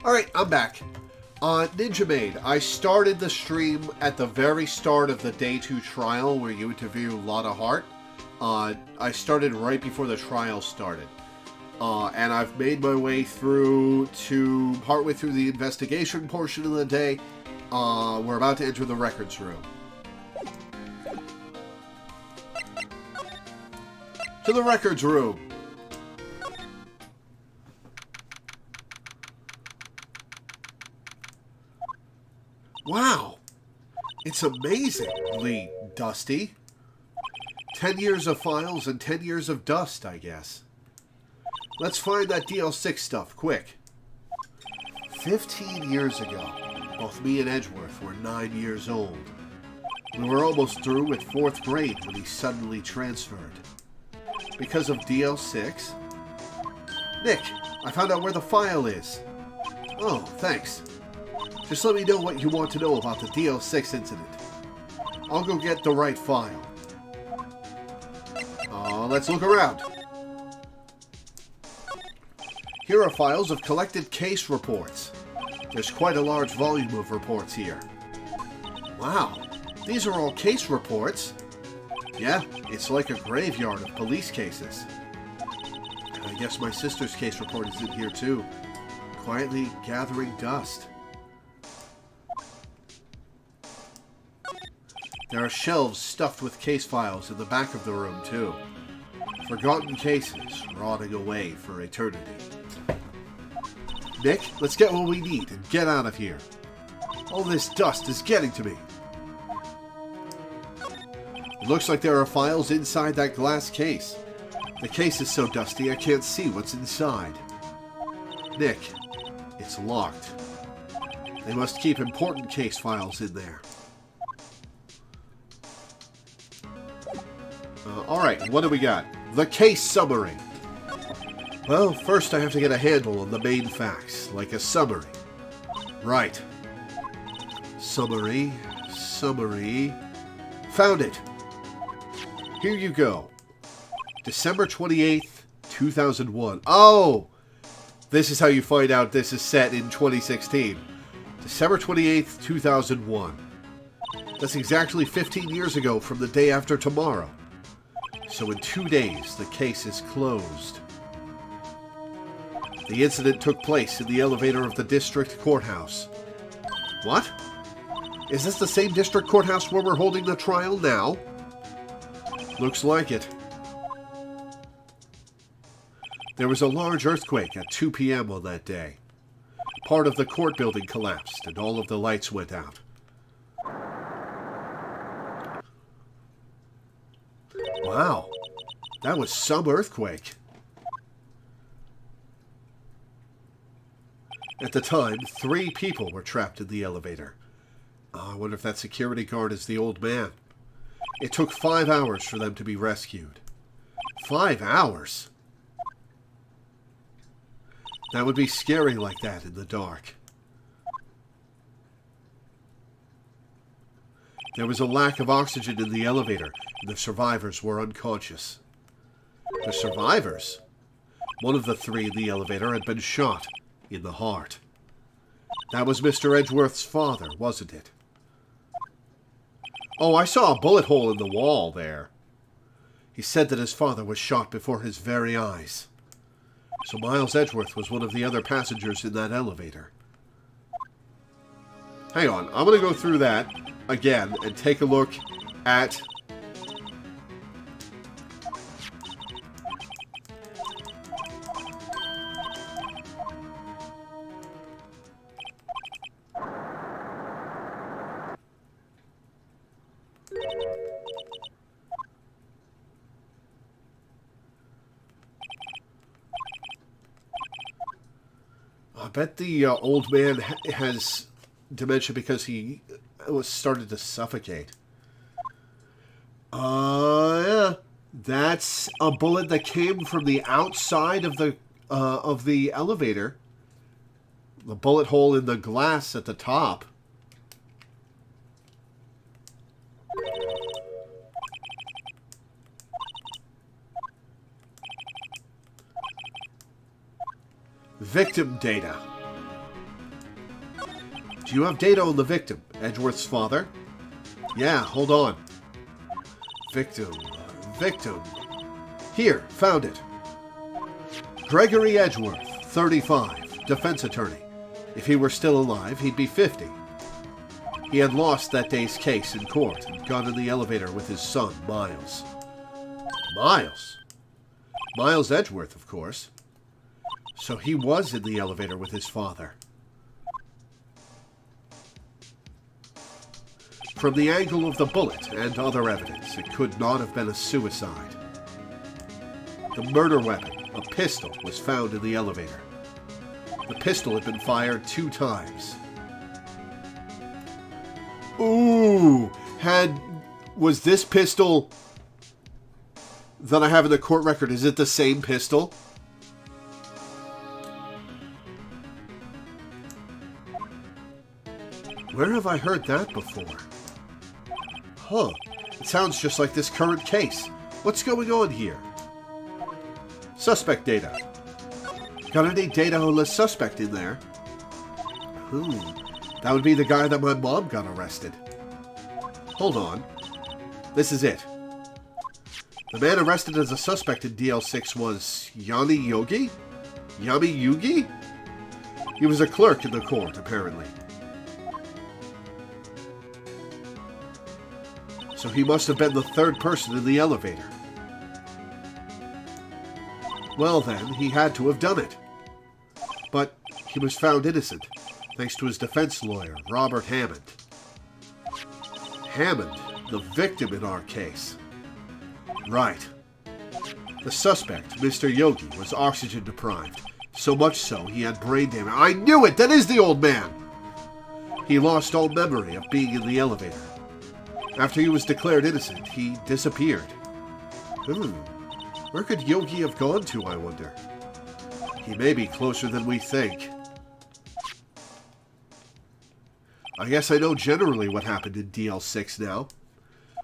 Alright, I'm back. Ninja Maid, I started the stream at the very start of the Day 2 trial where you interview Lotta Hart. I started right before the trial started. And I've made my way through to partway through the investigation portion of the day. We're about to enter the records room. To the records room. Wow. It's amazingly dusty. 10 years of files and 10 years of dust, I guess. Let's find that DL6 stuff, quick. 15 years ago, both me and Edgeworth were 9 years old. We were almost through with 4th grade when he suddenly transferred. Because of DL6? Nick, I found out where the file is. Oh, thanks. Just let me know what you want to know about the DL6 incident. I'll go get the right file. Let's look around. Here are files of collected case reports. There's quite a large volume of reports here. Wow, these are all case reports. Yeah, it's like a graveyard of police cases. I guess my sister's case report is in here too. Quietly gathering dust. There are shelves stuffed with case files in the back of the room too. Forgotten cases rotting away for eternity. Nick, let's get what we need and get out of here. All this dust is getting to me. It looks like there are files inside that glass case. The case is so dusty I can't see what's inside. Nick, it's locked. They must keep important case files in there. Alright, what do we got? The case summary. Well, first I have to get a handle on the main facts, like a summary. Right. Summary. Found it. Here you go. December 28th, 2001. Oh! This is how you find out this is set in 2016. December 28th, 2001. That's exactly 15 years ago from the day after tomorrow. So in 2 days, the case is closed. The incident took place in the elevator of the district courthouse. What? Is this the same district courthouse where we're holding the trial now? Looks like it. There was a large earthquake at 2 p.m. on that day. Part of the court building collapsed and all of the lights went out. Wow, that was some earthquake. At the time, 3 people were trapped in the elevator. I wonder if that security guard is the old man. It took 5 hours for them to be rescued. 5 hours? That would be scary like that in the dark. There was a lack of oxygen in the elevator, and the survivors were unconscious. The survivors? One of the 3 in the elevator had been shot in the heart. That was Mr. Edgeworth's father, wasn't it? Oh, I saw a bullet hole in the wall there. He said that his father was shot before his very eyes. So Miles Edgeworth was one of the other passengers in that elevator. Hang on, I'm going to go through that again and take a look at... I bet the old man has dementia because he was started to suffocate. Yeah. That's a bullet that came from the outside of the elevator. The bullet hole in the glass at the top. Victim data. Do you have data on the victim, Edgeworth's father? Yeah, hold on. Victim. Here, found it. Gregory Edgeworth, 35, defense attorney. If he were still alive, he'd be 50. He had lost that day's case in court and got in the elevator with his son, Miles. Miles? Miles Edgeworth, of course. So he was in the elevator with his father. From the angle of the bullet and other evidence, it could not have been a suicide. The murder weapon, a pistol, was found in the elevator. The pistol had been fired 2 times. Ooh! Was this pistol that I have in the court record, is it the same pistol? Where have I heard that before? Huh. It sounds just like this current case. What's going on here? Suspect data. Got any data on the suspect in there? That would be the guy that my mom got arrested. Hold on. This is it. The man arrested as a suspect in DL6 was Yami Yogi? Yami Yugi? He was a clerk in the court, apparently. So he must have been the 3rd person in the elevator. Well then, he had to have done it. But he was found innocent, thanks to his defense lawyer, Robert Hammond. Hammond, the victim in our case. Right. The suspect, Mr. Yogi, was oxygen deprived. So much so, he had brain damage. I knew it! That is the old man! He lost all memory of being in the elevator. After he was declared innocent, he disappeared. Where could Yogi have gone to, I wonder? He may be closer than we think. I guess I know generally what happened in DL6 now.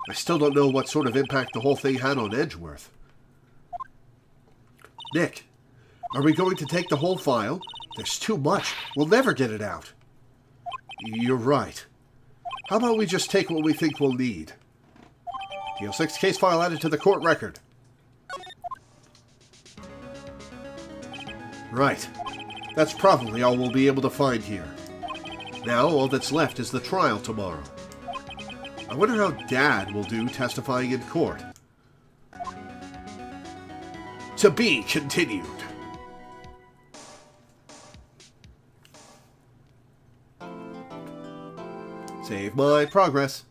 I still don't know what sort of impact the whole thing had on Edgeworth. Nick, are we going to take the whole file? There's too much. We'll never get it out. You're right. How about we just take what we think we'll need? DL6 case file added to the court record. Right. That's probably all we'll be able to find here. Now, all that's left is the trial tomorrow. I wonder how Dad will do testifying in court. To be continued. Save my progress.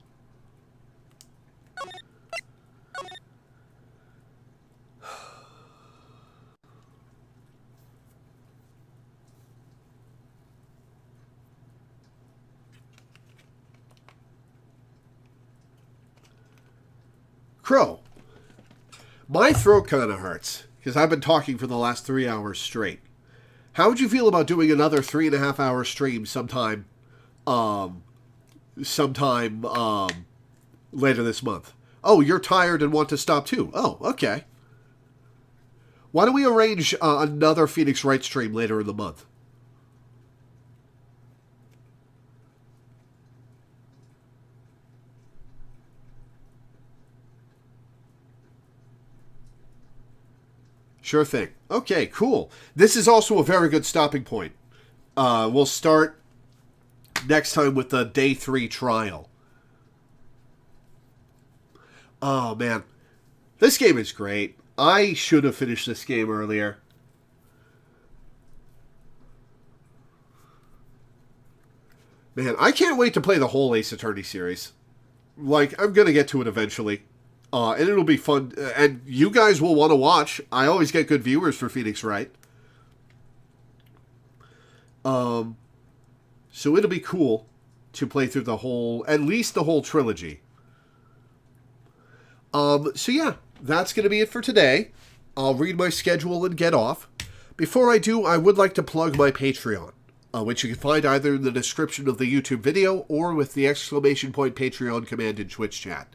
Crow. My throat kind of hurts, because I've been talking for the last 3 hours straight. How would you feel about doing another 3.5 hour stream sometime later this month? Oh, you're tired and want to stop too. Oh, okay. Why don't we arrange another Phoenix Wright stream later in the month? Sure thing. Okay, cool. This is also a very good stopping point. We'll start next time with the Day 3 trial. Oh, man. This game is great. I should have finished this game earlier. Man, I can't wait to play the whole Ace Attorney series. Like, I'm going to get to it eventually. And it'll be fun. And you guys will want to watch. I always get good viewers for Phoenix Wright. So it'll be cool to play through the whole, at least the whole trilogy. So yeah, that's going to be it for today. I'll read my schedule and get off. Before I do, I would like to plug my Patreon, which you can find either in the description of the YouTube video or with the ! Patreon command in Twitch chat.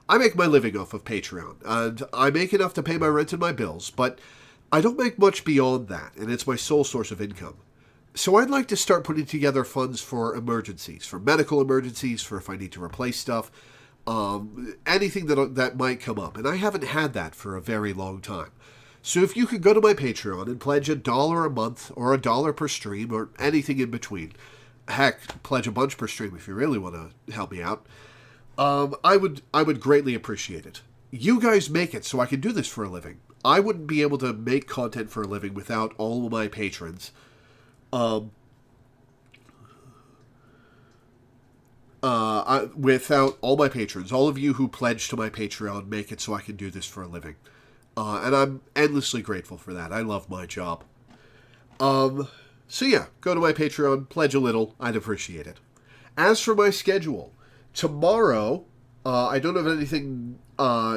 I make my living off of Patreon, and I make enough to pay my rent and my bills, but I don't make much beyond that, and it's my sole source of income. So I'd like to start putting together funds for emergencies, for medical emergencies, for if I need to replace stuff, anything that might come up. And I haven't had that for a very long time. So if you could go to my Patreon and pledge $1 a month or $1 per stream or anything in between, heck, pledge a bunch per stream if you really want to help me out, I would greatly appreciate it. You guys make it so I can do this for a living. I wouldn't be able to make content for a living without all of my patrons. Without all my patrons, all of you who pledge to my Patreon make it so I can do this for a living. And I'm endlessly grateful for that. I love my job. So yeah, go to my Patreon, pledge a little, I'd appreciate it. As for my schedule, tomorrow, I don't have anything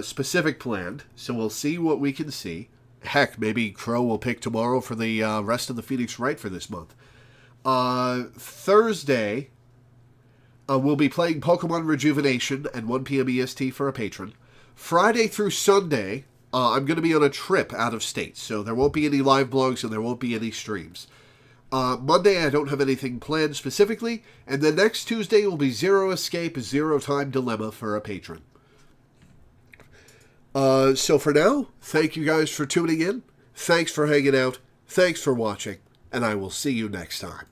specific planned, so we'll see what we can see. Heck, maybe Crow will pick tomorrow for the rest of the Phoenix Wright for this month. Thursday, we'll be playing Pokemon Rejuvenation at 1 p.m. EST for a patron. Friday through Sunday, I'm going to be on a trip out of state, so there won't be any live blogs and there won't be any streams. Monday, I don't have anything planned specifically, and the next Tuesday will be Zero Escape, Zero Time Dilemma for a patron. So for now, thank you guys for tuning in, thanks for hanging out, thanks for watching, and I will see you next time.